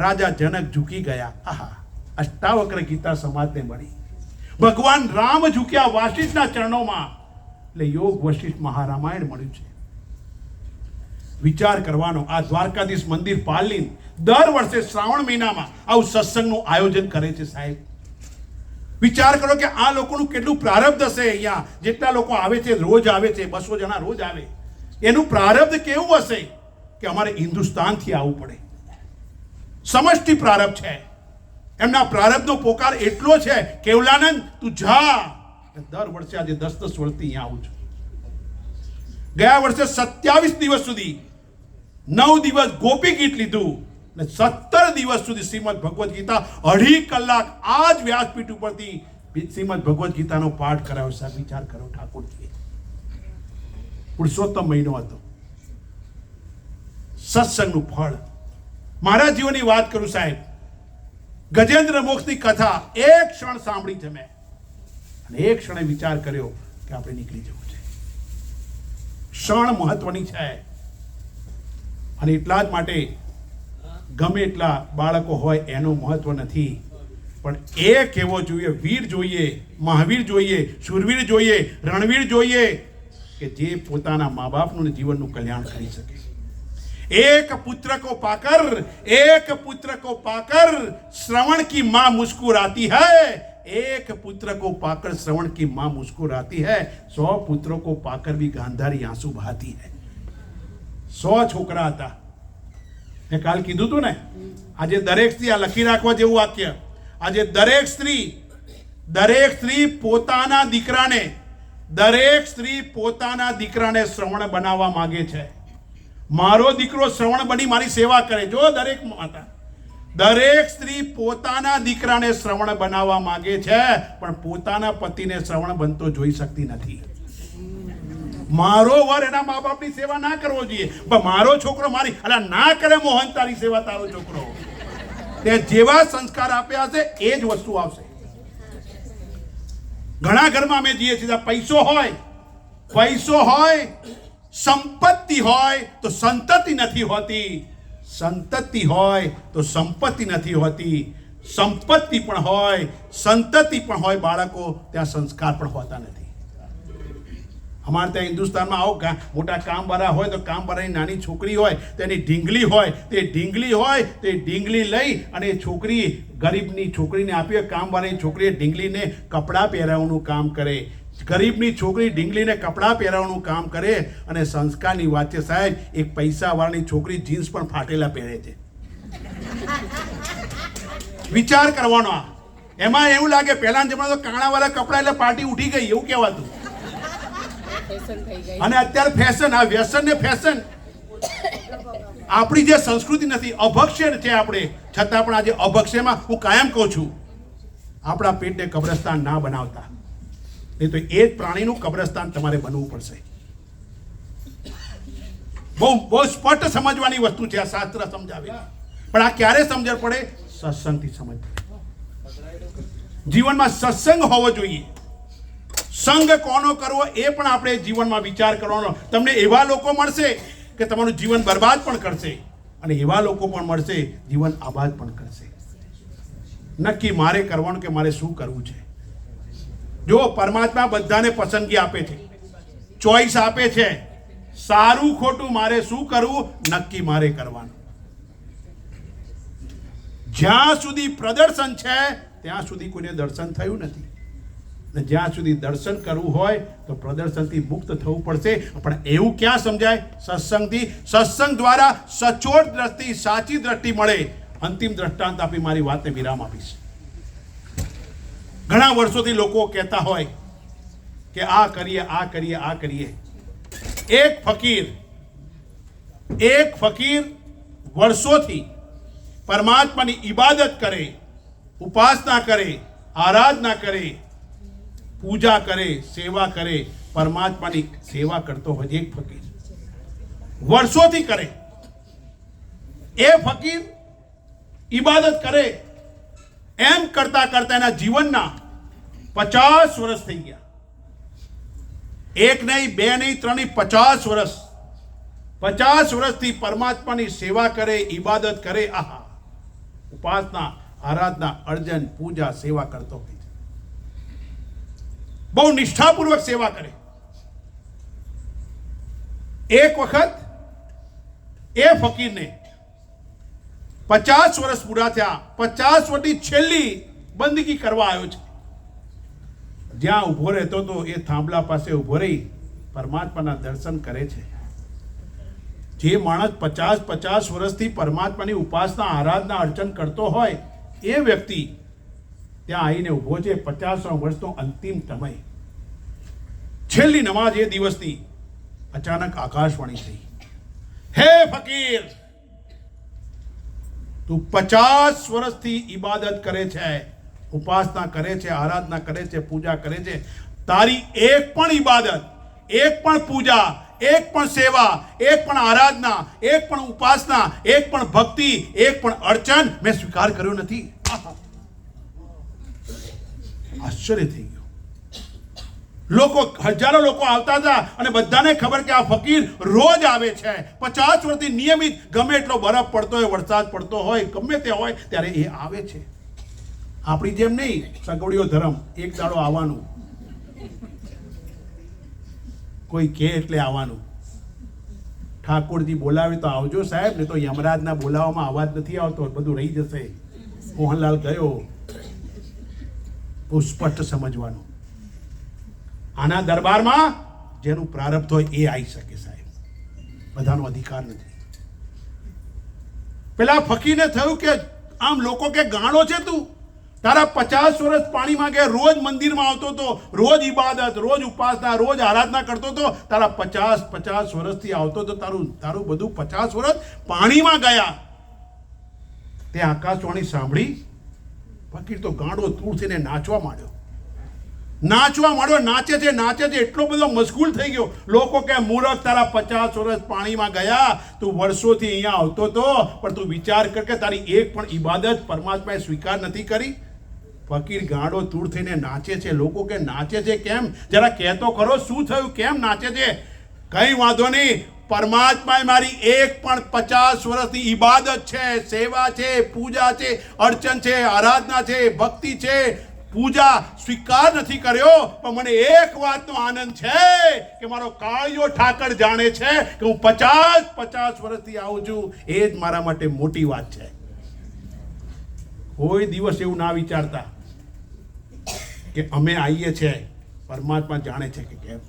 રાજા જનક ઝૂકી ગયા. આહા, અષ્ટાવક્ર ગીતા સમાજને મળી. ભગવાન રામ ઝૂક્યા વાસિષ્ઠના ચરણોમાં, એટલે યોગ વશિષ્ઠ મહારામાયણ મળ્યું છે. વિચાર કરવાનો. આ દ્વારકાધીશ મંદિર પાલની દર વર્ષે શ્રાવણ મહિનામાં આવું સત્સંગનું આયોજન કરે છે સાહેબ. વિચાર કરો કે આ લોકોનું કેટલું પ્રારબ્ધ હશે. અહીંયા જેટલા લોકો આવે છે, રોજ આવે છે, 200 જણા રોજ આવે, એનું પ્રારબ્ધ કેવું હશે કે અમારે હિન્દુસ્તાનથી આવવું પડે. સમષ્ટિ પ્રારબ્ધ છે. એમના પ્રારબ્ધનો પોકાર એટલો છે, કેવલાનંદ તું જા. દર વર્ષે આજે 10 વર્ષથી અહીંયા આવું છું. ગયા વર્ષે 27 દિવસ સુધી 9 દિવસ ગોપી ગીત લીધું ને 17 દિવસ સુધી શ્રીમદ ભગવદ્ ગીતા 2.5 કલાક આ જ વ્યાસપીઠ ઉપરથી શ્રીમદ ભગવદ્ ગીતાનો પાઠ કરાવ્યો. સાહેબ વિચાર કરો, ઠાકોરજી પુરુષોત્તમ મહિનો હતો. સત્સંગનું ફળ. મારા જીવનની વાત કરું સાહેબ, ગજેન્દ્ર મોક્ષની કથા એક ક્ષણ સાંભળી છે મેં, અને એક ક્ષણે વિચાર કર્યો કે આપણે નીકળી જવું છે. ક્ષણ મહત્વની છે. અને એટલા જ માટે ગમે એટલા બાળકો હોય એનું મહત્વ નથી, પણ એ કહેવો જોઈએ, વીર જોઈએ, મહાવીર જોઈએ, શૂરવીર જોઈએ, રણવીર જોઈએ કે જે પોતાના મા બાપનું જીવનનું કલ્યાણ કરી શકે. एक पुत्र को पाकर श्रवण की माँ मुस्कुराती है, एक पुत्र को पाकर श्रवण की माँ मुस्कुराती है, 100 पुत्रों को पाकर भी गांधारी आंसू बहाती है. 100 છોકરા હતા. મેં કાલ કીધું તું ને, આજે દરેક સ્ત્રી, આ લખી રાખવા જેવું વાક્ય, આજે દરેક સ્ત્રી પોતાના દીકરાને શ્રવણ બનાવવા માંગે છે. મારો દીકરો શ્રવણ બની મારી સેવા કરે. જો દરેક માતા, દરેક સ્ત્રી પોતાના દીકરાને શ્રવણ બનાવવા માંગે છે, પણ પોતાના પતિને શ્રવણ બનતો જોઈ શકતી નથી. મારો વર એના મા બાપની સેવા ના કરવો જોઈએ, પણ મારો છોકરો મારી અલા ના કરે. મોહન, તારી સેવા તારો છોકરો. તે જેવા સંસ્કાર આપ્યા હશે એ જ વસ્તુ આવશે. ઘણા ઘરમાં અમે જઈએ છીએ, પૈસો હોય, સંપત્તિ હોય તો સંતતિ નથી હોતી, સંતતિ હોય તો સંપત્તિ નથી હોતી, સંપત્તિ પણ હોય, સંતતિ પણ હોય, બાળકો ત્યાં સંસ્કાર પણ હોતા નથી. અમારે ત્યાં હિન્દુસ્તાનમાં આવો મોટા કામવાળા હોય તો કામવાળાની નાની છોકરી હોય તો એની ઢીંગલી હોય, તે ઢીંગલી લઈ અને છોકરી, ગરીબની છોકરીને આપી. કામવાળાની છોકરીએ ઢીંગલીને કપડાં પહેરાવવાનું કામ કરે, ગરીબની છોકરી ઢીંગલીને કપડાં પહેરાવવાનું કામ કરે. અને સંસ્કારની વાત છે સાહેબ, એક પૈસાવાળાની છોકરી જીન્સ પણ ફાટેલા પહેરે છે. વિચાર કરવાનો. એમાં એવું લાગે પહેલાના જમાનામાં તો કાણાવાળા કપડાં એટલે પાર્ટી ઉઠી ગઈ એવું કહેવાતું, અને અત્યારે ફેશન, આ વ્યસન ને ફેશન. આપણી જે સંસ્કૃતિ નથી, અભક્ષ્ય છે આપણે, છતાં પણ આજે અભક્ષ્યમાં હું કાયમ કહું છું, આપણા પેટને કબ્રસ્તાન ના બનાવતા, નહીં તો એ જ પ્રાણીનું કબ્રસ્તાન તમારે બનવું પડશે. બહુ સ્પષ્ટ સમજવાની વસ્તુ છે. આ શાસ્ત્ર સમજાવે, પણ આ ક્યારે સમજણ પડે? સત્સંગથી સમજ પડે. જીવનમાં સત્સંગ હોવો જોઈએ. સંગ કોનો કરવો એ પણ આપણે જીવનમાં વિચાર કરવાનો. તમને એવા લોકો મળશે કે તમારું જીવન બરબાદ પણ કરશે, અને એવા લોકો પણ મળશે જીવન આબાદ પણ કરશે. નક્કી મારે કરવાનું કે મારે શું કરવું છે. જો પરમાત્મા બધાને પસંદગી આપે છે, ચોઈસ આપે છે. સારું ખોટું મારે શું કરવું નક્કી મારે કરવાનું. જ્યાં સુધી પ્રદર્શન છે ત્યાં સુધી કોઈને દર્શન થયું નથી, અને જ્યાં સુધી દર્શન કરવું હોય તો પ્રદર્શનથી મુક્ત થવું પડશે. પણ એવું ક્યાં સમજાય? સત્સંગથી. સત્સંગ દ્વારા સચોટ દ્રષ્ટિ, સાચી દ્રષ્ટિ મળે. અંતિમ દ્રષ્ટાંત આપી મારી વાતને વિરામ આપીશ. ઘણા વર્ષોથી લોકો કહેતા હોય કે આ કરીએ, આ કરીએ, આ કરીએ. એક ફકીર વર્ષોથી પરમાત્માની ઇબાદત કરે, ઉપાસના કરે, આરાધના કરે, પૂજા કરે, સેવા કરે. પરમાત્માની સેવા કરતો હોય એક ફકીર વર્ષોથી કરે. એ ફકીર ઇબાદત કરે, એમ કરતા કરતા એના જીવનના 50 વર્ષ થઈ ગયા. એક નહીં, બે નહીં, ત્રણ નહીં, 50 વર્ષ. 50 વર્ષથી પરમાત્માની સેવા કરે, ઇબાદત કરે. આહા, ઉપાસના, આરાધના, અર્જન, પૂજા, સેવા કરતો હોય. બહુ નિષ્ઠાપૂર્વક સેવા કરે. એક વખત એ ફકીરને 50 વર્ષ પૂરા થયા. 50 વર્ષની છેલ્લી બંદગી કરવા આવ્યો છે. જ્યાં ઊભો રહેતો તો એ થાંભલા પાસે ઊભો રહી પરમાત્માના દર્શન કરે છે. જે માણસ 50 વર્ષથી પરમાત્માની ઉપાસના, આરાધના, અર્ચન કરતો હોય એ વ્યક્તિ ત્યાં આવીને ઊભો છે. 50 વર્ષનો અંતિમ સમય, છેલ્લી નમાજ એ દિવસની. અચાનક આકાશવાણી થઈ, હે ફકીર, તું 50 વર્ષથી ઇબાદત કરે છે, ઉપાસના કરે છે, આરાધના કરે છે, પૂજા કરે છે. તારી એક પણ ઇબાદત, એક પણ પૂજા, એક પણ સેવા, એક પણ આરાધના, એક પણ ઉપાસના, એક પણ ભક્તિ, એક પણ અર્ચન મેં સ્વીકાર કર્યો નથી. આશ્ચર્ય થઈ ગયું. હજારો લોકો આવતા હતા અને બધાને ખબર કે આ ફકીર રોજ આવે છે. 50 વર્ષથી નિયમિત, ગમે એટલો બરફ પડતો હોય, વરસાદ પડતો હોય, ગમે તે હોય ત્યારે એ આવે છે. આપણી જેમ નહીં સગવડીઓ ધર્મ, એક દાડો આવવાનું, કોઈ કે એટલે આવવાનું. ઠાકોરજી બોલાવે તો આવજો સાહેબ, ને તો યમરાજના બોલાવવામાં અવાજ નથી આવતો, બધું રહી જશે. મોહનલાલ ગયો. બહુ સ્પષ્ટ સમજવાનું. આના દરબારમાં જેનું પ્રારબ્ધ હોય એ આવી શકે સાહેબ, બધાનો અધિકાર નથી. પેલા ફકીરને થયું કે આમ લોકો કે ગાણો છે તું, તારા 50 વર્ષ પાણીમાં ગયા, રોજ મંદિરમાં આવતો હતો, રોજ ઇબાદત, રોજ ઉપાસના, રોજ આરાધના કરતો હતો. તારા 50 વર્ષથી આવતો હતો, તારું બધું 50 વર્ષ પાણીમાં ગયા. તે આકાશવાણી સાંભળી ફકીર તો ગાંડો તૂર થઈને નાચવા માંડ્યો. નાચે છે, એટલો બધો મશગુલ થઈ ગયો. લોકો કે મૂરખ, તારા 50 વર્ષ પાણીમાં ગયા, તું વર્ષોથી અહીંયા આવતો હતો, પણ તું વિચાર કર કે તારી એક પણ ઇબાદત પરમાત્માએ સ્વીકાર નથી કરી. ફકીર ગાંડો તૂર થઈને નાચે છે. લોકો કે નાચે છે કેમ? જરા કહેતો ખરો, શું થયું, કેમ નાચે છે? કઈ વાંધો નહીં, પરમાત્માએ મારી એક પણ 50 વર્ષની ઇબાદત છે, સેવા છે, પૂજા છે, અર્ચન છે, આરાધના છે, ભક્તિ છે, પૂજા સ્વીકાર નથી કર્યો. પણ મને એક વાતનો આનંદ છે કે મારો કાળિયો ઠાકર જાણે છે કે હું 50 વર્ષથી આવું છું. એ જ મારા માટે મોટી વાત છે. કોઈ દિવસ એવું ના વિચારતા કે અમે આવીએ છીએ, પરમાત્મા જાણે છે કે કેમ.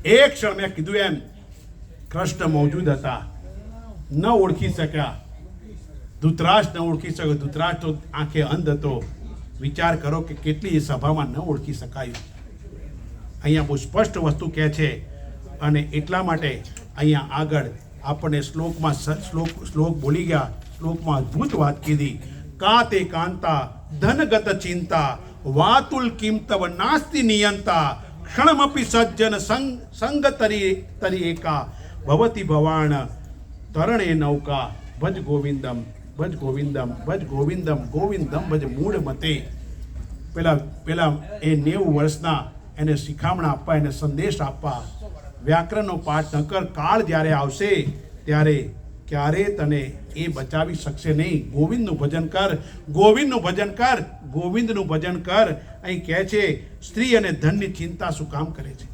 એક ક્ષણ મેં કીધું એમ, કૃષ્ણ મોજૂદ હતા, ન ઓળખી શક્યા. ધૃતરાષ્ટ્ર ન ઓળખી શક્યો. ધૃતરાષ્ટ્ર તો આંખે અંધ હતો. વિચાર કરો કે કેટલી સભામાં ન ઓળખી શકાયું. અહીંયા બહુ સ્પષ્ટ વસ્તુ કહે છે, અને એટલા માટે અહીંયા આગળ આપણને શ્લોક બોલી ગયા. શ્લોકમાં અદ્ભુત વાત કીધી. કાતે કાંતા ધનગત ચિંતા વાતુલ કિંમતવ નાસ્તિ નિયંતા ક્ષણમપી સજ્જન સંગ તરી એકા ભવતી ભવાણ તરણે નૌકા ભજ ગોવિંદમ ભજ ગોવિંદમ ગોવિંદમ ભજ મૂળ મતે. પેલા એ 90 વર્ષના એને શિખામણ આપવા, એને સંદેશ આપવા, વ્યાકરણનો પાઠ ન કર, કાળ જ્યારે આવશે ત્યારે ક્યારે તને એ બચાવી શકશે નહીં. ગોવિંદનું ભજન કર, ગોવિંદનું ભજન કર, ગોવિંદનું ભજન કર. અહીં કહે છે સ્ત્રી અને ધનની ચિંતા શું કામ કરે છે?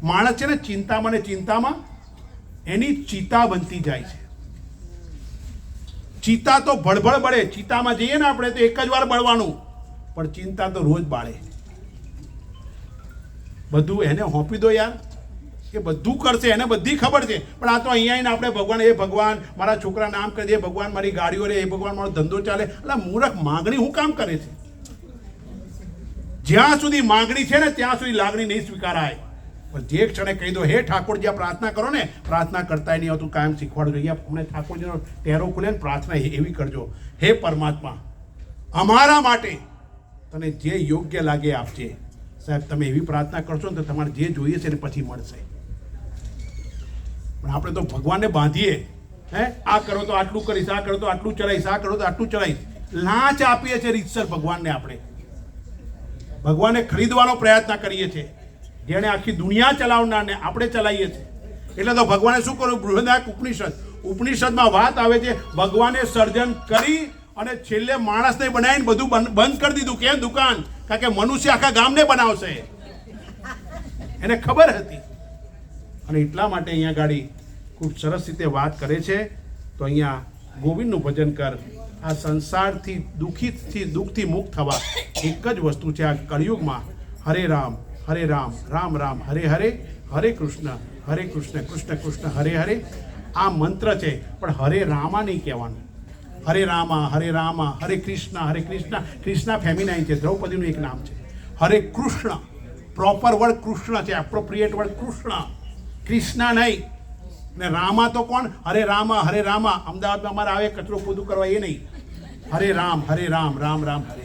માણસ છે ને ચિંતામાં ને ચિંતામાં એની ચિતા બનતી જાય છે. ચિતા તો ભડભડ બળે. ચિતામાં જઈએ ને આપણે તો એક જ વાર બળવાનું, પણ ચિંતા તો રોજ બાળે. બધું એને હોંપી દો યાર, એ બધું કરશે, એને બધી ખબર છે. પણ આ તો અહીંયા આવીને આપણે ભગવાન, એ ભગવાન મારા છોકરા નામ કરી દે, ભગવાન મારી ગાડીઓ રે, એ ભગવાન મારો ધંધો ચાલે. એટલે મૂર્ખ માગણી હું કામ કરે છે? જ્યાં સુધી માગણી છે ને ત્યાં સુધી લાગણી નહીં સ્વીકારાય. પણ જે ક્ષણે કહી દો હે ઠાકોરજી આ પ્રાર્થના કરો ને, પ્રાર્થના કરતા નહીં આવતું, કાયમ શીખવાડજો. અહીંયા અમને ઠાકોરજીનો ટેરો ખુલે ને પ્રાર્થના એવી કરજો, હે પરમાત્મા અમારા માટે તને જે યોગ્ય લાગે આપજે. સાહેબ તમે એવી પ્રાર્થના કરશો ને તો તમારે જે જોઈએ છે ને પછી મળશે. પણ આપણે તો ભગવાનને બાંધીએ, હે આ કરો તો આટલું કરીશ, આ કરો તો આટલું ચલાવીશ, આ કરો તો આટલું ચલાવીશ. લાંચ આપીએ છીએ રીતસર ભગવાનને. આપણે ભગવાનને ખરીદવાનો પ્રયત્ન કરીએ છીએ, જેણે આખી દુનિયા ચલાવનારને આપણે ચલાવીએ છીએ. એટલે તો ભગવાને શું કર્યું? બૃહદારણ્યક ઉપનિષદમાં વાત આવે છે, ભગવાને સર્જન કરી અને છેલ્લે માણસને બનાવીને બધું બંધ કરી દીધું. કેમ? દુકાન. કારણ કે મનુષ્ય આખા ગામને બનાવશે, એને ખબર હતી. અને એટલા માટે અહીંયા ગાડી ખૂબ સરસ રીતે વાત કરે છે. તો અહીંયા ગોવિંદનું ભજન કર. આ સંસારથી દુઃખથી મુક્ત થવા એક જ વસ્તુ છે આ કળિયુગમાં, હરે રામ રામ રામ હરે હરે, હરે કૃષ્ણ કૃષ્ણ કૃષ્ણ હરે હરે. આ મંત્ર છે, પણ હરે રામા નહીં કહેવાનું. હરે રામા હરે કૃષ્ણ. કૃષ્ણ ફેમિનાઇન છે, દ્રૌપદીનું એક નામ છે. હરે કૃષ્ણ પ્રોપર વર્ડ કૃષ્ણ છે, એપ્રોપ્રિએટ વર્ડ કૃષ્ણ નહીં. ને રામા તો કોણ? હરે રામા અમદાવાદમાં અમારે આવે કચરો પોતું કરવા, એ નહીં. હરે રામ રામ રામ હરે.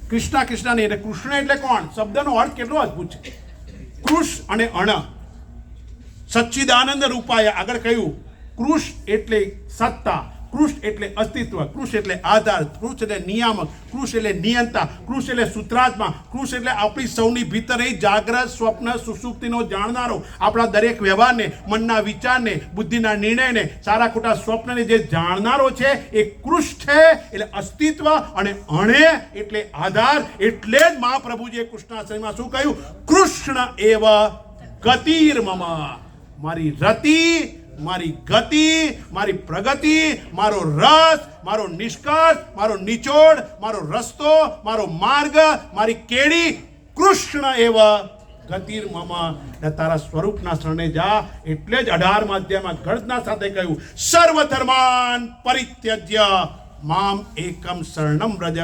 કૃષ્ણ નહીં. એટલે કૃષ્ણ એટલે કોણ? શબ્દનો અર્થ કેટલો અદ્ભુત છે. કૃષ અને અણ, સચ્ચિદાનંદ રૂપાય. આગળ કહ્યું કૃષ એટલે સત્તા, કૃષ એટલે અસ્તિત્વ, કૃષ એટલે આધાર, કૃષ એટલે નિયામક, કૃષ એટલે નિયંતા, કૃષ એટલે સૂત્રાત્મા, કૃષ એટલે આપણી સૌની ભીતર એ જાગ્રત સ્વપ્ન સુષુપ્તિનો જાણનારો, આપણા દરેક વ્યવહારને, મનના વિચારને, બુદ્ધિના નિર્ણયને, સારા ખોટા સ્વપ્નને જે જાણનારો છે એ કૃષ છે. એટલે અસ્તિત્વ. અને અણે એટલે આધાર. એટલે જ મહાપ્રભુજીએ કૃષ્ણાશ્રયમાં શું કહ્યું? કૃષ્ણ એવ ગતિર્મમ. મારી રતિ, મારી ગતિ, મારી પ્રગતિ, મારો રસ, મારો નિષ્કર્ષ, મારો નિચોડ, મારો રસ્તો, મારો માર્ગ, મારી કેડી કૃષ્ણ એવ ગતિર્મમ. તારા સ્વરૂપના શરણે જા. એટલે જ 18મા અધ્યાયમાં ગર્જના સાથે કહ્યું, સર્વ ધર્માન પરિત્યજ્ય મામ એકમ શરણમ વ્રજ.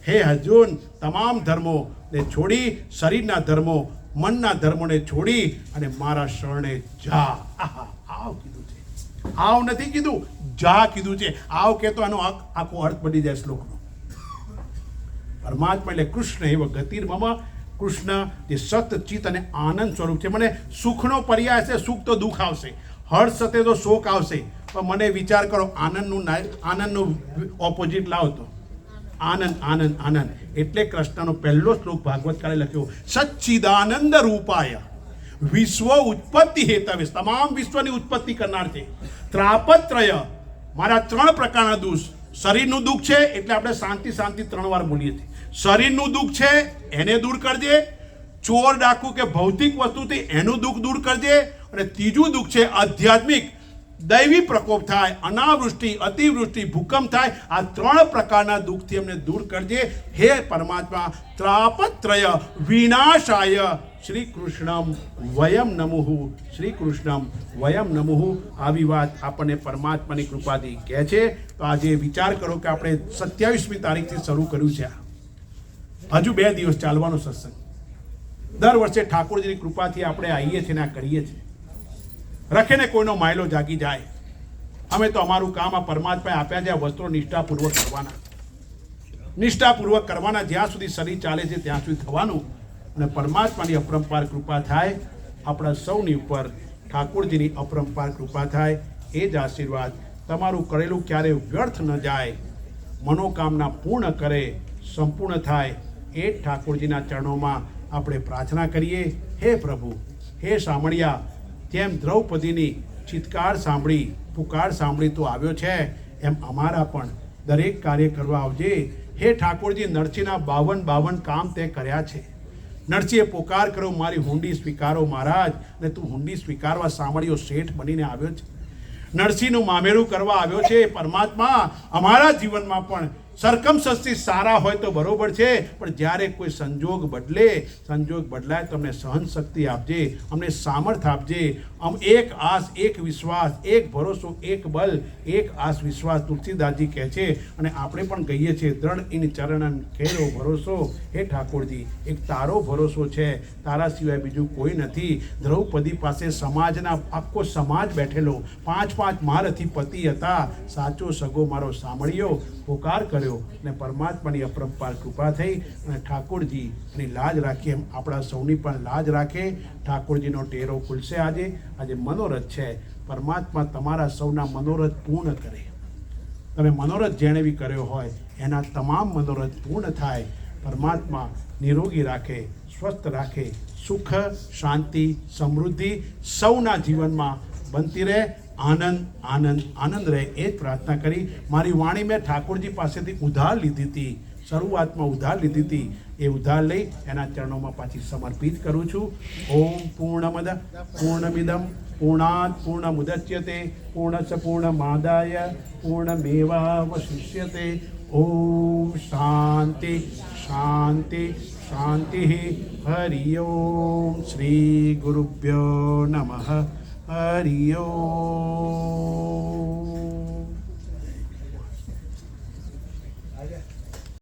હે અર્જુન, તમામ ધર્મોને છોડી, શરીરના ધર્મો, મનના ધર્મોને છોડી અને મારા શરણે જા. આવ કીધું છે, આવ નથી કીધું, જા કીધું છે. આવ કે તો આનો આખો અર્થ બની જાય શ્લોકનો. પરમાત્મા એટલે કૃષ્ણ એવ ગતિર્મમ. કૃષ્ણ જે સત ચિત અને આનંદ સ્વરૂપ છે. મને સુખનો પર્યાય છે, સુખ તો દુઃખ આવશે, હર્ષ સાથે તો શોક આવશે. પણ મને વિચાર કરો, આનંદનું ઓપોઝિટ લાવો તો આનંદ. એટલે કૃષ્ણનો પહેલો શ્લોક ભાગવતકારે લખ્યો, સચ્ચિદાનંદ રૂપાય વિશ્વ ઉત્પત્તિ હેતવે. તમામ વિશ્વની ઉત્પત્તિ કરનાર છે. ત્રાપત્રય, મારા 3 પ્રકારના દુઃખ. શરીરનું દુઃખ છે એટલે આપણે શાંતિ 3 વાર બોલીએ છીએ. શરીરનું દુઃખ છે એને દૂર કરજે. ચોર ડાકુ કે ભૌતિક વસ્તુથી એનું દુઃખ દૂર કરજે. અને ત્રીજું દુઃખ છે આધ્યાત્મિક. દૈવી પ્રકોપ થાય, અનાવૃષ્ટિ, અતિવૃષ્ટિ, ભૂકંપ થાય, આ 3 પ્રકારના દુઃખથી અમને દૂર કરજે. હે પરમાત્મા, ત્રાપત્રય વિનાશાય શ્રી કૃષ્ણમ વયમ નમુઃ. શ્રી કૃષ્ણમ વયમ નમુઃ. આવી વાત આપણને પરમાત્માની કૃપાથી કહે છે. તો આજે વિચાર કરો કે આપણે 27મી તારીખથી શરૂ કર્યું છે. હજુ 2 દિવસ ચાલવાનો સત્સંગ. દર વર્ષે ઠાકોરજીની કૃપાથી આપણે આવીએ છીએ ને આ કરીએ છીએ. રખે ને કોઈનો માયલો જાગી જાય. અમે તો અમારું કામ આ પરમાત્માએ આપ્યા છે, આ વસ્ત્રો નિષ્ઠાપૂર્વક કરવાના. જ્યાં સુધી શરીર ચાલે છે ત્યાં સુધી થવાનું. અને પરમાત્માની અપરંપાર કૃપા થાય, આપણા સૌની ઉપર ઠાકોરજીની અપરંપાર કૃપા થાય. એ જ આશીર્વાદ તમારું કરેલું ક્યારેય વ્યર્થ ન જાય, મનોકામના પૂર્ણ કરે, સંપૂર્ણ થાય, એ જ ઠાકોરજીના ચરણોમાં આપણે પ્રાર્થના કરીએ. હે પ્રભુ, હે સાંભળ્યા, જેમ દ્રૌપદીની ચિત્કાર સાંભળી, પુકાર સાંભળી તો આવ્યો છે, એમ અમારા પણ દરેક કાર્ય કરવા આવજે. હે ઠાકોરજી, નરસિંહના 52 કામ તે કર્યા છે. નરસિંહે પોકાર કર્યો, મારી હુંડી સ્વીકારો મહારાજ, ને તું હુંડી સ્વીકારવા સાંભળ્યો શેઠ બનીને આવ્યો છે. નરસિંહનું મામેરું કરવા આવ્યો છે. પરમાત્મા, અમારા જીવનમાં પણ સરકમસસ્તી સારા હોય તો બરોબર છે, પણ જ્યારે કોઈ સંજોગ બદલાય તો અમને સહન શક્તિ આપજે, અમને સામર્થ્ય આપજે. એક આસ, એક વિશ્વાસ, એક ભરોસો, એક બલ, એક આસ વિશ્વાસ તુલસીદાસજી કહે છે, અને આપણે પણ કહીએ છીએ, દ્રઢ ઇન ચરણન ખેરો ભરોસો. હે ઠાકોરજી, એક તારો ભરોસો છે, તારા સિવાય બીજું કોઈ નથી. દ્રૌપદી પાસે સમાજના આખો સમાજ બેઠેલો, 5 મહારથી પતિ હતા, સાચો સગો મારો સાંભળ્યો, પોકાર કર્યો, ને પરમાત્માની અપરંપાર કૃપા થઈ, અને ઠાકોરજી એની લાજ રાખી એમ આપણા સૌની પણ લાજ રાખે. ઠાકોરજીનો ટેરો ખુલશે. આજે મનોરથ છે. પરમાત્મા તમારા સૌના મનોરથ પૂર્ણ કરે. તમે મનોરથ જેણે બી કર્યો હોય એના તમામ મનોરથ પૂર્ણ થાય. પરમાત્મા નિરોગી રાખે, સ્વસ્થ રાખે, સુખ, શાંતિ, સમૃદ્ધિ સૌના જીવનમાં બનતી રહે. આનંદ રહે, એ જ પ્રાર્થના કરી. મારી વાણી મેં ઠાકોરજી પાસેથી ઉધાર લીધી હતી, શરૂઆતમાં ઉધાર લીધી હતી. એ ઉધાર લઈ એના ચરણોમાં પાછી સમર્પિત કરું છું. ઓમ પૂર્ણમદ પૂર્ણમિદમ પૂર્ણાત પૂર્ણમુદચ્યતે પૂર્ણસ્ય પૂર્ણમાદાય પૂર્ણમેવાવશિષ્યતે. ઓમ શાંતિ શાંતિ શાંતિ. હરિ ઓમ. શ્રી ગુરુભ્યો નમઃ. હરિ ઓમ.